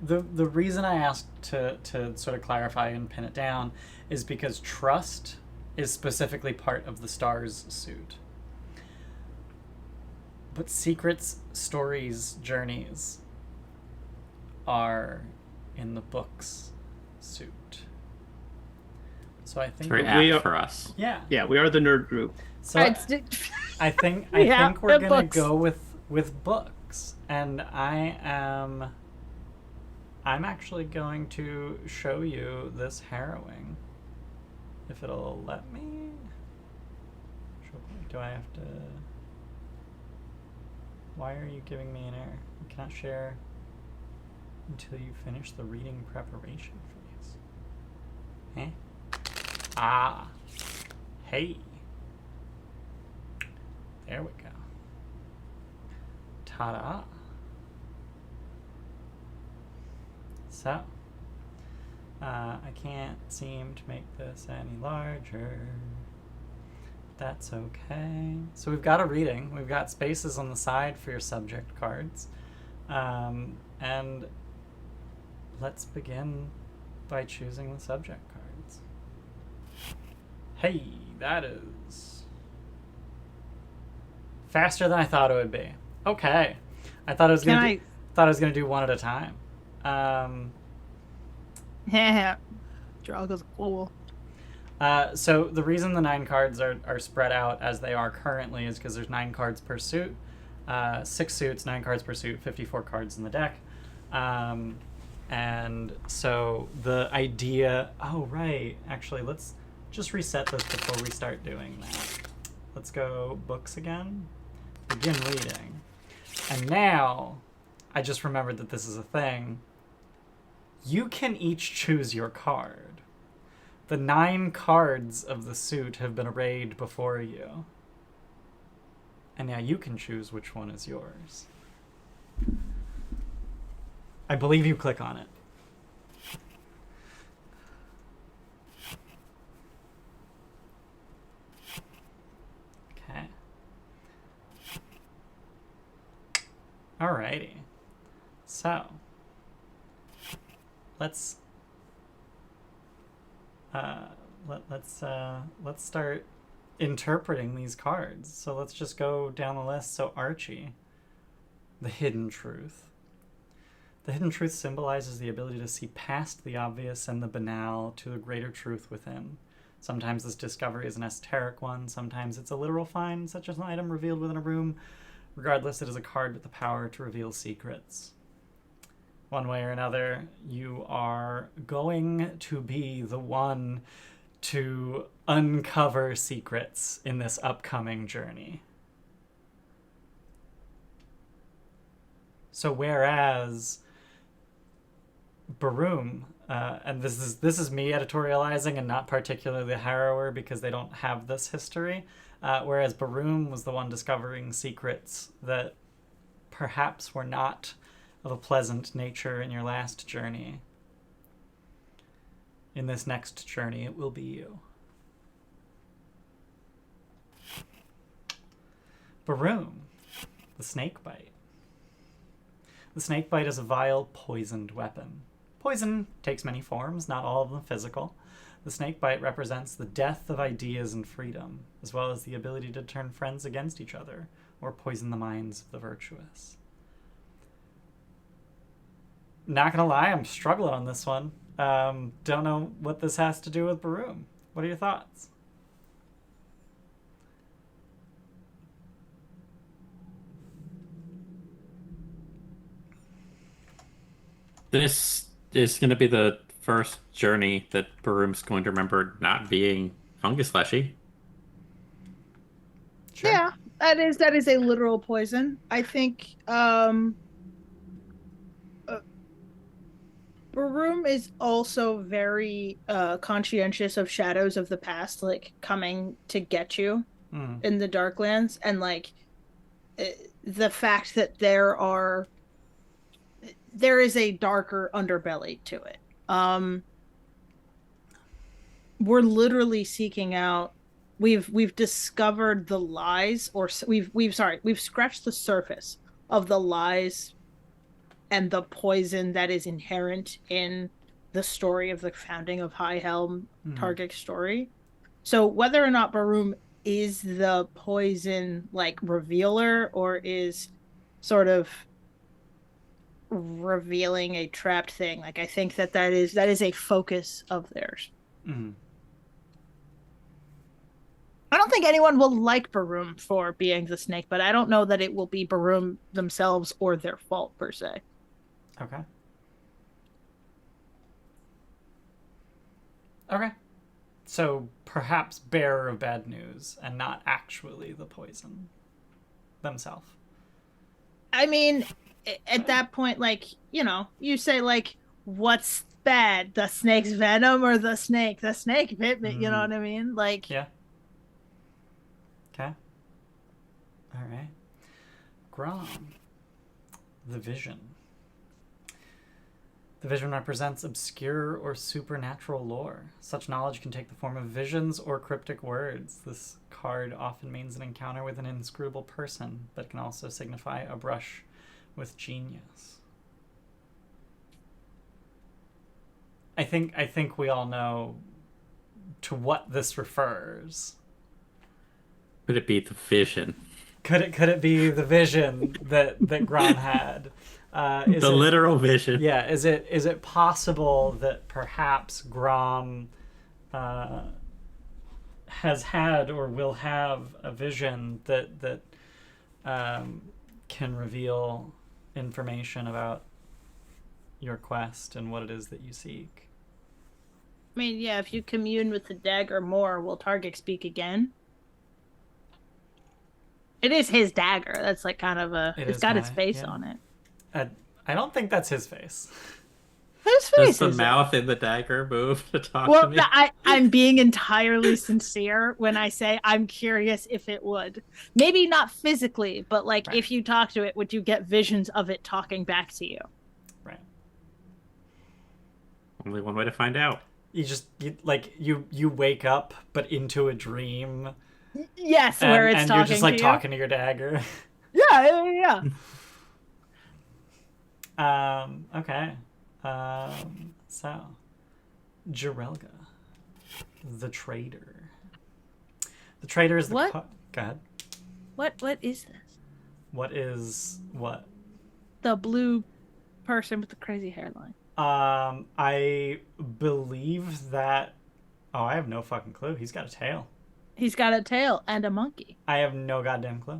the reason I asked to sort of clarify and pin it down is because trust is specifically part of the stars suit. But secrets, stories, journeys are in the books suit. So I think it's very apt for us. Yeah. Yeah, we are the nerd group. So I think we're gonna go with books, and I'm actually going to show you this Harrowing, if it'll let me. Do I have to? Why are you giving me an error? You cannot share until you finish the reading preparation phase. Eh? Ah. Hey. There we go. Ta-da. So, I can't seem to make this any larger. That's okay. So we've got a reading. We've got spaces on the side for your subject cards. And let's begin by choosing the subject cards. Hey, that is faster than I thought it would be. Okay. I thought I was gonna do one at a time. Yeah. Jirelga's cool. So the reason the 9 cards are spread out as they are currently is because there's 9 cards per suit. 6 suits, 9 cards per suit, 54 cards in the deck. And so the idea... Oh, right. Actually, let's just reset this before we start doing that. Let's go books again. Begin reading. And now, I just remembered that this is a thing. You can each choose your card. The 9 cards of the suit have been arrayed before you. And now you can choose which one is yours. I believe you click on it. Okay. Alrighty. So, let's start interpreting these cards. So let's just go down the list. So Archie, the hidden truth. The hidden truth symbolizes the ability to see past the obvious and the banal to a greater truth within. Sometimes this discovery is an esoteric one. Sometimes it's a literal find, such as an item revealed within a room. Regardless, it is a card with the power to reveal secrets. One way or another, you are going to be the one to uncover secrets in this upcoming journey. So whereas Baroom, and this is me editorializing and not particularly Harrower because they don't have this history, whereas Baroom was the one discovering secrets that perhaps were not of a pleasant nature in your last journey. In this next journey, it will be you. Baroom, the snakebite. The snakebite is a vile, poisoned weapon. Poison takes many forms, not all of them physical. The snakebite represents the death of ideas and freedom, as well as the ability to turn friends against each other, or poison the minds of the virtuous. Not gonna lie, I'm struggling on this one. Don't know what this has to do with Baroom. What are your thoughts? This is going to be the first journey that Baroom's going to remember not being fungus fleshy. Sure. Yeah, that is a literal poison. I think Baroom is also very conscientious of shadows of the past, like coming to get you in the Darklands, and like the fact that there is a darker underbelly to it. We're literally seeking out. We've discovered the lies, or we've scratched the surface of the lies and the poison that is inherent in the story of the founding of High Helm, Targic's story. So whether or not Baroom is the poison like revealer, or is sort of revealing a trapped thing, like I think that is a focus of theirs. I don't think anyone will like Baroom for being the snake, but I don't know that it will be Baroom themselves or their fault per se. Okay. Okay. So perhaps bearer of bad news and not actually the poison themselves. I mean, at that point, like, you know, you say, like, what's bad? The snake's venom or the snake? The snake bit me, you know what I mean? Like, yeah. Okay. All right. Grom. The vision. The vision represents obscure or supernatural lore. Such knowledge can take the form of visions or cryptic words. This card often means an encounter with an inscrutable person, but can also signify a brush with genius. I think we all know to what this refers. Could it be the vision? Could it be the vision that Grom had? Literal vision. Yeah, is it possible that perhaps Grom has had or will have a vision that can reveal information about your quest and what it is that you seek? I mean, yeah, if you commune with the dagger more, will Targic speak again? It is his dagger. That's like kind of it's got his face on it. I don't think that's his face. Whose face Does is the mouth in the dagger move to talk to me? I'm being entirely sincere when I say I'm curious if it would. Maybe not physically, but like if you talk to it, would you get visions of it talking back to you? Right. Only one way to find out. You wake up but into a dream. Yes, where it's and talking you're just like to talking to your dagger. Yeah. Okay. So, Jirelga, the trader. The trader is the what? Go ahead. What is this? What is what? The blue person with the crazy hairline. I believe that. Oh, I have no fucking clue. He's got a tail. He's got a tail and a monkey. I have no goddamn clue.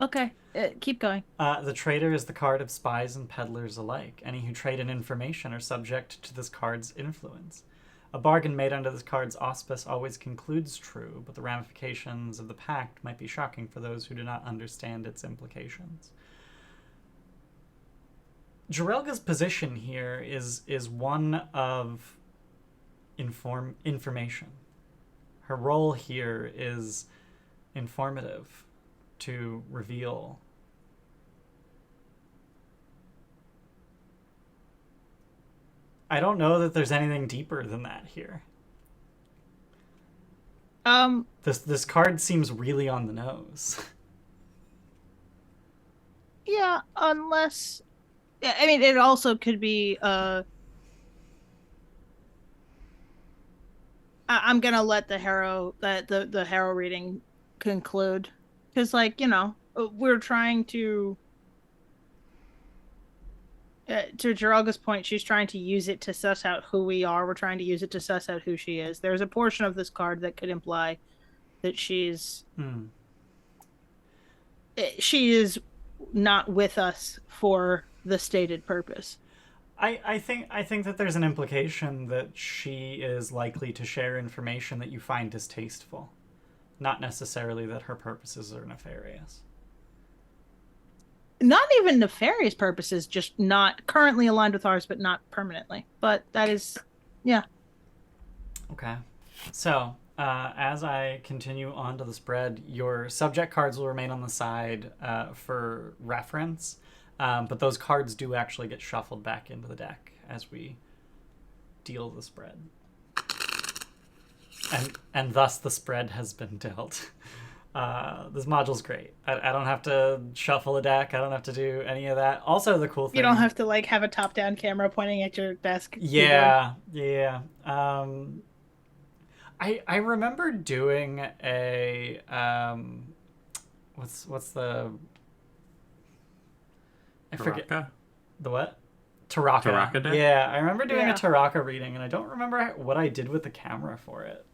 Okay, keep going. The trader is the card of spies and peddlers alike. Any who trade in information are subject to this card's influence. A bargain made under this card's auspice always concludes true, but the ramifications of the pact might be shocking for those who do not understand its implications. Jirelga's position here is one of information. Her role here is informative, to reveal. I don't know that there's anything deeper than that here. This card seems really on the nose. Yeah, unless I mean it also could be I'm gonna let the Harrow reading conclude, because we're trying to Jirelga's point, she's trying to use it to suss out who we are. We're trying to use it to suss out who she is. There's a portion of this card that could imply that she's she is not with us for the stated purpose. I think that there's an implication that she is likely to share information that you find distasteful, not necessarily that her purposes are nefarious. Not even nefarious purposes, just not currently aligned with ours, but not permanently. But that is, yeah. Okay. So, as I continue on to the spread, your subject cards will remain on the side for reference, but those cards do actually get shuffled back into the deck as we deal the spread. And thus the spread has been dealt. This module's great. I don't have to shuffle a deck. I don't have to do any of that. Also, the cool thing... You don't have to, have a top-down camera pointing at your desk. Yeah, keyboard. Yeah. I remember doing a... What's the... I forget. The what? Taraka deck? Yeah, I remember doing a Taraka reading, and I don't remember what I did with the camera for it.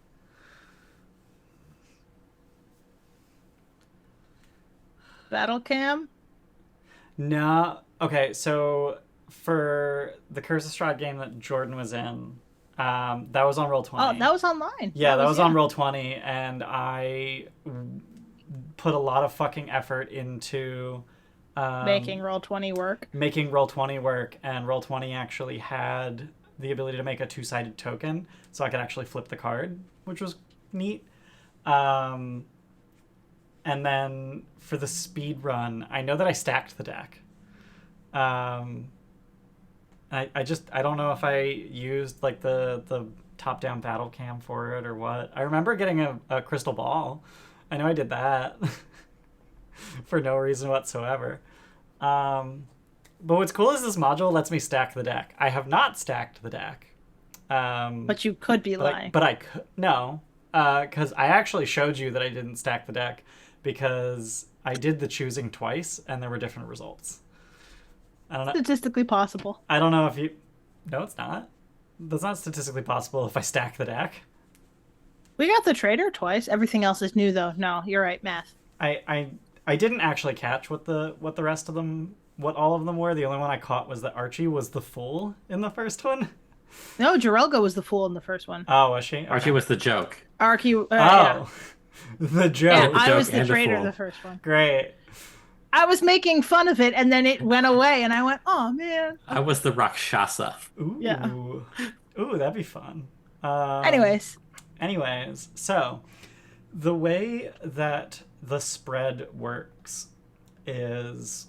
Battle cam? No. Okay, so for the Curse of Strahd game that Jordan was in, that was on Roll20. Oh, that was online. Yeah, that was on Roll20, and I put a lot of fucking effort into... making Roll20 work. Making Roll20 work, and Roll20 actually had the ability to make a two-sided token, so I could actually flip the card, which was neat. And then for the speed run, I know that I stacked the deck. I don't know if I used the top-down battle cam for it or what. I remember getting a crystal ball. I know I did that for no reason whatsoever. But what's cool is this module lets me stack the deck. I have not stacked the deck. But you could be lying. But I could. No. Because I actually showed you that I didn't stack the deck because I did the choosing twice and there were different results. I don't know. Statistically possible. I don't know if you... No, it's not. That's not statistically possible if I stack the deck. We got the trader twice. Everything else is new, though. No, you're right. Math. I didn't actually catch what the rest of them... What all of them were. The only one I caught was that Archie was the fool in the first one. No, Jirelga was the fool in the first one. Oh, was she? Okay. Archie was the joke. Yeah. The joke. Yeah, the I joke was the traitor the first one. Great. I was making fun of it, and then it went away, and I went, oh, man. I was the Rakshasa. Ooh. Yeah. Ooh, that'd be fun. Anyways, so the way that the spread works is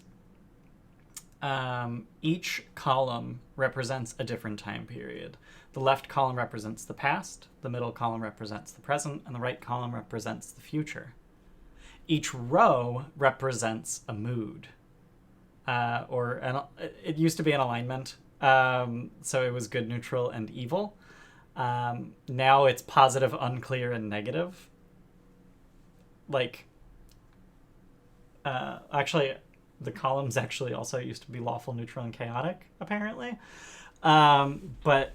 each column represents a different time period. The left column represents the past, the middle column represents the present, and the right column represents the future. Each row represents a mood. It used to be an alignment, so it was good, neutral, and evil. Now it's positive, unclear, and negative. Actually, the columns actually also used to be lawful, neutral, and chaotic, apparently. But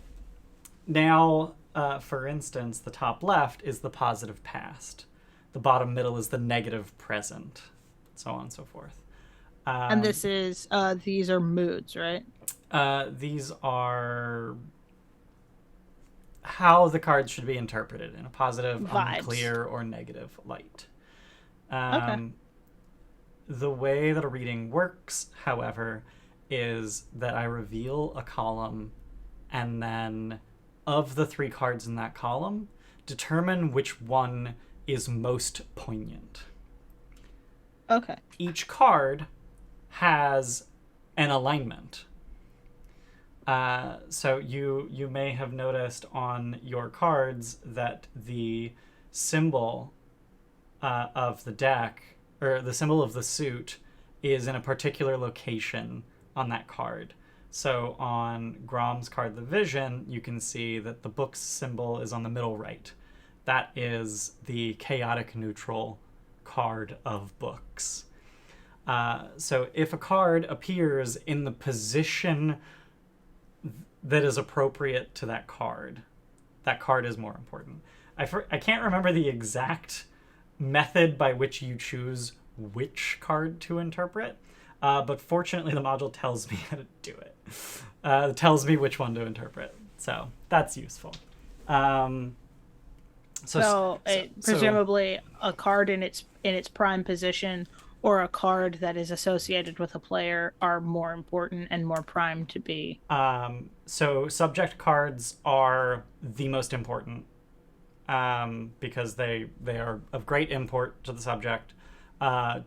now, for instance, the top left is the positive past. The bottom middle is the negative present, so on and so forth. And this is, these are moods, right? These are how the cards should be interpreted in a positive, Vibes. Unclear, or negative light. Okay. The way that a reading works, however, is that I reveal a column, and then of the 3 cards in that column, determine which one is most poignant. Okay. Each card has an alignment. So you may have noticed on your cards that the symbol of the deck, or the symbol of the suit, is in a particular location on that card. So on Grom's card, the Vision, you can see that the book's symbol is on the middle right. That is the chaotic neutral card of books. So if a card appears in the position that is appropriate to that card is more important. I can't remember the exact method by which you choose which card to interpret, but fortunately the module tells me how to do it. It tells me which one to interpret, so that's useful. Presumably a card in its prime position or a card that is associated with a player are more important and more prime to be. So subject cards are the most important, because they are of great import to the subject.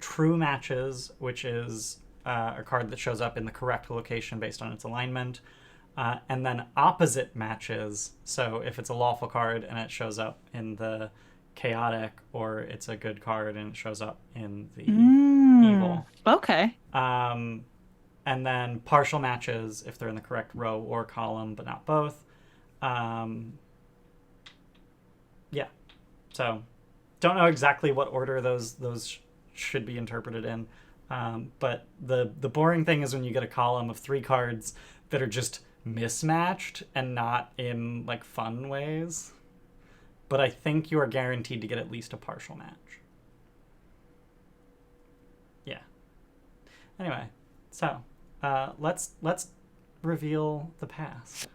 True matches, which is a card that shows up in the correct location based on its alignment. And then opposite matches, so if it's a lawful card and it shows up in the chaotic, or it's a good card and it shows up in the evil. Okay. And then partial matches, if they're in the correct row or column, but not both. Yeah. So don't know exactly what order those should be interpreted in. But the boring thing is when you get a column of 3 cards that are just mismatched and not in like fun ways. But I think you are guaranteed to get at least a partial match. Yeah. Anyway, so let's reveal the past.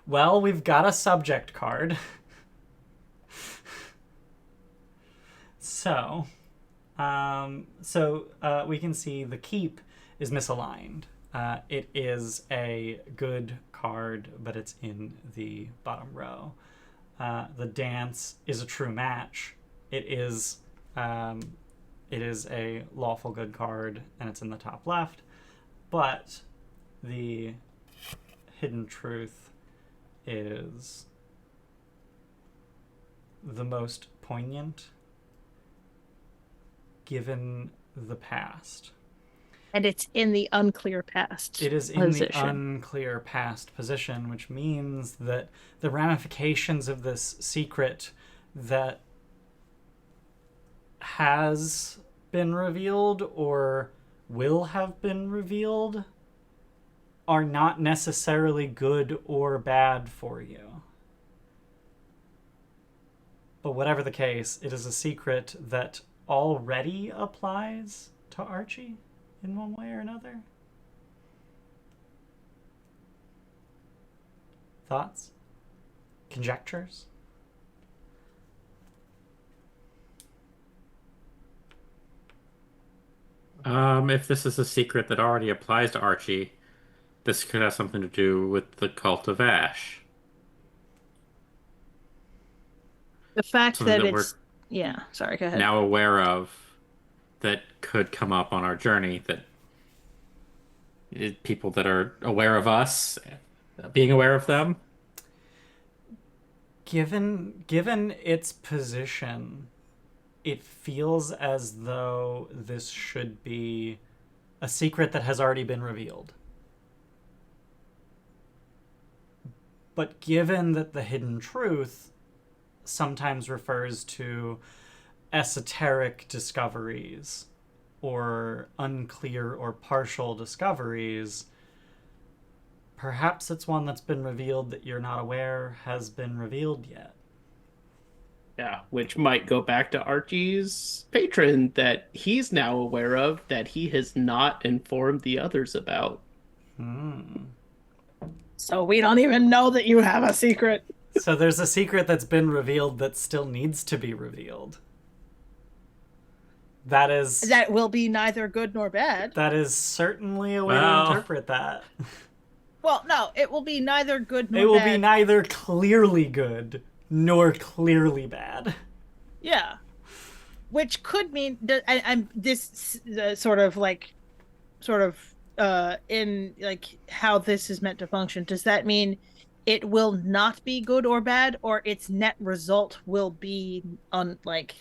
Well, we've got a subject card. So we can see the keep is misaligned. It is a good card, but it's in the bottom row. The dance is a true match. It is a lawful good card, and it's in the top left. But the hidden truth is the most poignant given the past. And it's in the unclear past. It is in the unclear past position, which means that the ramifications of this secret that has been revealed or will have been revealed are not necessarily good or bad for you. But whatever the case, it is a secret that already applies to Archie in one way or another. Thoughts? Conjectures? If this is a secret that already applies to Archie, this could have something to do with the Cult of Ash. The fact Something that that it's... Yeah, sorry, go ahead. Now aware of, that could come up on our journey, that people that are aware of us, being aware of them. Given its position, it feels as though this should be a secret that has already been revealed. But given that the hidden truth sometimes refers to esoteric discoveries or unclear or partial discoveries, perhaps it's one that's been revealed that you're not aware has been revealed yet. Yeah, which might go back to Archie's patron that he's now aware of that he has not informed the others about. So we don't even know that you have a secret. So there's a secret that's been revealed that still needs to be revealed. That will be neither good nor bad. That is certainly a way to interpret that. Well, no, it will be neither good nor bad. It will be neither clearly good nor clearly bad. Yeah. Which could mean I'm this sort of in like how this is meant to function. Does that mean it will not be good or bad, or its net result will be on like,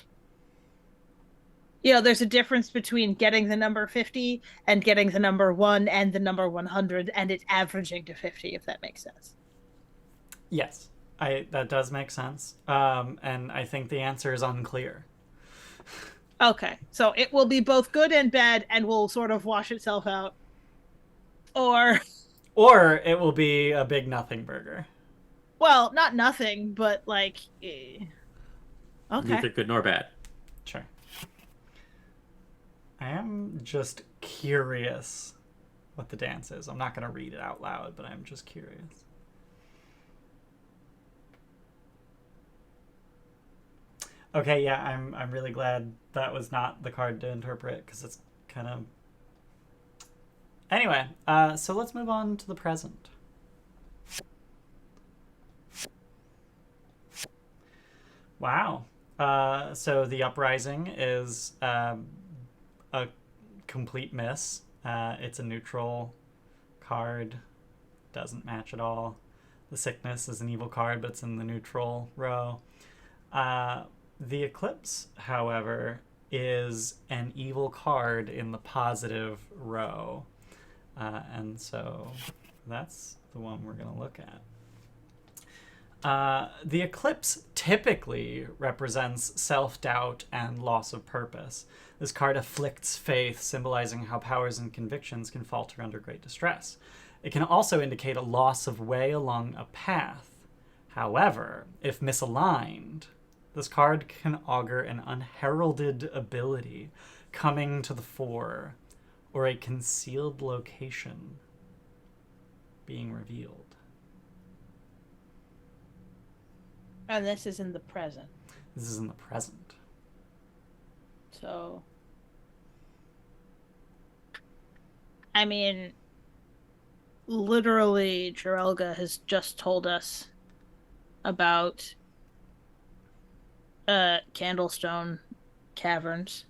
there's a difference between getting the number 50 and getting the number 1 and the number 100 and it averaging to 50, if that makes sense. Yes, that does make sense. And I think the answer is unclear. Okay, so it will be both good and bad and will sort of wash itself out. Or it will be a big nothing burger. Well, not nothing, but like... Okay. Neither good nor bad. Sure. I am just curious what the dance is. I'm not going to read it out loud, but I'm just curious. Okay, yeah, I'm really glad that was not the card to interpret, because it's kind of... Anyway, so let's move on to the present. Wow. So the Uprising is a complete miss. It's a neutral card. Doesn't match at all. The Sickness is an evil card, but it's in the neutral row. The Eclipse, however, is an evil card in the positive row. And so that's the one we're going to look at. The Eclipse typically represents self-doubt and loss of purpose. This card afflicts faith, symbolizing how powers and convictions can falter under great distress. It can also indicate a loss of way along a path. However, if misaligned, this card can augur an unheralded ability coming to the fore, or a concealed location being revealed. And this is in the present. This is in the present. So, I mean, literally, Jirelga has just told us about Candlestone Caverns.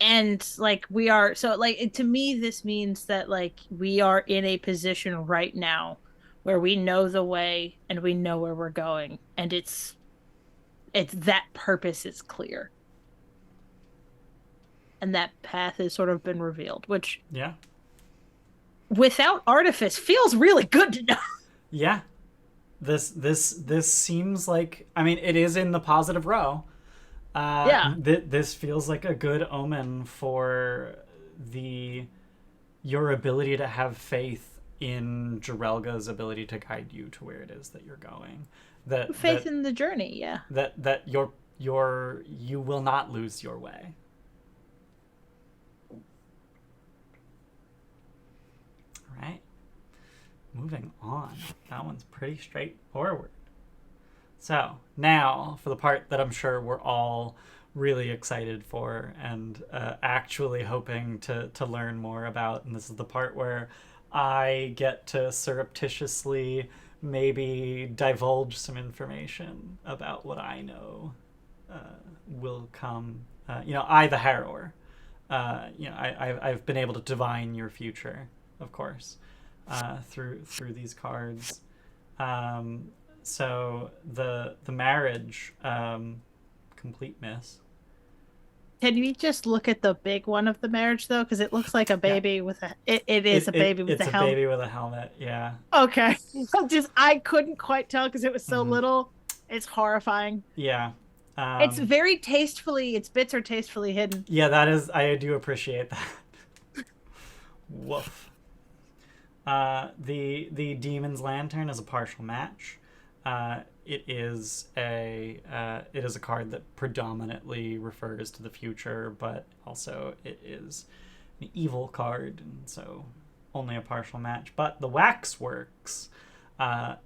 And like we are, so like to me this means that like we are in a position right now where we know the way and we know where we're going, and it's that purpose is clear. And that path has sort of been revealed, which without artifice feels really good to know. Yeah. This seems like, I mean, it is in the positive row. This feels like a good omen for your ability to have faith in Jirelga's ability to guide you to where it is that you're going. Faith in the journey, yeah. That you will not lose your way. All right. Moving on. That one's pretty straightforward. So now for the part that I'm sure we're all really excited for and actually hoping to learn more about. And this is the part where I get to surreptitiously maybe divulge some information about what I know will come. I, the Harrower, I've been able to divine your future, of course, through these cards. So the marriage, complete miss. Can we just look at the big one of the marriage though? Because it looks like a baby with a. It is a baby with a helmet. It's a baby with a helmet. Yeah. Okay. I couldn't quite tell because it was so little. It's horrifying. Yeah. It's very tastefully. Its bits are tastefully hidden. Yeah, that is. I do appreciate that. Woof. The Demon's Lantern is a partial match. It is a card that predominantly refers to the future, but also it is an evil card, and so only a partial match. But the Waxworks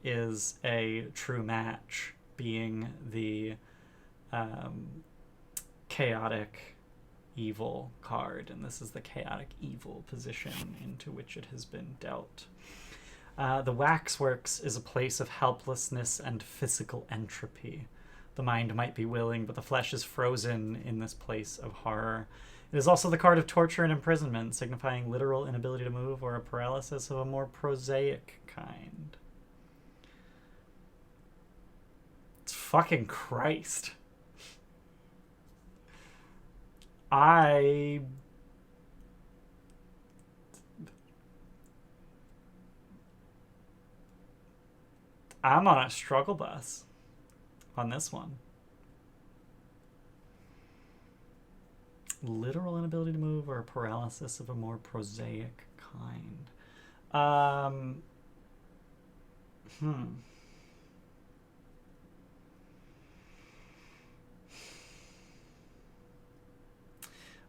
is a true match, being the chaotic evil card, and this is the chaotic evil position into which it has been dealt. The Waxworks is a place of helplessness and physical entropy. The mind might be willing, but the flesh is frozen in this place of horror. It is also the card of torture and imprisonment, signifying literal inability to move or a paralysis of a more prosaic kind. It's fucking Christ. I'm on a struggle bus on this one. Literal inability to move or a paralysis of a more prosaic kind.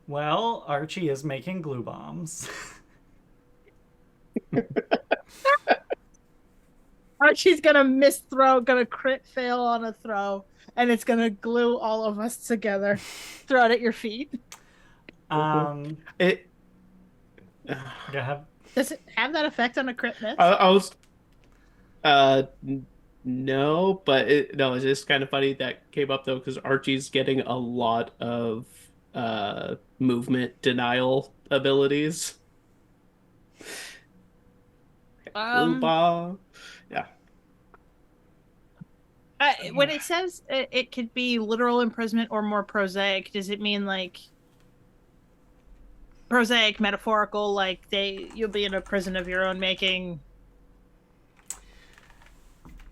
Well, Archie is making glue bombs. Archie's gonna miss throw, gonna crit fail on a throw, and it's gonna glue all of us together. Throw it at your feet. It. Go ahead. Does it have that effect on a crit miss? I was. No, but it's just kind of funny that came up though because Archie's getting a lot of movement denial abilities. Yeah. When it says it could be literal imprisonment or more prosaic, does it mean like prosaic, metaphorical, like you'll be in a prison of your own making?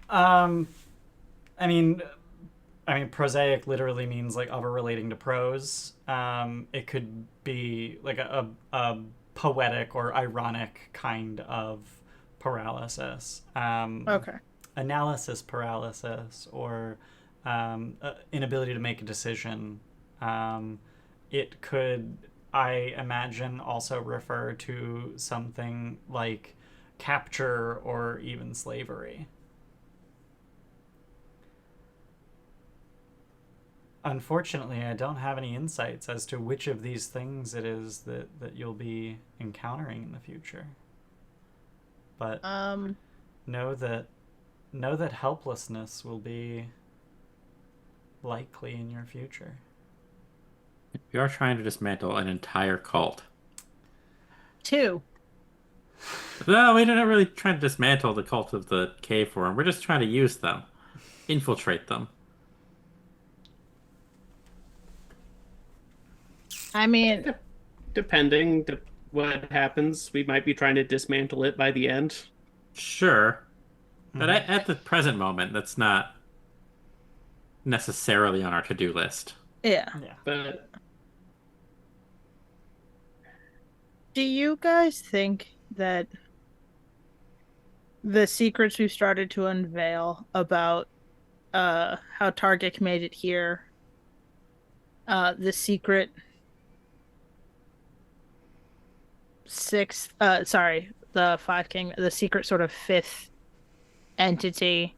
I mean, prosaic literally means like of or relating to prose. It could be like a poetic or ironic kind of paralysis. Okay. Analysis paralysis or inability to make a decision. It could, I imagine, also refer to something like capture or even slavery. Unfortunately, I don't have any insights as to which of these things it is that you'll be encountering in the future. But know that helplessness will be likely in your future. We are trying to dismantle an entire cult. 2. No, we're not really trying to dismantle the cult of the cave form. We're just trying to use them, infiltrate them. I mean, depending what happens, we might be trying to dismantle it by the end. Sure. But at the present moment, that's not necessarily on our to-do list. Yeah. But do you guys think that the secrets we've started to unveil about how Targic made it here, the secret the Five King, the secret sort of fifth entity,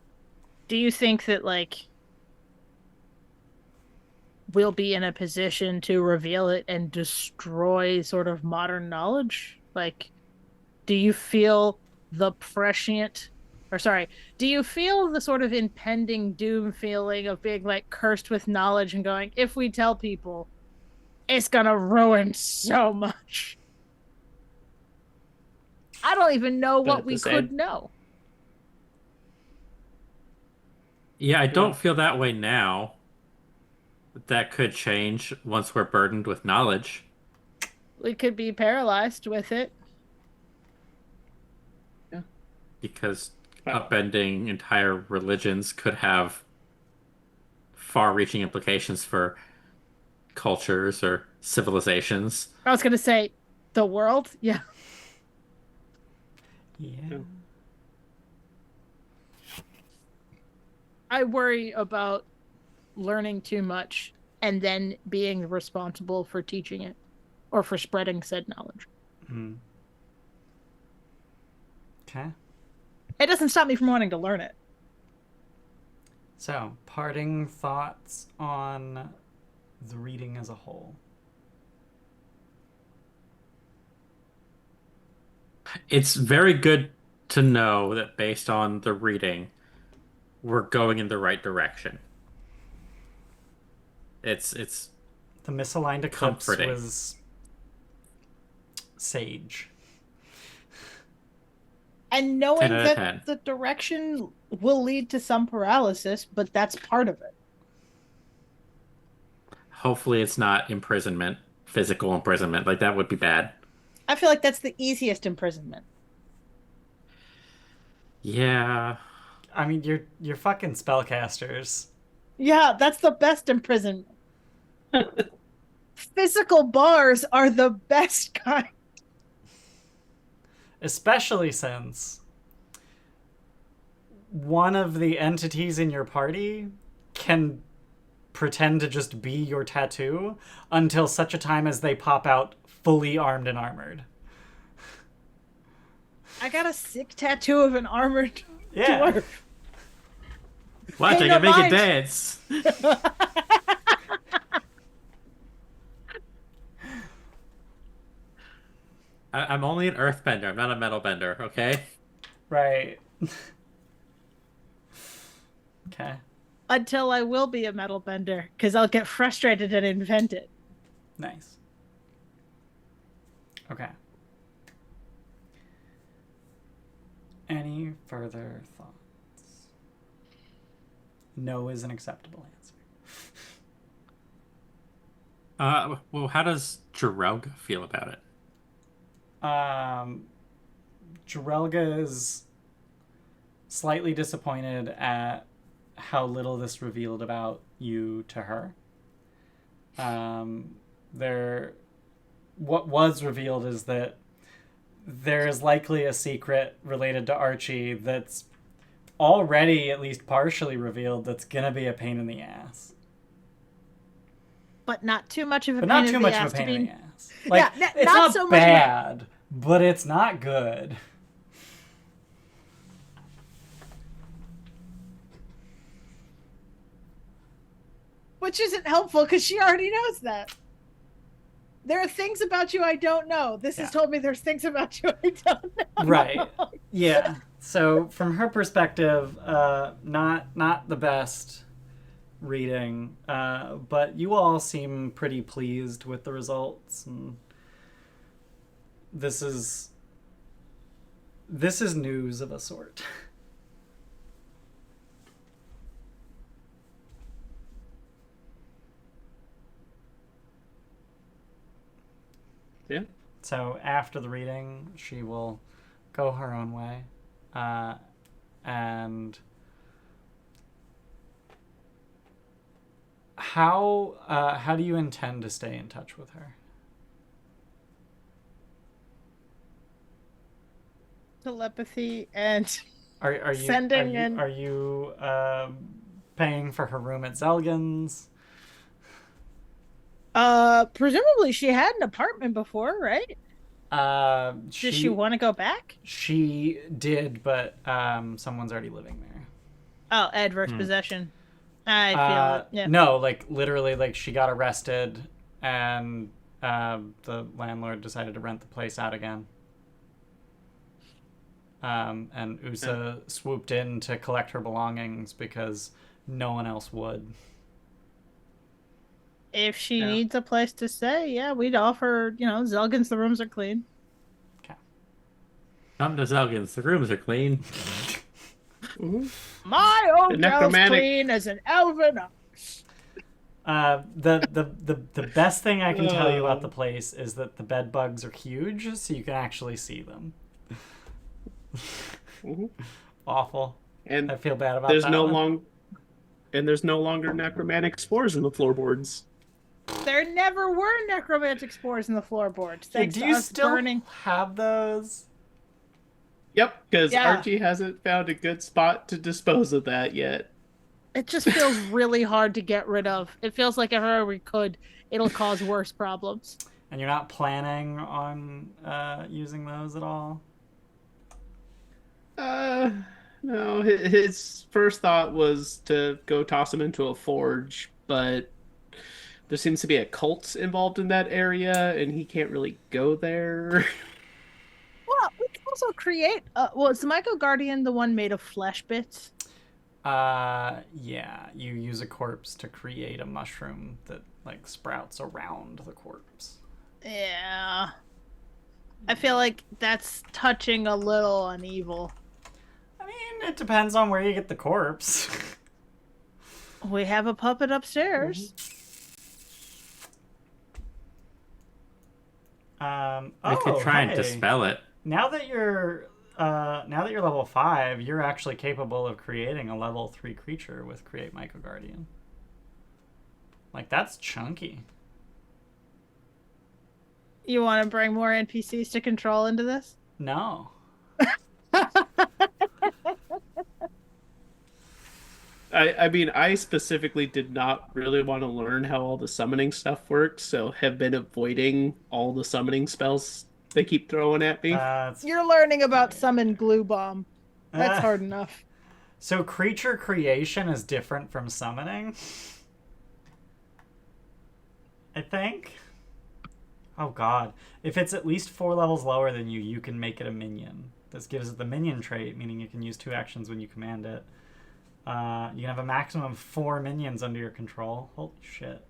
do you think that like we'll be in a position to reveal it and destroy sort of modern knowledge? Like, do you feel the do you feel the sort of impending doom feeling of being like cursed with knowledge and going, if we tell people, it's gonna ruin so much? I don't even know what we could know. Yeah, I don't feel that way now. That could change once we're burdened with knowledge. We could be paralyzed with it. Yeah. Because upending entire religions could have far-reaching implications for cultures or civilizations. I was going to say, the world? Yeah. Yeah. I worry about learning too much and then being responsible for teaching it or for spreading said knowledge. Okay. It doesn't stop me from wanting to learn it. So, parting thoughts on the reading as a whole. It's very good to know that based on the reading, we're going in the right direction. It's The misaligned eclipse comforting. was sage. And knowing 10 out of that 10. the direction will lead to some paralysis, but that's part of it. Hopefully it's not imprisonment, physical imprisonment. Like that would be bad. I feel like that's the easiest imprisonment. Yeah. I mean, you're fucking spellcasters. Yeah, that's the best imprisonment. Physical bars are the best kind. Especially since one of the entities in your party can pretend to just be your tattoo until such a time as they pop out fully armed and armored. I got a sick tattoo of an armored Yeah. dwarf. Watch, Hey, I no can make mind. it dance. I'm only an earthbender. I'm not a metalbender, okay? Right. Okay. Until I will be a metal bender, because I'll get frustrated and invent it. Nice. Okay. Any further thoughts? No is an acceptable answer. Well, how does Jirelga feel about it? Jirelga is slightly disappointed at how little this revealed about you to her. What was revealed is that there is likely a secret related to Archie that's already at least partially revealed that's gonna be a pain in the ass. But not too much of a But pain not too in much the of ass a pain to in be... the ass. Like, Yeah, it's not not so much of a- bad, but it's not good. Which isn't helpful, because she already knows that. There are things about you I don't know. This has Yeah. told me there's things about you I don't know. Right. Yeah. So from her perspective, not the best reading, but you all seem pretty pleased with the results, and this is news of a sort. Yeah. So after the reading, she will go her own way, and how do you intend to stay in touch with her? Telepathy and Are you Sending in- are you paying for her room at Zelgin's? presumably she had an apartment before, right? Does she want to go back? She did, but someone's already living there. Oh, adverse possession. I feel it. Yeah. No, like literally, like she got arrested, and the landlord decided to rent the place out again. And Usa swooped in to collect her belongings because no one else would. If she needs a place to stay, yeah, we'd offer, Zelgins, the rooms are clean. Come to Zelgins. The rooms are clean. My old house necromantic- clean as an elven house. The best thing I can tell you about the place is that the bed bugs are huge, so you can actually see them. Awful. And I feel bad about there's that. there's no longer necromantic spores in the floorboards. There never were necromantic spores in the floorboards. Hey, Thanks do to you us still burning. have those? Yep, because Yeah. Archie hasn't found a good spot to dispose of that yet. It just feels really hard to get rid of. It feels like if ever we could, it'll cause worse problems. And you're not planning on using those at all? Uh, no, his first thought was to go toss him into a forge, but there seems to be a cult involved in that area, and he can't really go there. Well, we can also create. Well, is the Myco Guardian the one made of flesh bits? Yeah, you use a corpse to create a mushroom that like sprouts around the corpse. Yeah. I feel like that's touching a little on evil. I mean, it depends on where you get the corpse. We have a puppet upstairs. I could try and dispel it. Now that you're level 5, you're actually capable of creating a level 3 creature with Create Myco Guardian. Like, that's chunky. You want to bring more NPCs to control into this? No. I mean, I specifically did not really want to learn how all the summoning stuff works, so have been avoiding all the summoning spells they keep throwing at me. You're learning about summon glue bomb. That's hard enough. So creature creation is different from summoning, I think. Oh god. If it's at least 4 levels lower than you, you can make it a minion. This gives it the minion trait, meaning you can use 2 actions when you command it. You can have a maximum of 4 minions under your control. Holy shit.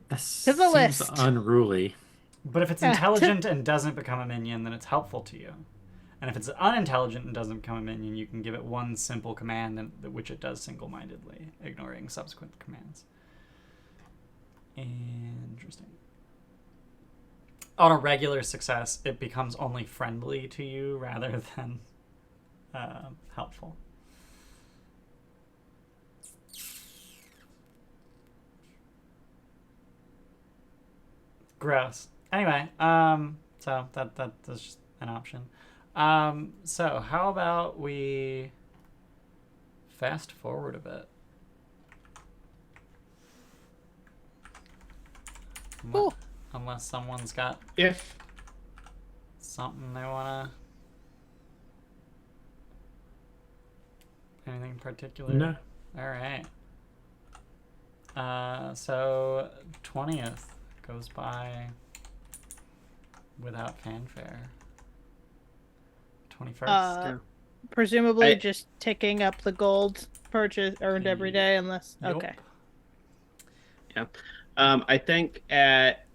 That seems unruly. But if it's intelligent and doesn't become a minion, then it's helpful to you. And if it's unintelligent and doesn't become a minion, you can give it one simple command, which it does single-mindedly, ignoring subsequent commands. Interesting. On a regular success, it becomes only friendly to you rather than helpful. Gross. Anyway, so that's just an option. So how about we fast forward a bit? Cool. Unless someone's got something they wanna. Anything particular? No. All right. So 20th goes by without fanfare. 21st. Presumably just ticking up the gold purchase earned every day, unless Yep. okay. Yeah. I think at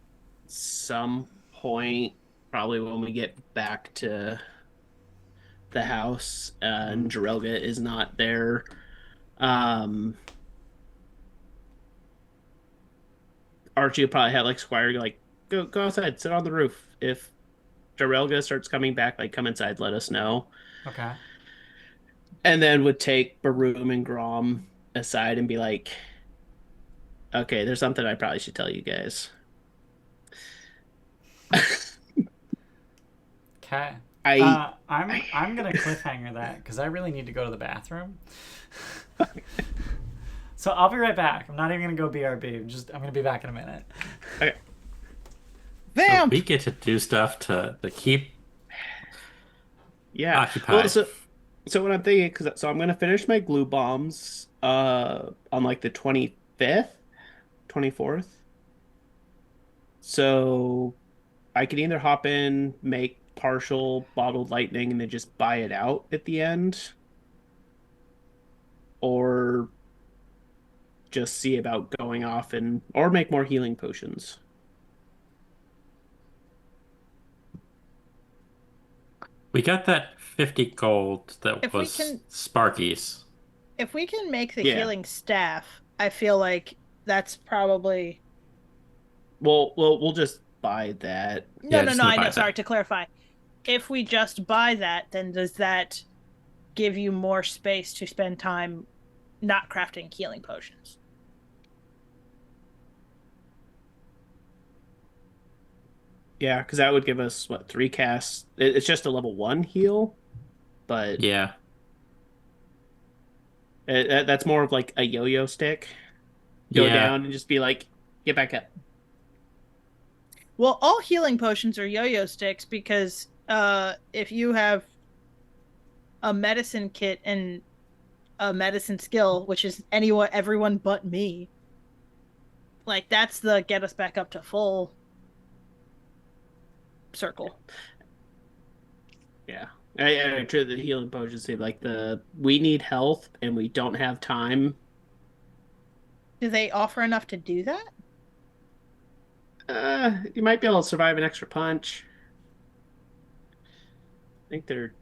some point, probably when we get back to the house and Jirelga is not there, Archie will probably have like Squire like go outside, sit on the roof. If Jirelga starts coming back, like come inside, let us know. Okay. And then would take Baroom and Grom aside and be like, okay, there's something I probably should tell you guys. Okay. I'm gonna cliffhanger that because I really need to go to the bathroom. So I'll be right back. I'm not even gonna go BRB. I'm gonna be back in a minute. Okay. Vamp! So we get to do stuff to keep occupied. Well, so what I'm thinking, so I'm gonna finish my glue bombs on like the 25th, 24th. So I can either hop in, make partial bottled lightning, and then just buy it out at the end, or just see about going off or make more healing potions. We got that 50 gold that was Sparky's. If we can make the healing staff, I feel like that's probably. Well, we'll just buy that. No, I know. Sorry, to clarify. If we just buy that, then does that give you more space to spend time not crafting healing potions? Yeah, because that would give us, 3 casts? It's just a level 1 heal, but... Yeah. That's more of like a yo-yo stick. Go down and just be like, get back up. Well, all healing potions are yo-yo sticks because if you have a medicine kit and a medicine skill, which is everyone but me. Like that's the get us back up to full circle. Yeah. I true the healing potions say like we need health and we don't have time. Do they offer enough to do that? You might be able to survive an extra punch. I think they're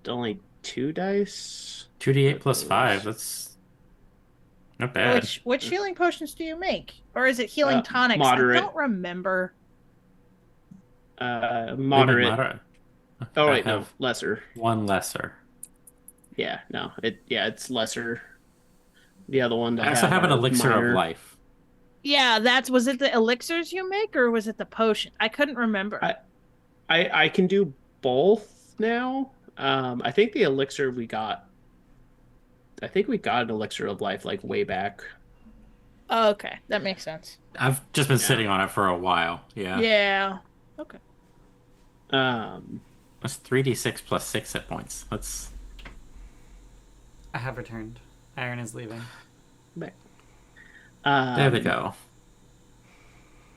only 2 dice. 2d8 plus 5. That's not bad. Which healing potions do you make? Or is it healing tonics? Moderate. I don't remember. Moderate. Oh wait, no, lesser. One lesser. Yeah, no, it's lesser. The other one. I also have an elixir of life. Yeah, was it the elixirs you make, or was it the potion? I couldn't remember. I can do both now. I think the elixir we got. I think we got an elixir of life like way back. Oh, okay, that makes sense. I've just been sitting on it for a while. Yeah. Yeah. Okay. That's 3d6 plus 6 hit points. That's. I have returned. Aren is leaving. Back. There they go.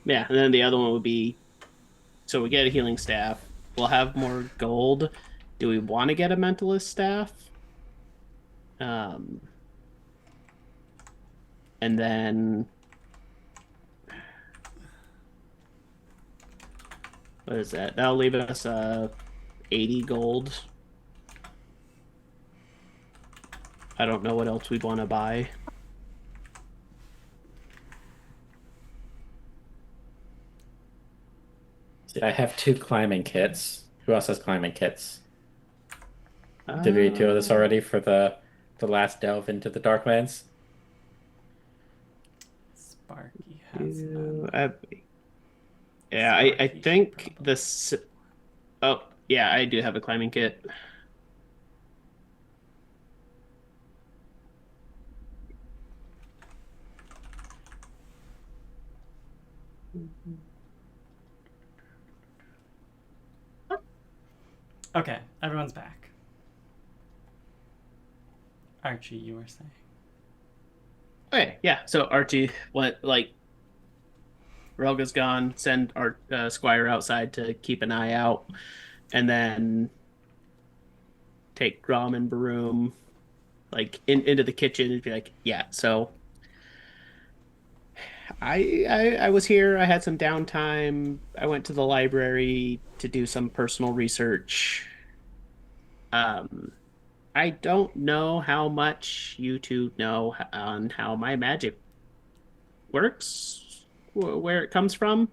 Yeah, and then the other one would be. So we get a healing staff. We'll have more gold. Do we want to get a mentalist staff? And then what is that? That'll leave us 80 gold. I don't know what else we'd want to buy. See, I have 2 climbing kits. Who else has climbing kits? Did we do this already for the last delve into the Darklands? Sparky has yeah, I think this. Oh, yeah, I do have a climbing kit. Okay, everyone's back. Archie, you were saying. Okay, yeah. So Archie, Jirelga's gone. Send our squire outside to keep an eye out, and then take Grom and Baroom, into the kitchen and be like, yeah. So I was here. I had some downtime. I went to the library to do some personal research. I don't know how much you two know on how my magic works, where it comes from.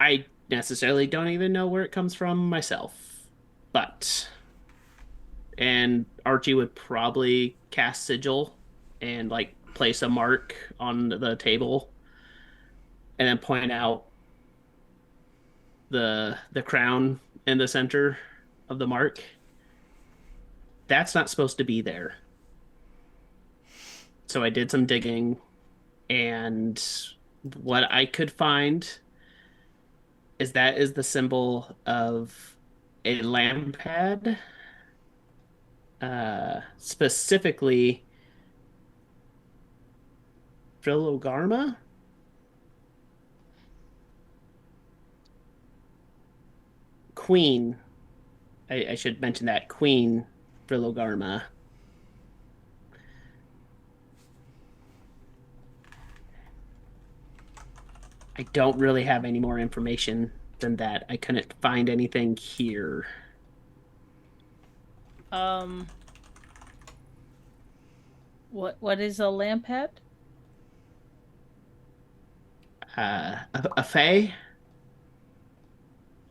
I necessarily don't even know where it comes from myself. And Archie would probably cast Sigil and place a mark on the table and then point out the crown in the center of the mark. That's not supposed to be there. So I did some digging, and what I could find is that is the symbol of a lampad, specifically Philogarma. Queen. I should mention that. Queen Philogarma. I don't really have any more information than that. I couldn't find anything here. What is a lamphead? A fae?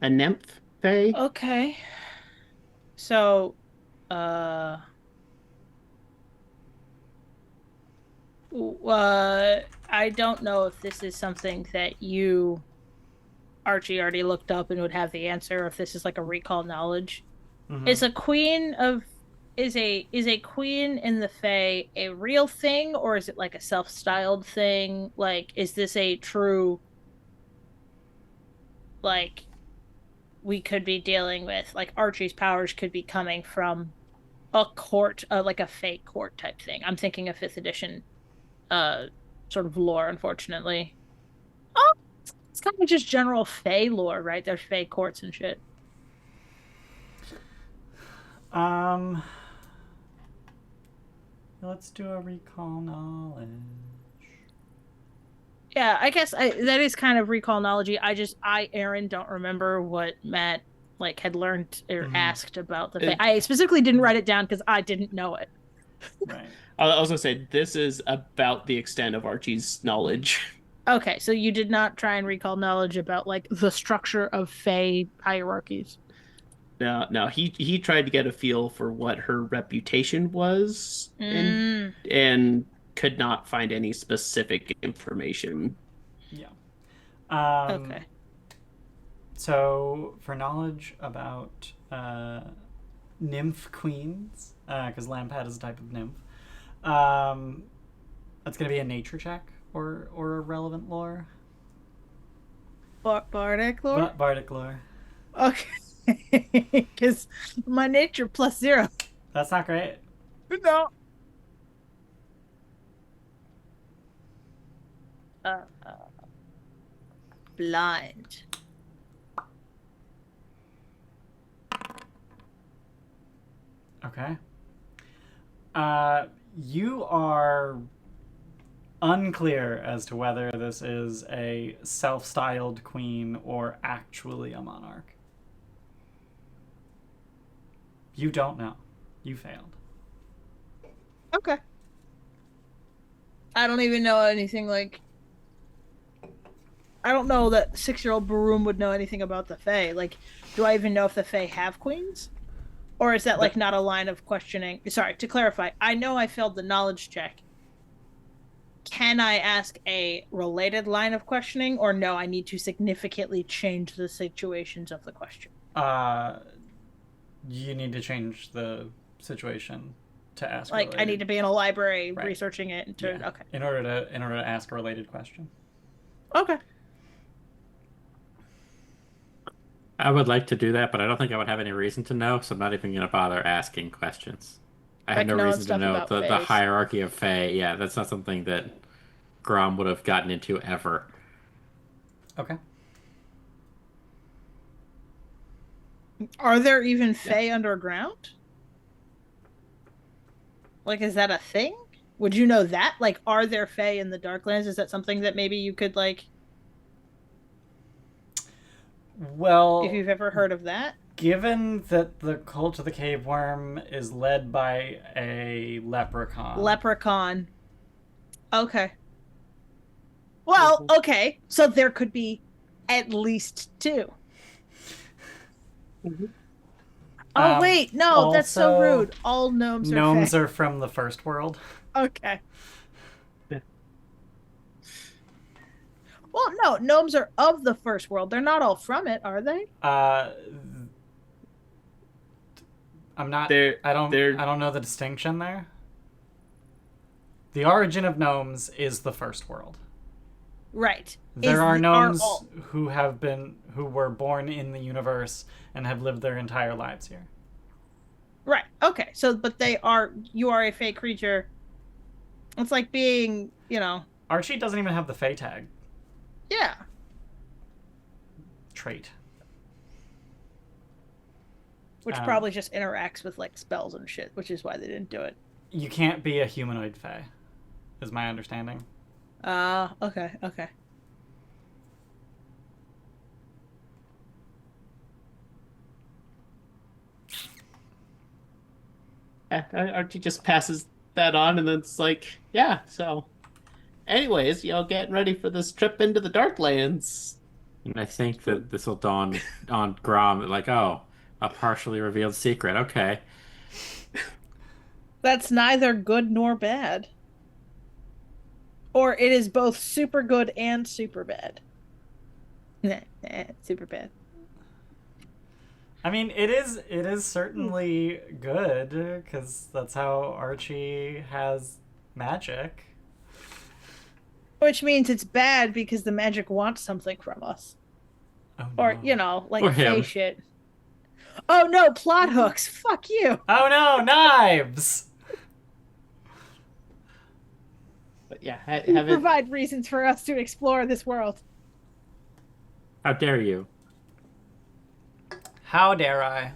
A nymph fae? Okay. So, I don't know if this is something that you, Archie, already looked up and would have the answer, or if this is like a recall knowledge. Mm-hmm. Is a queen in the Fae a real thing, or is it like a self-styled thing? Like, is this a true, like, we could be dealing with, like Archie's powers could be coming from a court, like a fake court type thing. I'm thinking of 5th edition, sort of lore, unfortunately. Oh, it's kind of just general Fae lore, right? There's Fae courts and shit. Let's do a recall knowledge. Yeah, I guess that is kind of recall knowledge. I, Aren, don't remember what Matt like had learned or asked about the Fae. I specifically didn't write it down because I didn't know it. Right. I was gonna say this is about the extent of Archie's knowledge. Okay, so you did not try and recall knowledge about like the structure of Fae hierarchies. No, he tried to get a feel for what her reputation was, and could not find any specific information. Yeah. Okay. So for knowledge about nymph queens, because Lampad is a type of nymph, that's going to be a nature check or a relevant lore. Bardic lore? Bardic lore. Okay. Because my nature +0. That's not great. No. Blind. Okay. You are unclear as to whether this is a self-styled queen or actually a monarch. You don't know. You failed. Okay. I don't even know anything like... I don't know that 6-year-old Baroom would know anything about the Fae. Like, do I even know if the Fae have queens? Or is that, like, not a line of questioning? Sorry, to clarify, I know I failed the knowledge check. Can I ask a related line of questioning? Or no, I need to significantly change the situations of the question? You need to change the situation to ask. Like, related. I need to be in a library Right. researching it. And Yeah. Okay. In order to ask a related question. Okay. I would like to do that, but I don't think I would have any reason to know, so I'm not even going to bother asking questions. I have Like no knowing reason to stuff know about the Faes. hierarchy of Fae. Yeah, that's not something that Grom would have gotten into ever. Okay. Are there even Fae underground? Like, is that a thing? Would you know that? Like, are there Fae in the Darklands? Is that something that maybe you could, like... Well, if you've ever heard of that? Given that the cult of the cave worm is led by a leprechaun. Leprechaun. Okay. Well, okay. So there could be at least 2. Oh, wait. No, that's so rude. All gnomes are Gnomes Fae. are from the first world. Okay. Well, no, gnomes are of the first world. They're not all from it, are they? I'm not. I don't know the distinction there. The origin of gnomes is the first world. Right. There are gnomes who were born in the universe and have lived their entire lives here. Right. Okay. So, but you are a Fae creature. It's like being, Archie doesn't even have the Fae tag. Yeah. Trait. Which probably just interacts with, like, spells and shit, which is why they didn't do it. You can't be a humanoid Fae, is my understanding. Okay. Archie just passes that on, and then it's like, yeah, so... Anyways, getting ready for this trip into the Darklands. And I think that this will dawn on Grom, like, oh, a partially revealed secret. Okay. That's neither good nor bad. Or it is both super good and super bad. Super bad. I mean, it is certainly good, because that's how Archie has magic. Which means it's bad because the magic wants something from us. Oh, Or, no. like Or him. Faye shit. Oh no, plot hooks. Fuck you. Oh no, knives! But yeah, You have it. provide reasons for us to explore this world. How dare you? How dare I?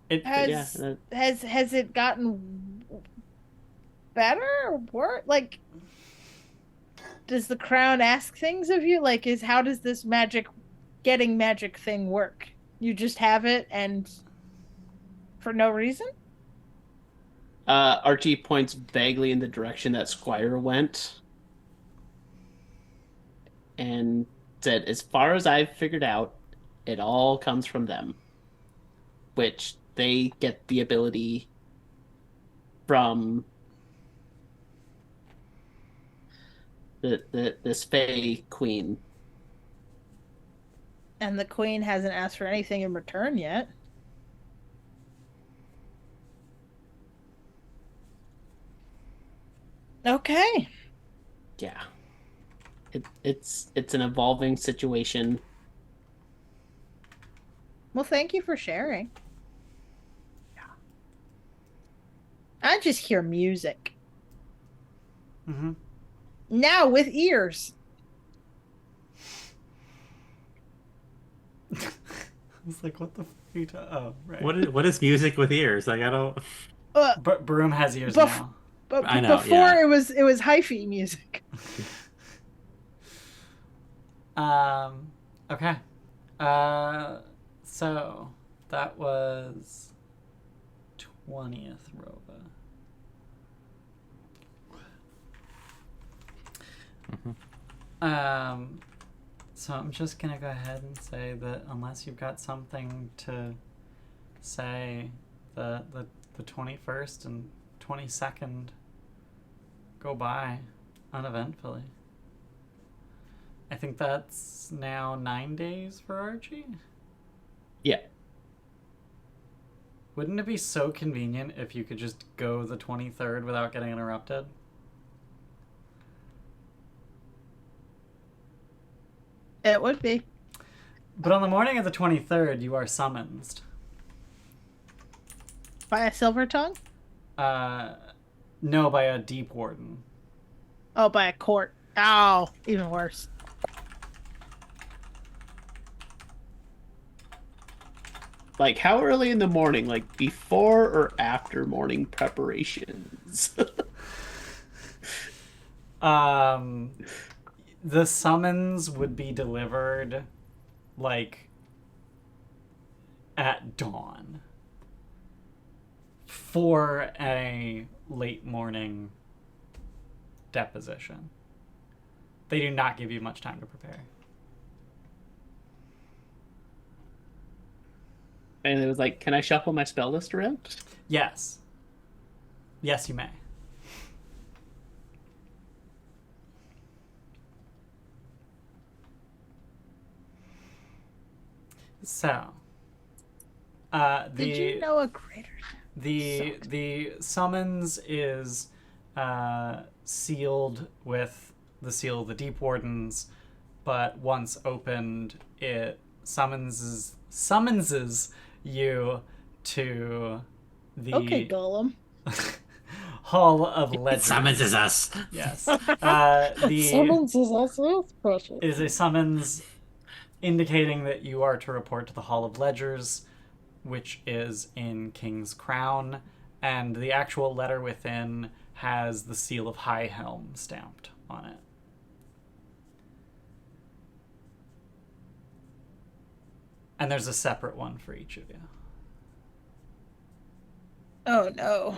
It, Has Yeah, has it gotten better or worse? Like, does the crown ask things of you? Like, how does this getting magic thing work? You just have it and for no reason? Archie points vaguely in the direction that Squire went and said, as far as I've figured out, it all comes from them, which they get the ability from this Fae queen. And the queen hasn't asked for anything in return yet. Okay. Yeah. It's an evolving situation. Well, thank you for sharing. I just hear music. mm-hmm. Now with ears. I was like, what the f are you oh, right. What is music with ears? Like I don't. Baroom has ears now. But I know, before yeah. it was hyphy music. Okay. So that was 20th Rova. So I'm just gonna go ahead and say that unless you've got something to say, the 21st and 22nd go by uneventfully. I think that's now 9 days for Archie. Yeah. Wouldn't it be so convenient if you could just go the 23rd without getting interrupted? It would be. But on the morning of the 23rd, you are summoned. By a silver tongue? No, by a deep warden. Oh, by a court. Oh, even worse. Like, how early in the morning? Like, before or after morning preparations? The summons would be delivered, like, at dawn for a late morning deposition. They do not give you much time to prepare. And it was like, can I shuffle my spell list around? Yes. Yes, you may. So, Did you know a greater? the summons is sealed with the seal of the Deep Wardens, but once opened, it summonses you to the Okay, Golem. Hall of Legends. It summons us. Yes. The Summonses us. That's precious. It is a summons indicating that you are to report to the Hall of Ledgers, which is in King's Crown, and the actual letter within has the seal of High Helm stamped on it. And there's a separate one for each of you. Oh no.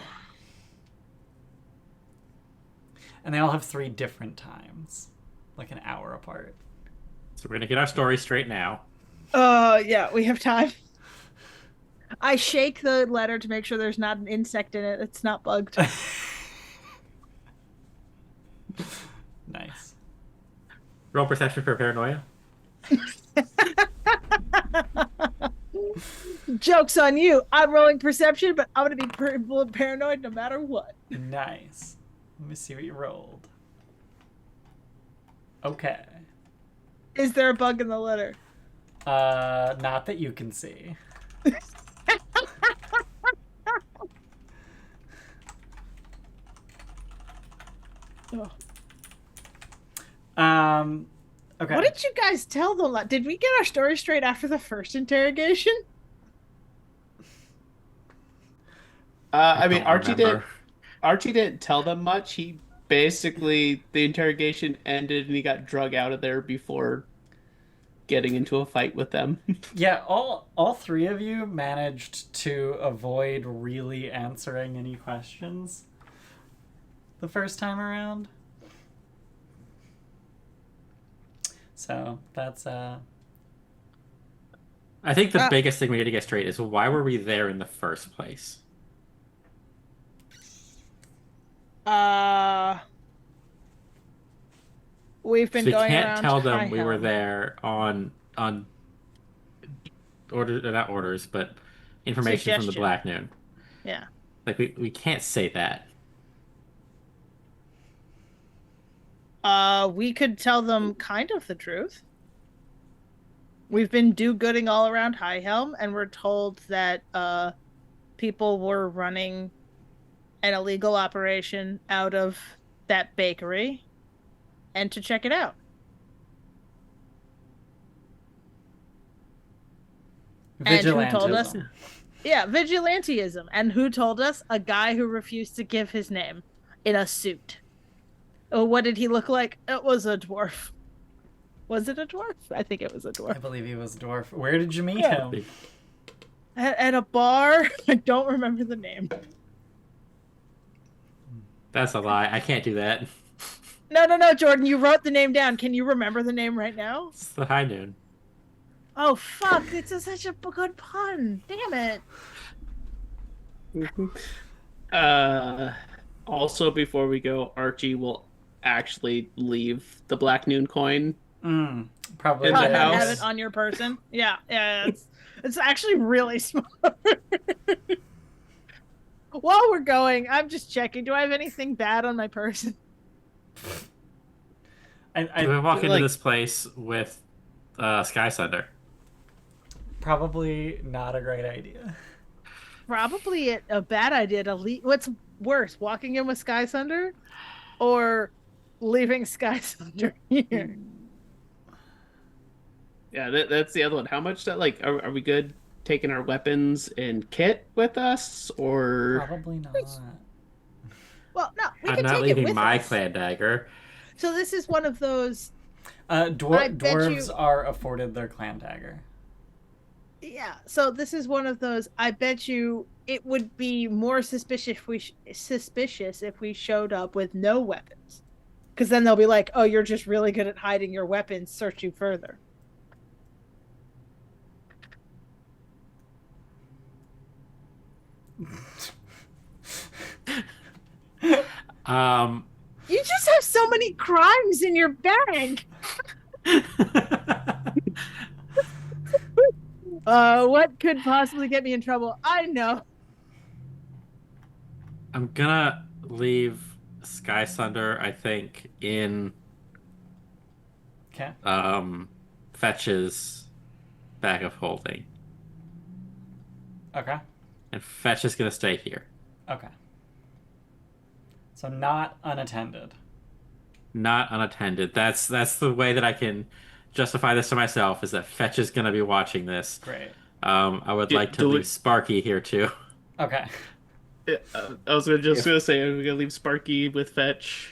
And they all have 3 different times, like an hour apart. So we're gonna get our story straight now. Yeah, we have time. I shake the letter to make sure there's not an insect in it. It's not bugged. Nice. Roll perception for paranoia. Joke's on you. I'm rolling perception, but I'm going to be paranoid no matter what. Nice. Let me see what you rolled. Okay. Is there a bug in the letter? Not that you can see. Oh. Okay. What did you guys tell them? Did we get our story straight after the first interrogation? I mean, don't remember. Archie didn't tell them much. He basically the interrogation ended and he got drug out of there before getting into a fight with them. Yeah, all three of you managed to avoid really answering any questions the first time around. So that's I think the biggest thing we need to get straight is why were we there in the first place? We've been So we going can't around tell them High we were Helm. there on order, not orders, but information from the Suggestion. Black Noon. Yeah. Like we can't say that. We could tell them kind of the truth. We've been do-gooding all around High Helm, and we're told that people were running an illegal operation out of that bakery, and to check it out. And who told us? Vigilantism. Yeah, vigilantism. And who told us? A guy who refused to give his name in a suit. Oh, what did he look like? It was a dwarf. Was it a dwarf? I think it was a I dwarf. believe he was a dwarf. Where did you meet Yeah. him? At a bar. I don't remember the name. That's a lie. I can't do that. No, Jordan. You wrote the name down. Can you remember the name right now? It's the High Noon. Oh, fuck. It's such a good pun. Damn it. Also, before we go, Archie will actually leave the Black Noon coin. Probably In Probably the have house. it on your person. Yeah. It's actually really smart. While we're going, I'm just checking. Do I have anything bad on my person? We walk into like- this place with Sky Sunder. Probably not a great idea. Probably a bad idea to leave. What's worse, walking in with Sky Sunder or leaving Sky Sunder here? Yeah, that's the other one. How much that like are we good taking our weapons and kit with us or Probably not. Well, no, we I'm can not take it leaving with my us. clan dagger. So this is one of those. I bet Dwarves you- are afforded their clan dagger. Yeah. So this is one of those. I bet you it would be more suspicious if we showed up with no weapons, because then they'll be like, "Oh, you're just really good at hiding your weapons. Search you further." You just have so many crimes in your bag. What could possibly get me in trouble? I know. I'm gonna leave Sky Sunder, I think, in Okay. Fetch's bag of holding. Okay. And Fetch is gonna stay here. Okay. So not unattended. Not unattended. That's the way that I can justify this to myself, is that Fetch is gonna be watching this. Great. I would like to do leave it- Sparky here too. Okay. I was gonna say are we gonna leave Sparky with Fetch?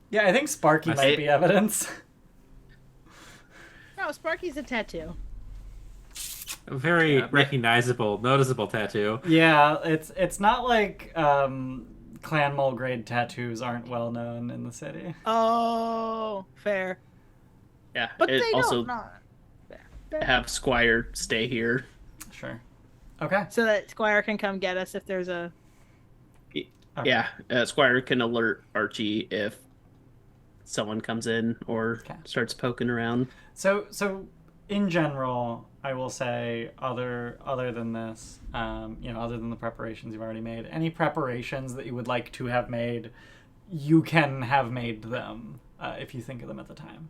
Yeah, I think Sparky I might see. be evidence. No, Sparky's a tattoo. A very Yeah, but- recognizable, noticeable tattoo. Yeah, it's not like clan mole grade tattoos aren't well known in the city. Oh, fair. Yeah, But it they also don't. Not. Fair. have Squire stay here. Sure. Okay. So that Squire can come get us if there's a. Okay. Yeah, Squire can alert Archie if someone comes in or Okay. starts poking around. So in general, I will say, other than this, other than the preparations you've already made, any preparations that you would like to have made, you can have made them if you think of them at the time.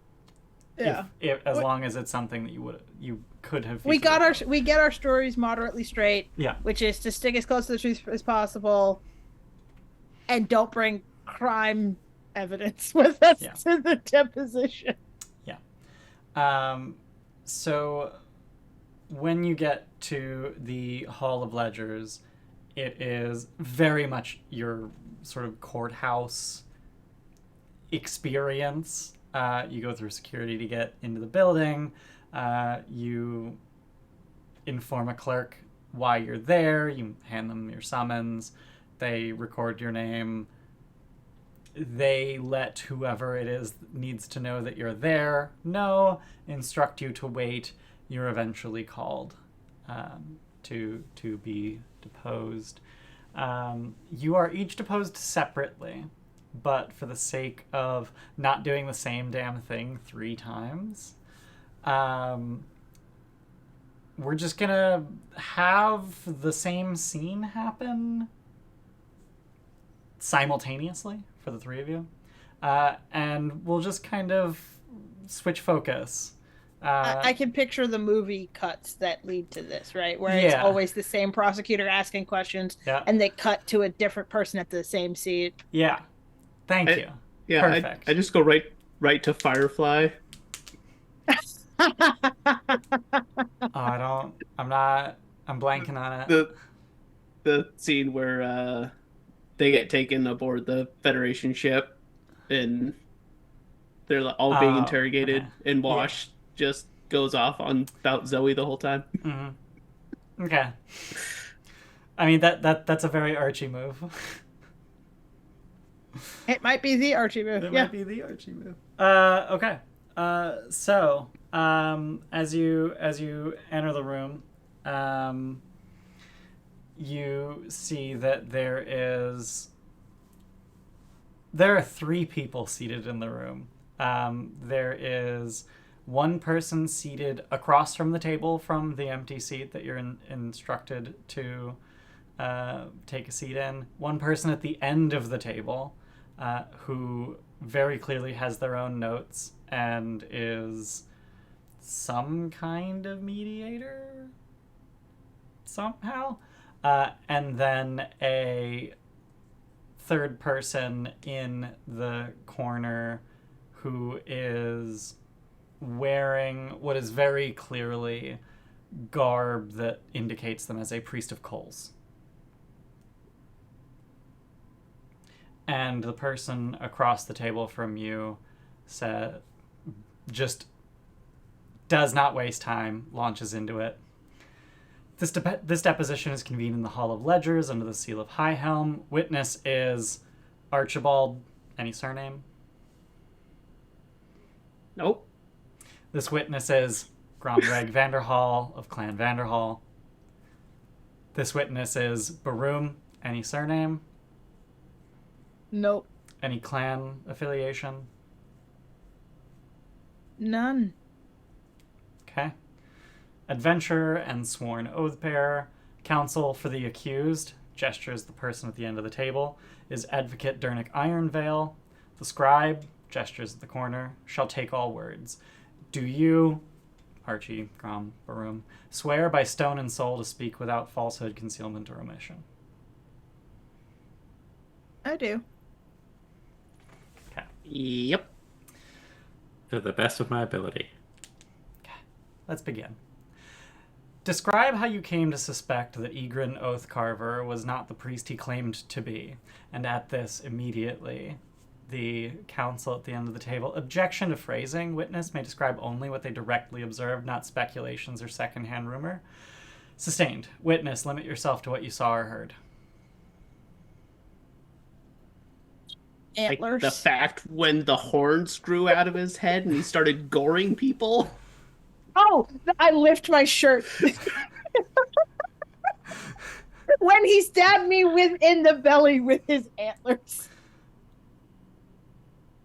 Yeah. As long as it's something that you could have. We get our stories moderately straight. Yeah. Which is to stick as close to the truth as possible, and don't bring crime evidence with us to the deposition. Yeah. So when you get to the Hall of Ledgers, it is very much your sort of courthouse experience. You go through security to get into the building. You inform a clerk why you're there. You hand them your summons. They record your name. They let whoever it is needs to know that you're there know, instruct you to wait. You're eventually called to be deposed. You are each deposed separately, but for the sake of not doing the same damn thing 3 times, we're just gonna have the same scene happen simultaneously for the 3 of you, and we'll just kind of switch focus. I can picture the movie cuts that lead to this, right? Where it's always the same prosecutor asking questions, and they cut to a different person at the same seat. Yeah. Thank you. Yeah, perfect. I just go right to Firefly. I'm blanking on it. The scene where they get taken aboard the Federation ship and they're all being interrogated, and Wash just goes off on about Zoe the whole time. Mm-hmm. Okay. I mean that's a very Archie move. It might be the Archie move. Might be the Archie move. Okay. So as you enter the room, you see that there are 3 people seated in the room. There is one person seated across from the table from the empty seat that you're instructed to take a seat in. One person at the end of the table who very clearly has their own notes and is some kind of mediator somehow. And then a third person in the corner who is wearing what is very clearly garb that indicates them as a priest of Coals. And the person across the table from you just does not waste time, launches into it. This deposition is convened in the Hall of Ledgers under the seal of High Helm. Witness is Archibald. Any surname? Nope. This witness is Gromreg Vanderholl of Clan Vanderholl. This witness is Baroom. Any surname? Nope. Any clan affiliation? None. Okay. Adventurer and sworn oath bearer. Counsel for the accused, gestures the person at the end of the table, is Advocate Dernick Ironvale. The scribe, gestures at the corner, shall take all words. Do you, Archie, Grom, Baroom, swear by stone and soul to speak without falsehood, concealment, or omission? I do. Okay. Yep. To the best of my ability. Okay. Let's begin. Describe how you came to suspect that Egrin Oathcarver was not the priest he claimed to be. And at this, immediately, the counsel at the end of the table. Objection to phrasing. Witness may describe only what they directly observed, not speculations or secondhand rumor. Sustained. Witness, limit yourself to what you saw or heard. Antlers. Like the fact when the horns grew out of his head and he started goring people. Oh, I lift my shirt. When he stabbed me in the belly with his antlers.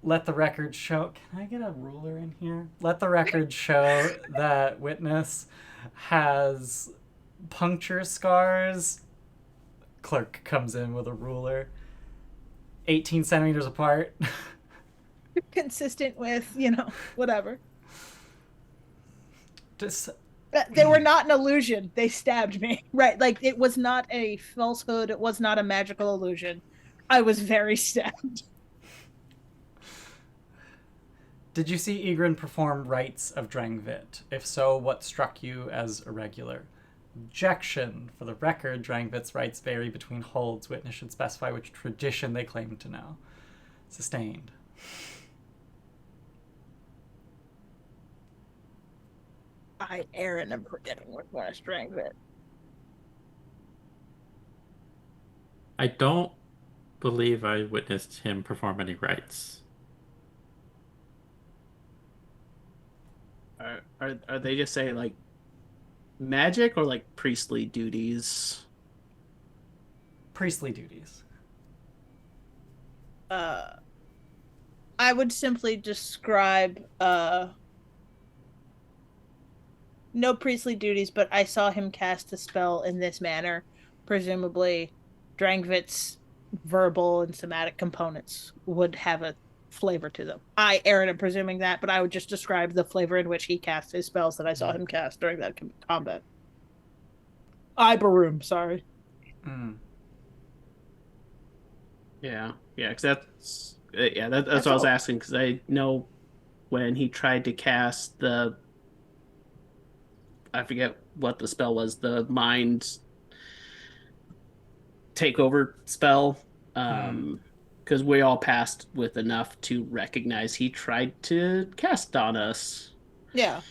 Let the record show... Can I get a ruler in here? Let the record show that Witness has puncture scars. Clerk comes in with a ruler. 18 centimeters apart. Consistent with, whatever. Just They were not an illusion. They stabbed me. Right. Like, it was not a falsehood. It was not a magical illusion. I was very stabbed. Did you see Egrin perform rites of Drangvit? If so, what struck you as irregular? Objection. For the record, Drangvit's rites vary between holds. Witness should specify which tradition they claim to know. Sustained. I, Aren, am forgetting what Drangvit. I don't believe I witnessed him perform any rites. Are they just saying like magic or like priestly duties? Priestly duties. I would simply describe no priestly duties, but I saw him cast a spell in this manner. Presumably, Drangvit's verbal and somatic components would have a flavor to them. I, Aren, am presuming that, but I would just describe the flavor in which he cast his spells that I saw him cast during that combat. I, Baroom, sorry. Yeah, because that's what I was asking, because I know when he tried to cast I forget what the spell was, the mind takeover spell, because we all passed with enough to recognize he tried to cast on us. Yeah.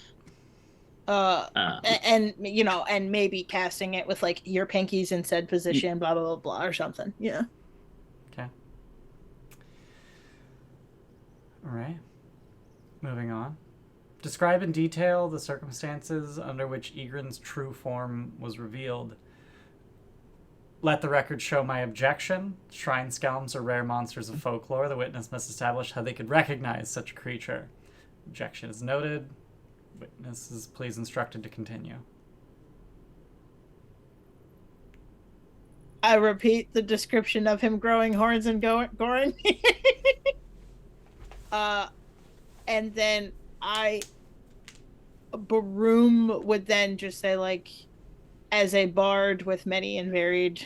And maybe casting it with like your pinkies in said position, blah blah blah blah, or something. Yeah. Okay. All right. Moving on. Describe in detail the circumstances under which Egrin's true form was revealed. Let the record show my objection. Shrine skelms are rare monsters of folklore. The witness must establish how they could recognize such a creature. Objection is noted. Witness is please instructed to continue. I repeat the description of him growing horns and goring. And then Baroom would then just say, like, as a bard with many and varied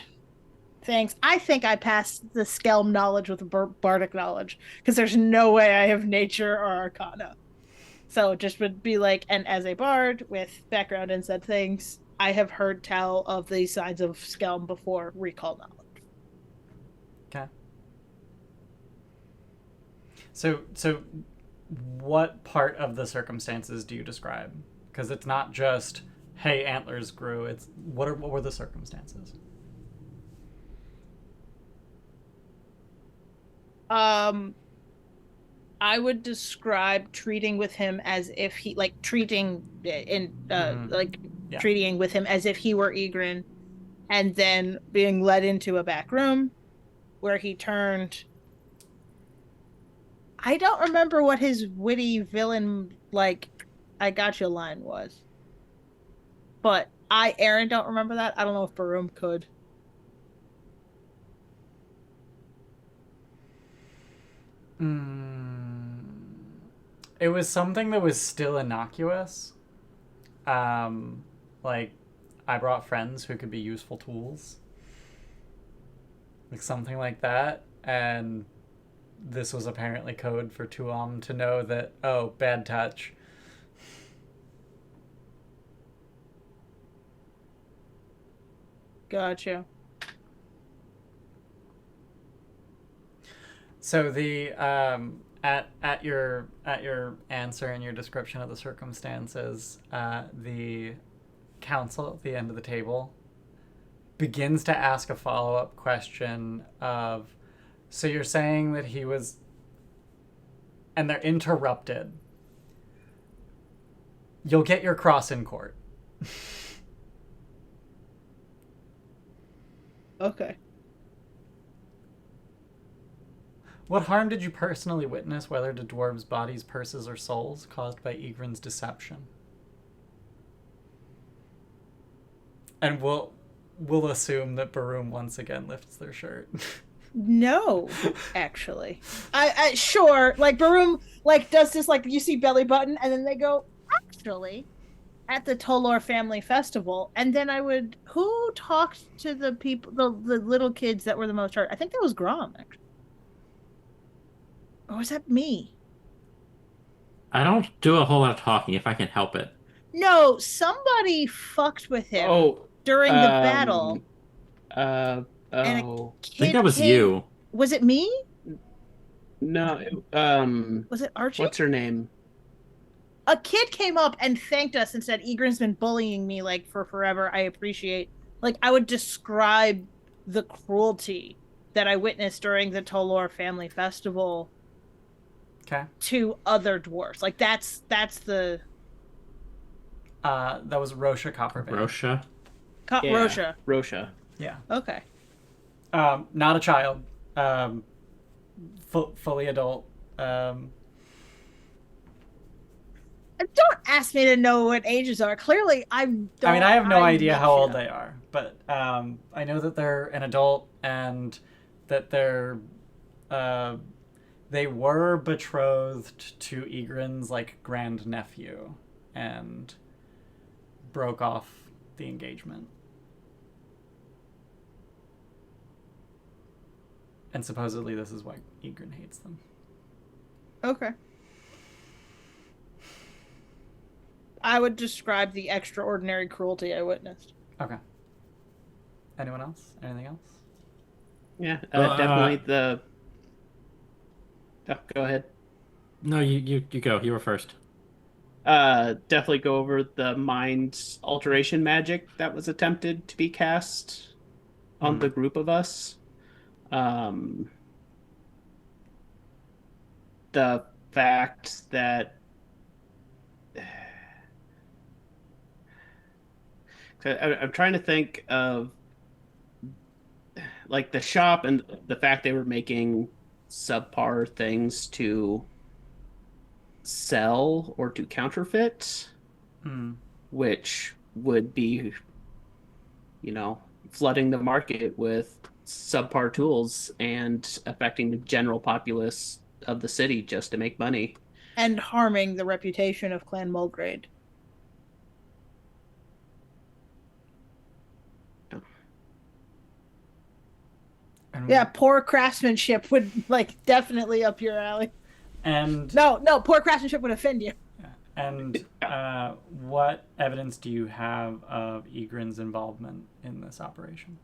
things, I think I passed the Skelm knowledge with bardic knowledge, because there's no way I have nature or arcana. So it just would be like, and as a bard with background in said things, I have heard tell of the sides of Skelm before recall knowledge. Okay. So what part of the circumstances do you describe? Because it's not just, hey, antlers grew. It's what were the circumstances? I would describe treating with him as if he, like, treating with him as if he were Egrin, and then being led into a back room where he turned. I don't remember what his witty villain, like, I got you line was. But I, Aren, don't remember that. I don't know if Baroom could. It was something that was still innocuous. Like, I brought friends who could be useful tools. Like, something like that. And this was apparently code for Tuam to know that, oh, bad touch. Gotcha. So the at your answer and your description of the circumstances, the council at the end of the table begins to ask a follow-up question of, so you're saying that he was, and they're interrupted. You'll get your cross in court. Okay. What harm did you personally witness, whether to dwarves' bodies, purses, or souls, caused by Egrin's deception? And we'll assume that Baroom once again lifts their shirt. No, actually. I sure, like Baroom like does this, like you see belly button, and then they go, actually, at the Tolor family festival, and then I would, who talked to the people, the little kids that were the most hurt? I think that was Grom, actually. Or was that me? I don't do a whole lot of talking if I can help it. No, somebody fucked with him Oh, during the battle, um, uh, and a oh, I think kid that was came. you. Was it me? no, Was it Archie? what's her name? A kid came up and thanked us and said, Egren's been bullying me like for forever. I appreciate, like, I would describe the cruelty that I witnessed during the Tolor family festival Okay. to other dwarfs. Like that's the That was Rosha Coppervein. Rosha. Yeah, Rosha. Rosha. Yeah. Okay. Not a child. Fully adult. Don't ask me to know what ages are. Clearly, I don't. I mean, I have no idea make how shit old up. they are, but I know that they're an adult and that they were betrothed to Egren's like grandnephew and broke off the engagement. And supposedly this is why Egren hates them. Okay. I would describe the extraordinary cruelty I witnessed. Okay. Anyone else? Anything else? Yeah, Well, definitely the. Oh, go ahead. No, you go. You were first. Definitely go over the mind alteration magic that was attempted to be cast on the group of us. The fact that I'm trying to think of like the shop and the fact they were making subpar things to sell or to counterfeit, which would be, flooding the market with subpar tools and affecting the general populace of the city just to make money. And harming the reputation of Clan Mulgrade. Yeah, poor craftsmanship would like definitely up your alley. And no, poor craftsmanship would offend you. And what evidence do you have of Egren's involvement in this operation?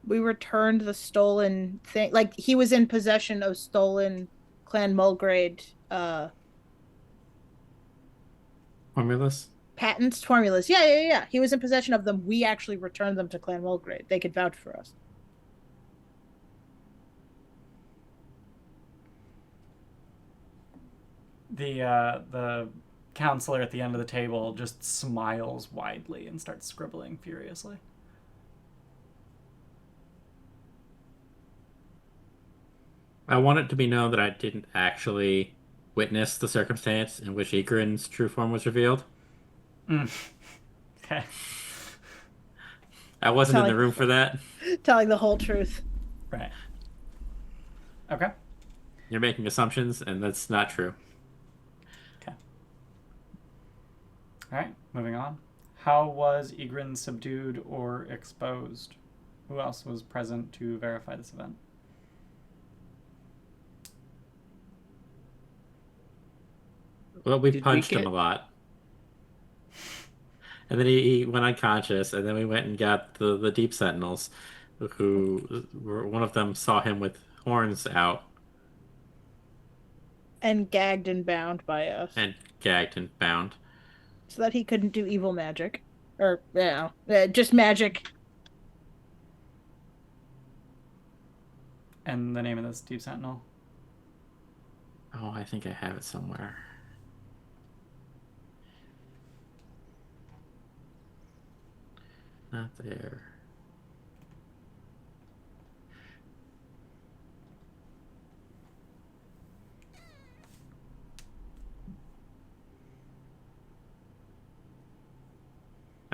We returned the stolen thing. Like he was in possession of stolen Clan Mulgrade Formulas? patents, formulas. Yeah. He was in possession of them. We actually returned them to Clan Mulgrade. They could vouch for us. The counselor at the end of the table just smiles widely and starts scribbling furiously. I want it to be known that I didn't actually witness the circumstance in which Egren's true form was revealed. Okay. I wasn't in the room for that. Telling the whole truth. Right. Okay. You're making assumptions, and that's not true. Okay. All right, moving on. How was Egren subdued or exposed? Who else was present to verify this event? Well, we punched him a lot. And then he went unconscious, and then we went and got the Deep Sentinels, who one of them saw him with horns out. And gagged and bound by us. And gagged and bound. So that he couldn't do evil magic. Or, just magic. And the name of this Deep Sentinel? Oh, I think I have it somewhere. Not there.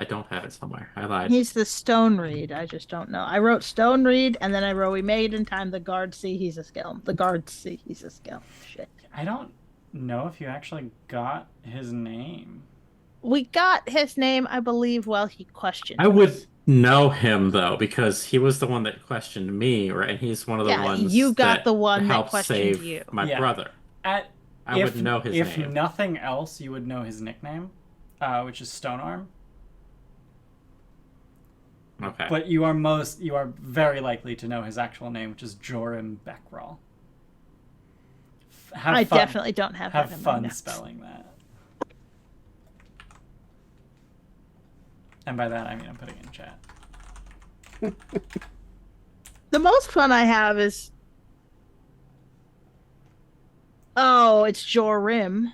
I don't have it somewhere. I lied. He's the Stone Reed. I just don't know. I wrote Stone Reed, and then I wrote we made in time the guards see he's a skeleton. The guards see he's a skeleton. Shit. I don't know if you actually got his name. We got his name, I believe, while he questioned I would us. know him though, because he was the one that questioned me, right? And he's one of the Yeah, ones you got that the one that helped questioned save you. my Yeah. brother. I would know his if name. nothing else, you would know his nickname, which is Stonearm. Okay. But you are very likely to know his actual name, which is Joram Beckrall. I definitely don't have that Have in my fun notes. spelling that. And by that I mean I'm putting it in chat. The most fun I have is it's Jorim.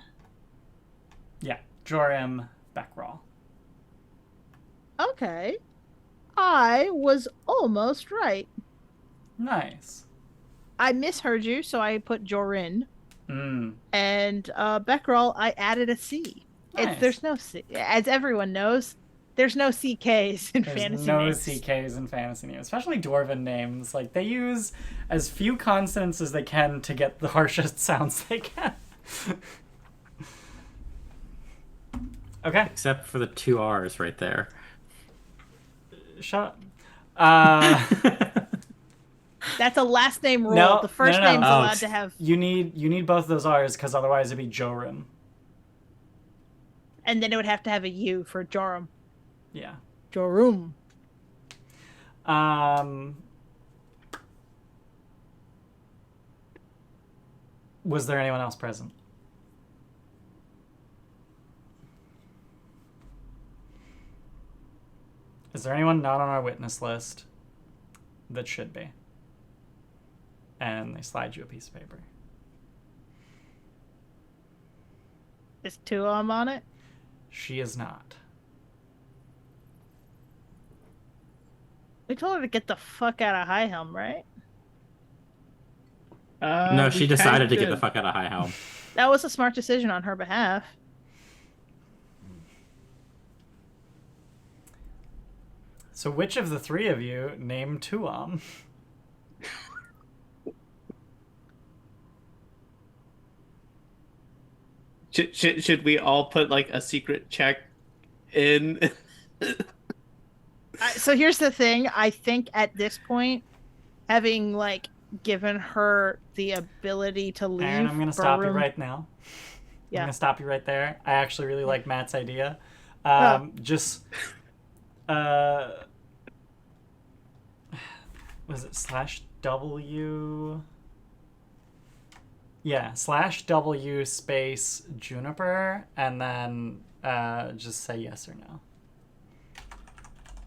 Yeah, Joram Beckrall. Okay. I was almost right. Nice. I misheard you, so I put Jorin. Mm. And Beckerall, I added a C. Nice. There's no C. As everyone knows, there's no CKs in There's fantasy no names. CKs in fantasy names, especially dwarven names. Like, they use as few consonants as they can to get the harshest sounds they can. Okay. Except for the 2 R's right there. Shut up. That's a last name rule. No, The first no, no. name's Oh, allowed to have, You need both of those R's, because otherwise it'd be Joram. and then it would have to have a U for Joram. Yeah. Jorum. Was there anyone else present? Is there anyone not on our witness list that should be? And they slide you a piece of paper. Is two of them on it? She is not. We told her to get the fuck out of High Helm, right? No, she decided to get the fuck out of High Helm. That was a smart decision on her behalf. So which of the three of you named Tuam? Should we all put like a secret check in? So here's the thing. I think at this point, having like given her the ability to leave, Aren, I'm going to stop you Baroom- right now. Yeah. I'm going to stop you right there. I actually really like Matt's idea. Just, was it /W? Yeah, /W space Juniper, and then just say yes or no.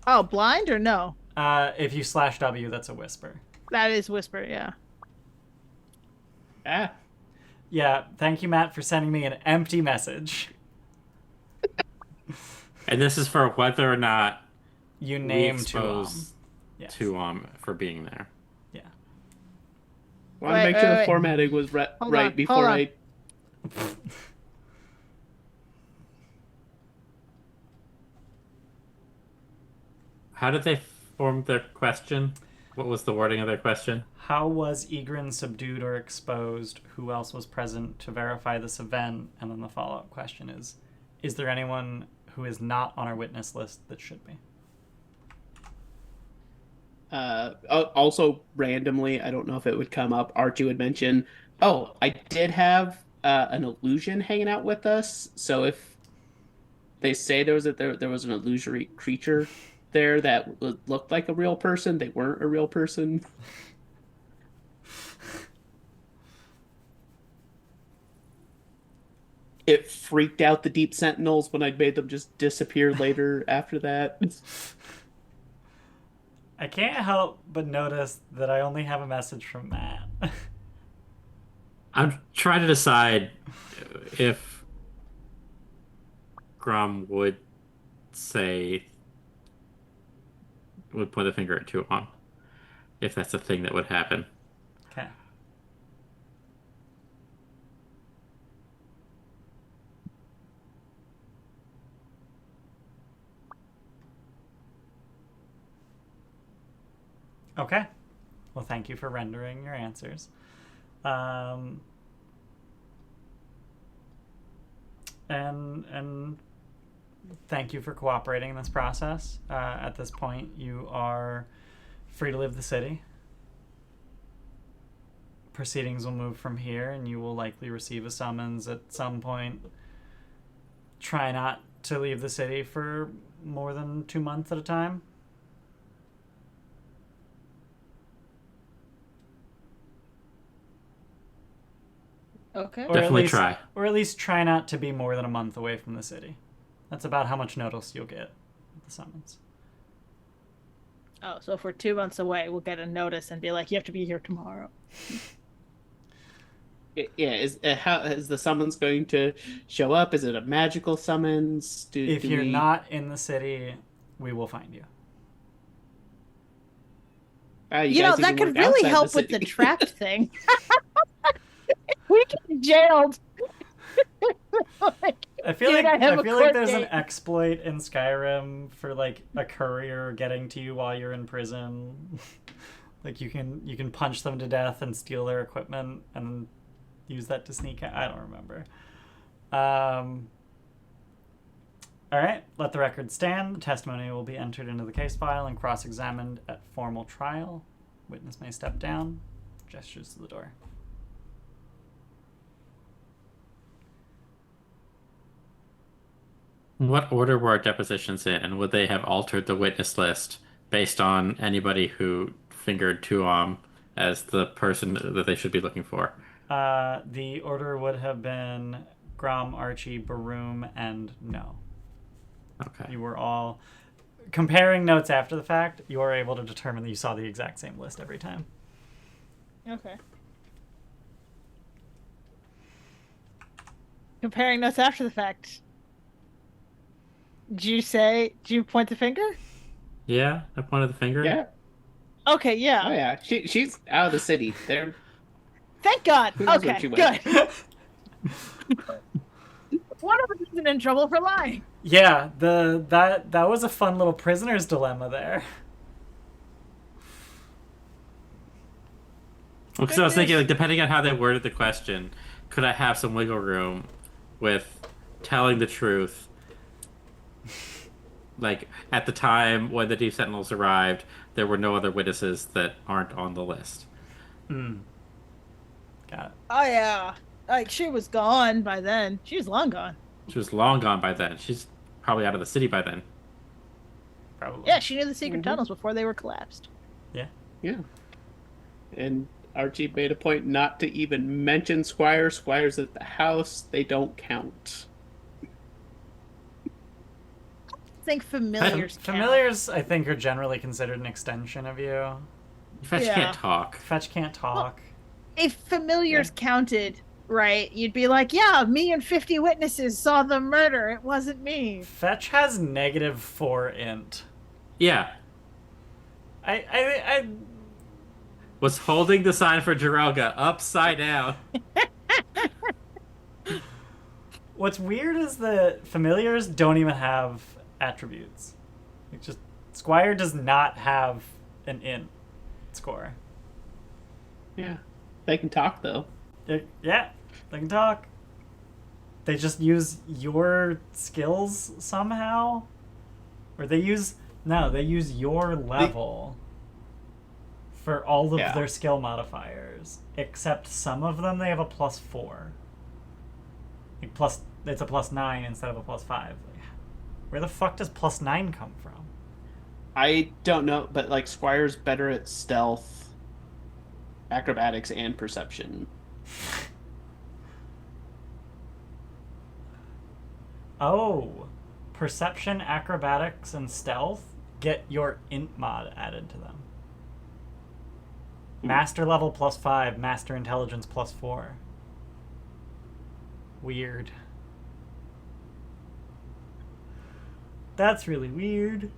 Oh, blind or no? If you /W, that's a whisper. That is whisper, yeah. Ah, Yeah, thank you, Matt, for sending me an empty message. And this is for whether or not You we name expose Yes. Tuam for being there. Yeah. want to make sure the formatting was right on, before hold on. I. How did they form their question? What was the wording of their question? How was Egrin subdued or exposed? Who else was present to verify this event? And then the follow-up question is there anyone who is not on our witness list that should be? Also, randomly, I don't know if it would come up. Archie would mention, "Oh, I did have an illusion hanging out with us." So if they say there was an illusory creature there that looked like a real person, they weren't a real person. It freaked out the Deep Sentinels when I'd made them just disappear later after that. I can't help but notice that I only have a message from Matt. I'm trying to decide if Grom would point the finger at Tuam. If that's a thing that would happen. Okay. Okay. Well, thank you for rendering your answers. And thank you for cooperating in this process. At this point, you are free to leave the city. Proceedings will move from here, and you will likely receive a summons at some point. Try not to leave the city for more than 2 months at a time. Okay. Or Definitely at least, try. Or at least try not to be more than a month away from the city. That's about how much notice you'll get with the summons. Oh, so if we're 2 months away, we'll get a notice and be like, you have to be here tomorrow. Yeah, how is the summons going to show up? Is it a magical summons? If you're not in the city, we will find you. You know, that could really help with the trapped thing. We get jailed. I feel like there's an exploit in Skyrim for like a courier getting to you while you're in prison. Like you can punch them to death and steal their equipment and use that to sneak out. I don't remember. All right, let the record stand. The testimony will be entered into the case file and cross-examined at formal trial. Witness may step down. Gestures to the door. What order were our depositions in, and would they have altered the witness list based on anybody who fingered Tuam as the person that they should be looking for? The order would have been Grom, Archie, Baroom, and No. Okay. You were all comparing notes after the fact. You were able to determine that you saw the exact same list every time. Okay. Comparing notes after the fact. Did you point the finger? Yeah, I pointed the finger. Yeah. Okay, yeah. Oh yeah. She's out of the city. There. Thank God. Who knows where Okay, she went? good. One of us isn't in trouble for lying. Yeah, that was a fun little prisoner's dilemma there. Well, because I was thinking, like, depending on how they worded the question, could I have some wiggle room with telling the truth? Like, at the time when the Deep Sentinels arrived, there were no other witnesses that aren't on the list. Got it. Oh yeah. Like she was gone by then. She was long gone. She was long gone by then. She's probably out of the city by then. Probably. Yeah, she knew the secret tunnels before they were collapsed. Yeah. Yeah. And Archie made a point not to even mention Squire. Squire's at the house. They don't count. I think familiars count. Familiars, I think, are generally considered an extension of you. Fetch Yeah. can't talk. Fetch can't talk. If familiars counted, right, you'd be like, yeah, me and 50 witnesses saw the murder. It wasn't me. Fetch has -4 int. Yeah. I Was holding the sign for Jirelga upside down. What's weird is that familiars don't even have attributes. Like just Squire does not have an int score. Yeah. They can talk though. Yeah, they can talk. They just use your skills somehow, or they use your level for all of their skill modifiers. Except some of them they have a +4. Like it's a +9 instead of a +5. Like, where the fuck does +9 come from? I don't know, but like Squire's better at stealth, acrobatics, and perception. Oh, perception, acrobatics, and stealth get your int mod added to them. Master level +5, master intelligence +4. Weird. That's really weird.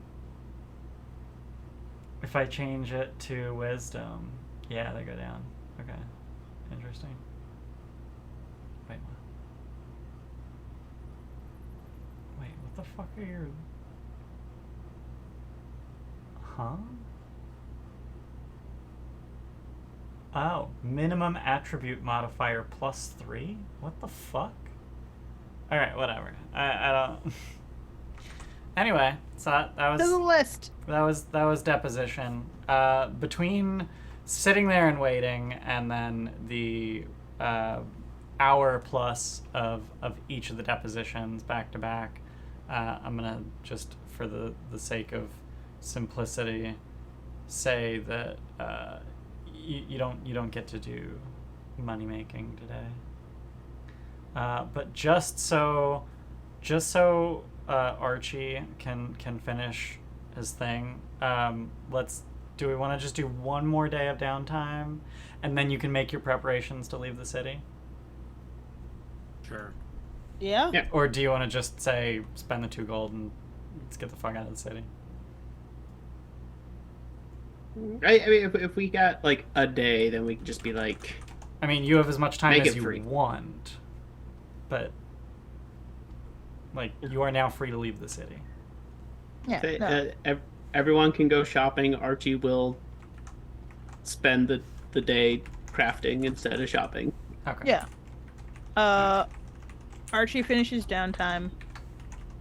If I change it to wisdom, yeah, they go down. Okay, interesting. Wait, what the fuck are your... Huh? Oh, minimum attribute modifier +3? What the fuck? Alright, whatever. I don't... Anyway, so that To the was... list. That was deposition. Between sitting there and waiting, and then the hour plus of each of the depositions back to back, I'm gonna just, for the sake of simplicity, say that you don't get to do money making today. But just so Archie can finish his thing, do we want to just do one more day of downtime, and then you can make your preparations to leave the city? Sure. Yeah. Or do you want to just say spend the 2 gold and let's get the fuck out of the city? I mean, if we got like a day, then we can just be like. I mean, you have as much time Make as it you free. want, but like you are now free to leave the city. Yeah. Say, No. Everyone can go shopping. Archie will spend the day crafting instead of shopping. Okay. Yeah. Archie finishes downtime.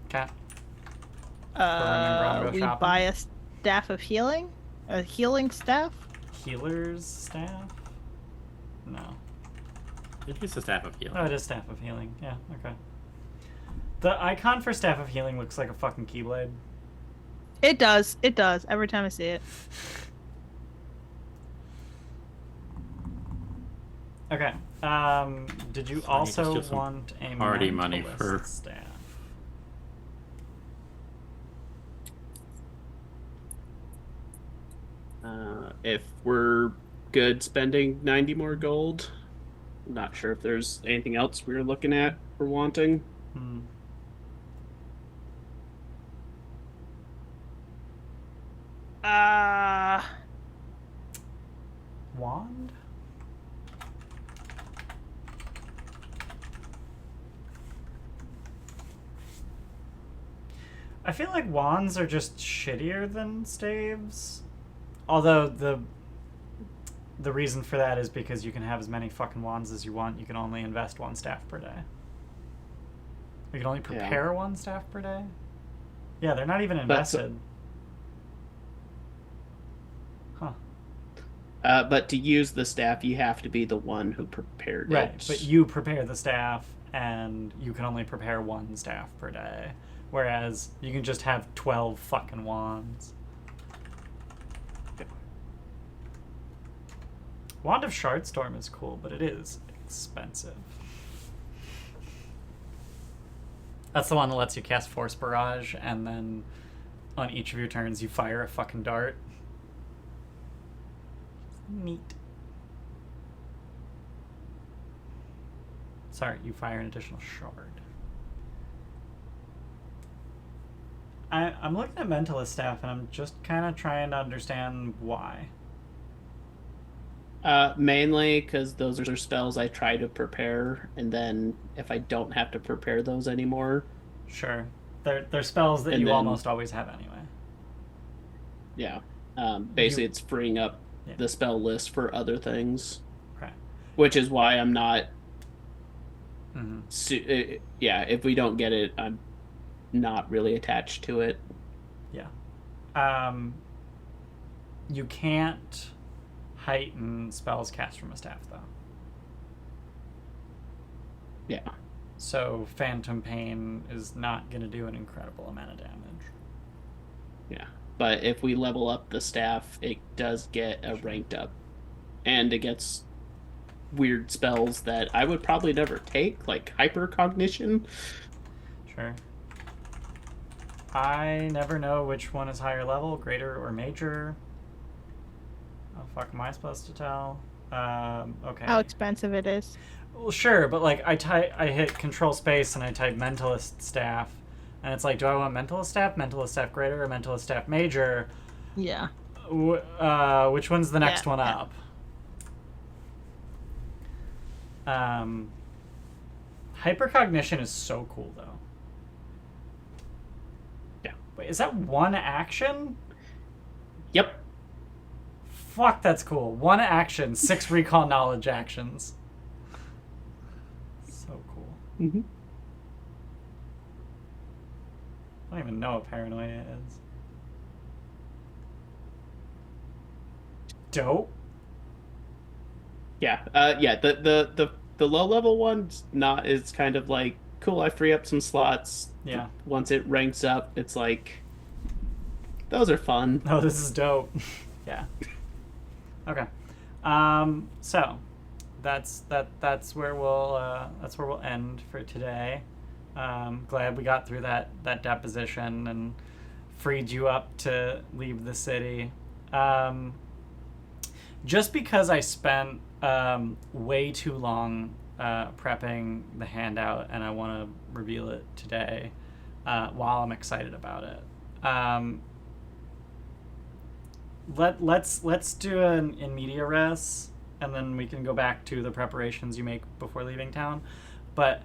Okay. Baroom and Grom go We shopping? buy a staff of healing, a healing staff. Healer's staff? No. It is a staff of healing. Oh, it is staff of healing. Yeah. Okay. The icon for staff of healing looks like a fucking keyblade. It does. It does. Every time I see it. Okay. Did you So I need to also steal some want a party money mentalist for- staff? If we're good spending 90 more gold, I'm not sure if there's anything else we were looking at or wanting. Hmm. Wand? I feel like wands are just shittier than staves. Although the reason for that is because you can have as many fucking wands as you want. You can only invest 1 staff per day. You can only prepare 1 staff per day. Yeah, they're not even invested. Huh. But to use the staff, you have to be the one who prepared Right, it. but you prepare the staff, and you can only prepare 1 staff per day. Whereas you can just have 12 fucking wands. Wand of Shardstorm is cool, but it is expensive. That's the one that lets you cast Force Barrage, and then on each of your turns you fire a fucking dart. Neat. Sorry, you fire an additional shard. I'm looking at Mentalist Staff, and I'm just kind of trying to understand why. Mainly because those are spells I try to prepare, and then if I don't have to prepare those anymore, Sure. They're spells that And you then- almost always have anyway. yeah. Basically, it's freeing up Yeah. the spell list for other things, Okay. which is why I'm not. Mm-hmm. Yeah, if we don't get it, I'm not really attached to it. Yeah. You can't heighten spells cast from a staff, though. Yeah. So Phantom Pain is not going to do an incredible amount of damage. Yeah. But if we level up the staff, it does get a ranked up. And it gets weird spells that I would probably never take, like hypercognition. Sure. I never know which one is higher level, greater or major. How the fuck am I supposed to tell? Okay. How expensive it is. Well, sure, but like I hit Control Space and I type Mentalist Staff, and it's like, do I want Mentalist Staff Greater, or Mentalist Staff Major? Yeah. Which one's the next Yeah, one yeah. up? Hypercognition is so cool, though. Yeah. Wait, is that one action? Yep. Fuck, that's cool. 1 action, 6 recall knowledge actions. So cool. Mm-hmm. I don't even know what paranoia is. Dope. Yeah. Yeah. The low level one's not. It's kind of like cool. I free up some slots. Yeah. Once it ranks up, it's like those are fun. Oh, this is dope. Yeah. Okay. So that's where we'll end for today. Glad we got through that deposition and freed you up to leave the city. Just because I spent way too long prepping the handout and I want to reveal it today while I'm excited about it. Let's do an in media res, and then we can go back to the preparations you make before leaving town. But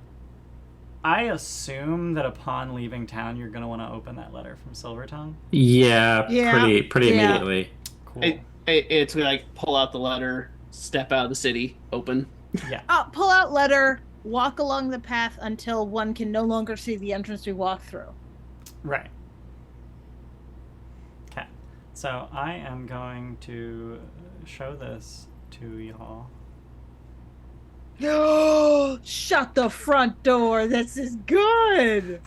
I assume that upon leaving town, you're gonna want to open that letter from Silvertongue. Yeah, pretty Yeah. immediately. Cool. It's like pull out the letter, step out of the city, open. Yeah. Pull out letter, walk along the path until one can no longer see the entrance we walk through. Right. Okay. So I am going to show this to y'all. Shut the front door. This is good.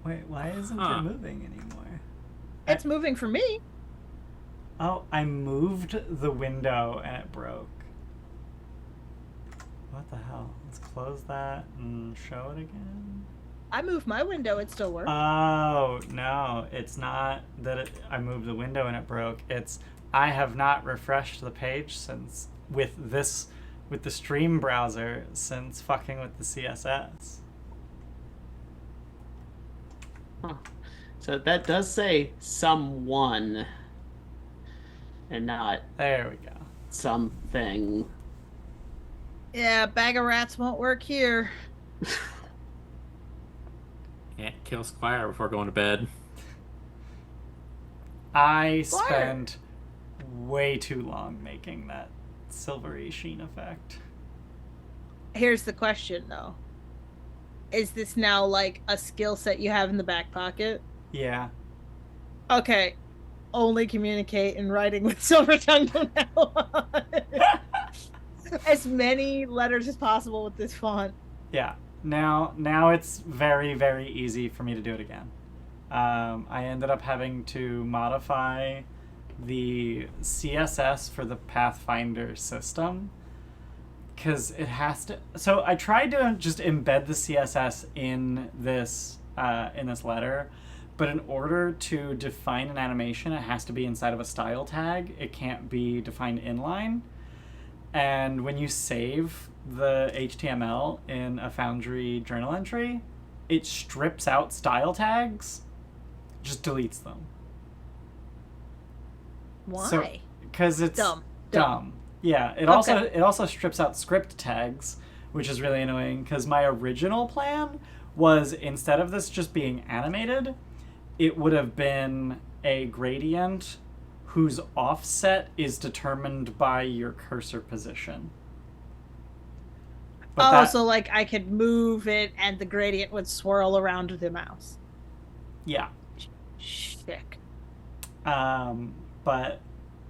Wait, why isn't Huh. it moving anymore? It's moving for me. Oh, I moved the window and it broke. What the hell? Let's close that and show it again. I moved my window. It still works. Oh, no. It's not that I moved the window and it broke. It's I have not refreshed the page since with the stream browser since fucking with the CSS. Huh. So that does say someone, and not There we go. something. Yeah, bag of rats won't work here. Can't kill Squire before going to bed. I Squire. spent way too long making that silvery sheen effect. Here's the question, though. Is this now like a skill set you have in the back pocket? Yeah. Okay. Only communicate in writing with Silvertongue from now on. As many letters as possible with this font. Yeah. Now it's very, very easy for me to do it again. I ended up having to modify the CSS for the Pathfinder system because it has to. So I tried to just embed the CSS in this letter, but in order to define an animation, it has to be inside of a style tag. It can't be defined inline. And when you save the HTML in a Foundry journal entry, it strips out style tags, just deletes them. Why? Because it's Dumb. Yeah, it also strips out script tags, which is really annoying because my original plan was instead of this just being animated, it would have been a gradient whose offset is determined by your cursor position. But so like I could move it and the gradient would swirl around the mouse. Yeah. Sick. But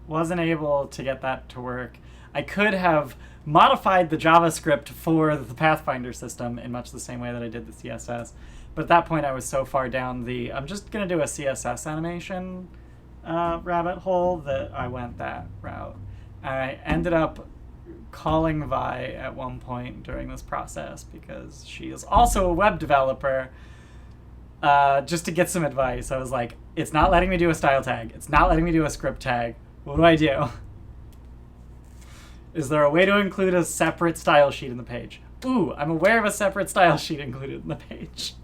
wasn't able to get that to work. I could have modified the JavaScript for the Pathfinder system in much the same way that I did the CSS. But at that point, I was so far down the I'm just going to do a CSS animation rabbit hole that I went that route. I ended up calling Vi at one point during this process because she is also a web developer just to get some advice. I was like, it's not letting me do a style tag. It's not letting me do a script tag. What do I do? Is there a way to include a separate style sheet in the page? Ooh, I'm aware of a separate style sheet included in the page.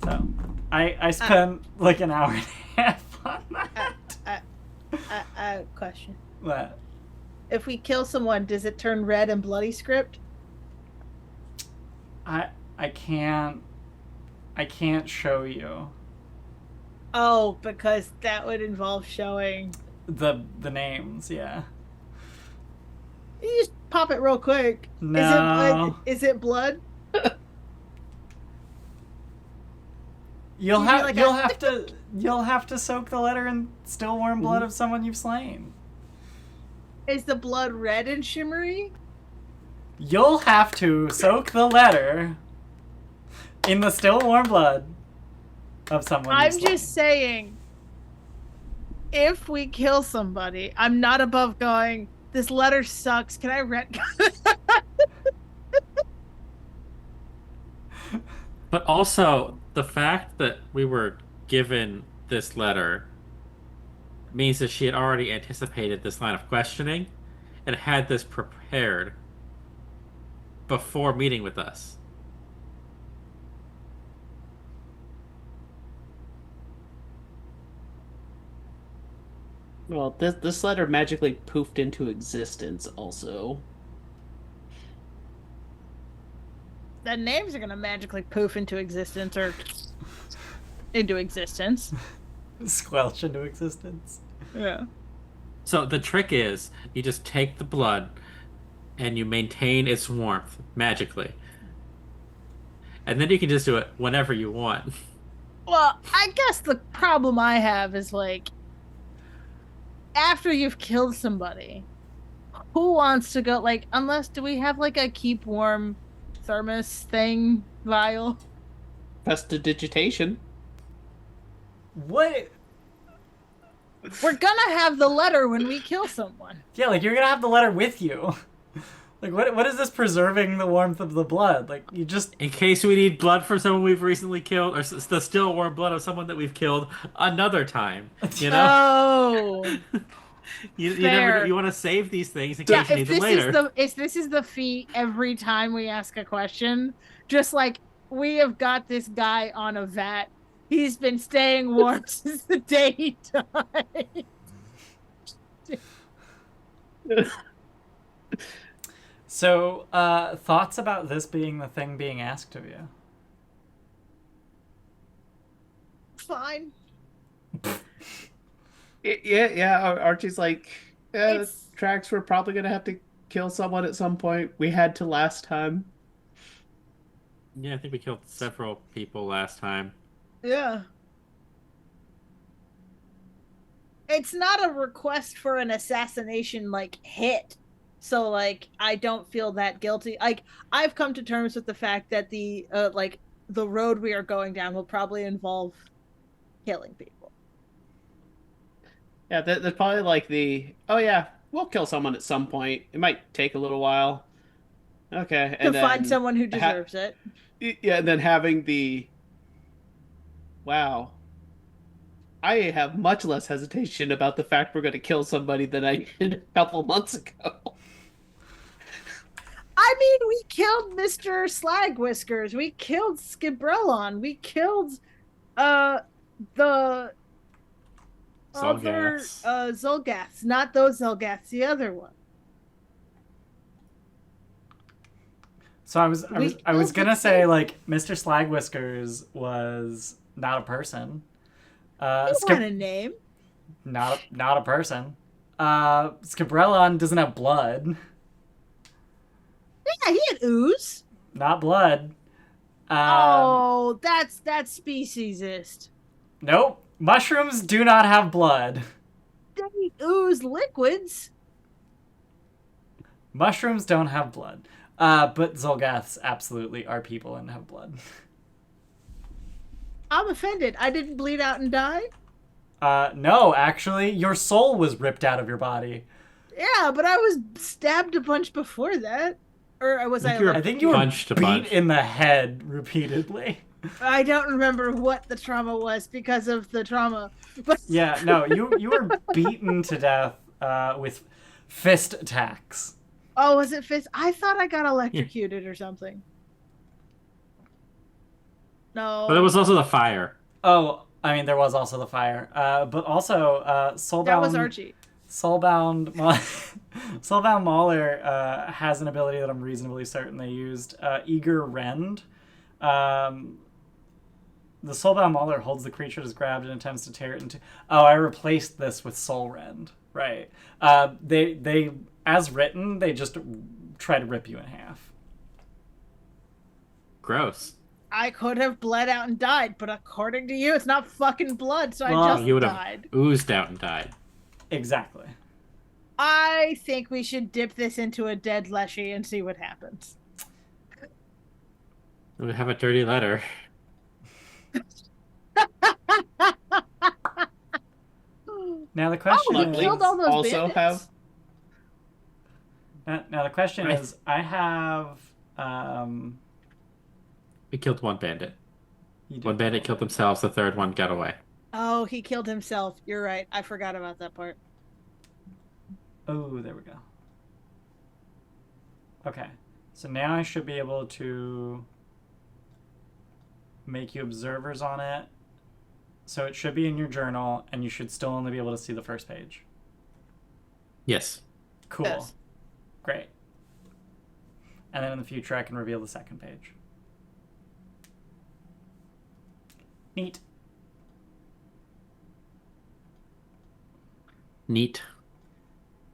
So, I spent like an hour and a half on that. Question. What? If we kill someone, does it turn red and bloody script? I can't show you Oh, because that would involve showing. the names. Yeah. You just pop it real quick. No. Is it blood? You'll You do you'll have to soak the letter in still warm blood of someone you've slain. Is the blood red and shimmery? You'll have to soak the letter in the still warm blood of someone I'm you've slain. just saying, if we kill somebody, I'm not above going, this letter sucks. Can I retcon? But also, the fact that we were given this letter means that she had already anticipated this line of questioning and had this prepared before meeting with us. Well, this letter magically poofed into existence also. The names are gonna magically poof into existence or into existence. Squelch into existence. Yeah. So the trick is you just take the blood and you maintain its warmth magically. And then you can just do it whenever you want. Well, I guess the problem I have is like, after you've killed somebody, who wants to go, like, do we have like a keep warm thermos thing vial? Prestidigitation. What? We're gonna have the letter when we kill someone. Yeah, like you're gonna have the letter with you. Like what is this preserving the warmth of the blood? Like you just In case we need blood from someone we've recently killed, or the still warm blood of someone that we've killed another time. You know? Oh. you Fair. never you want to save these things in Yeah, case you need them later. if this is the feat every time we ask a question, just like we have got this guy on a vat. He's been staying warm since the day he died. So, thoughts about this being the thing being asked of you? Fine. Yeah. Archie's like, It's- tracks. We're probably gonna have to kill someone at some point. We had to last time. Yeah, I think we killed several people last time. Yeah. It's not a request for an assassination like hit. So like I don't feel that guilty. Like I've come to terms with the fact that the road we are going down will probably involve killing people. Yeah, there's probably like oh yeah, we'll kill someone at some point. It might take a little while. Okay, and To find someone who deserves it. Yeah, and then having wow. I have much less hesitation about the fact we're going to kill somebody than I did a couple months ago. I mean, we killed Mr. Slag Whiskers. We killed Skibrellon. We killed the other Zolgaths. Zolgaths. Not those Zolgaths, the other one. So I was gonna say like Mr. Slag Whiskers was not a person. He had a name. Not a person. Skibrellon doesn't have blood. Yeah, he had ooze. Not blood. Oh, that's speciesist. Nope. Mushrooms do not have blood. They ooze liquids. Mushrooms don't have blood. But Zolgaths absolutely are people and have blood. I'm offended. I didn't bleed out and die. No, actually, your soul was ripped out of your body. Yeah, but I was stabbed a bunch before that. Or was I? I think you were Punched a beat bunch. in the head repeatedly. I don't remember what the trauma was because of the trauma. But Yeah, no, you were beaten to death with fist attacks. oh, was it fist? I thought I got electrocuted or something. No. But there was also the fire. Oh, I mean, there was also the fire. But also, Soulbound... That was Archie. Soulbound... Soulbound Mauler has an ability that I'm reasonably certain they used. Eager Rend. The Soulbound Mauler holds the creature it is grabbed and attempts to tear it into... Oh, I replaced this with Soul Rend. Right. They as written, they just try to rip you in half. Gross. I could have bled out and died, but according to you, it's not fucking blood, so Well, I just You would have died. oozed out and died. Exactly. I think we should dip this into a dead Leshy and see what happens. We have a dirty letter. Now the question Oh, is... we killed all those also bandits? have. Now the question I- is, I have... We killed one bandit. you did- One bandit killed themselves, the third one got away. Oh, he killed himself. You're right. I forgot about that part. Oh, there we go. Okay. So now I should be able to make you observers on it. So it should be in your journal, and you should still only be able to see the first page. Yes. Cool. Yes. Great. And then in the future, I can reveal the second page. Neat. Neat.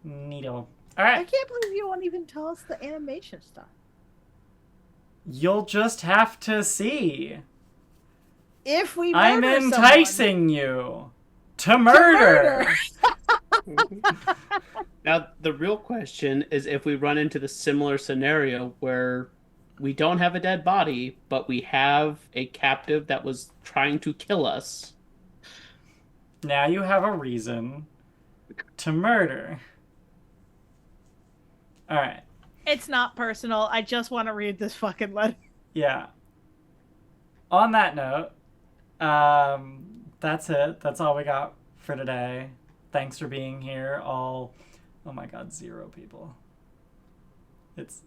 Neato. All I right. can't believe you won't even tell us the animation stuff. You'll just have to see. If we I'm murder enticing you to murder. Now, the real question is if we run into the similar scenario where we don't have a dead body, but we have a captive that was trying to kill us. Now you have a reason to murder. All right. It's not personal. I just want to read this fucking letter. Yeah. On that note, that's it. That's all we got for today. Thanks for being here. Oh my God, 0 people. It's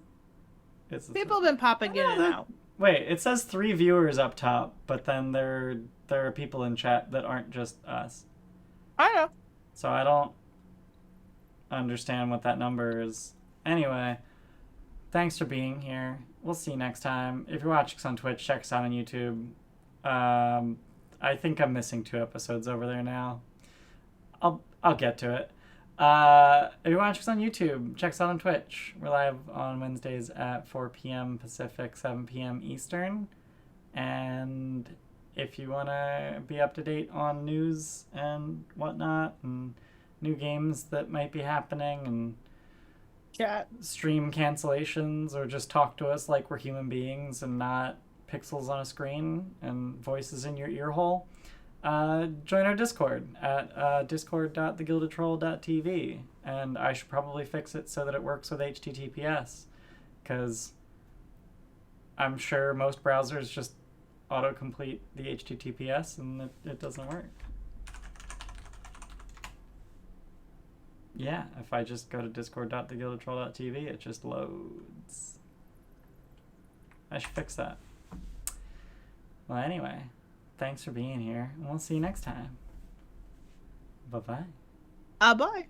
People have been popping in and out. Wait, it says 3 viewers up top, but then there are people in chat that aren't just us. I know. So I don't understand what that number is. Anyway, thanks for being here. We'll see you next time. If you're watching us on Twitch, check us out on YouTube. I think I'm missing 2 episodes over there now. I'll get to it. If you're watching us on YouTube, check us out on Twitch. We're live on Wednesdays at 4 p.m. Pacific, 7 p.m. Eastern. And if you want to be up to date on news and whatnot, and new games that might be happening, and Chat. stream cancellations, or just talk to us like we're human beings and not pixels on a screen and voices in your ear hole, join our Discord at discord.thegildedtroll.tv. And I should probably fix it so that it works with HTTPS, because I'm sure most browsers just autocomplete the HTTPS and it doesn't work. Yeah, if I just go to discord.thegildedtroll.tv, it just loads. I should fix that. Well, anyway, thanks for being here, and we'll see you next time. Bye-bye. Bye.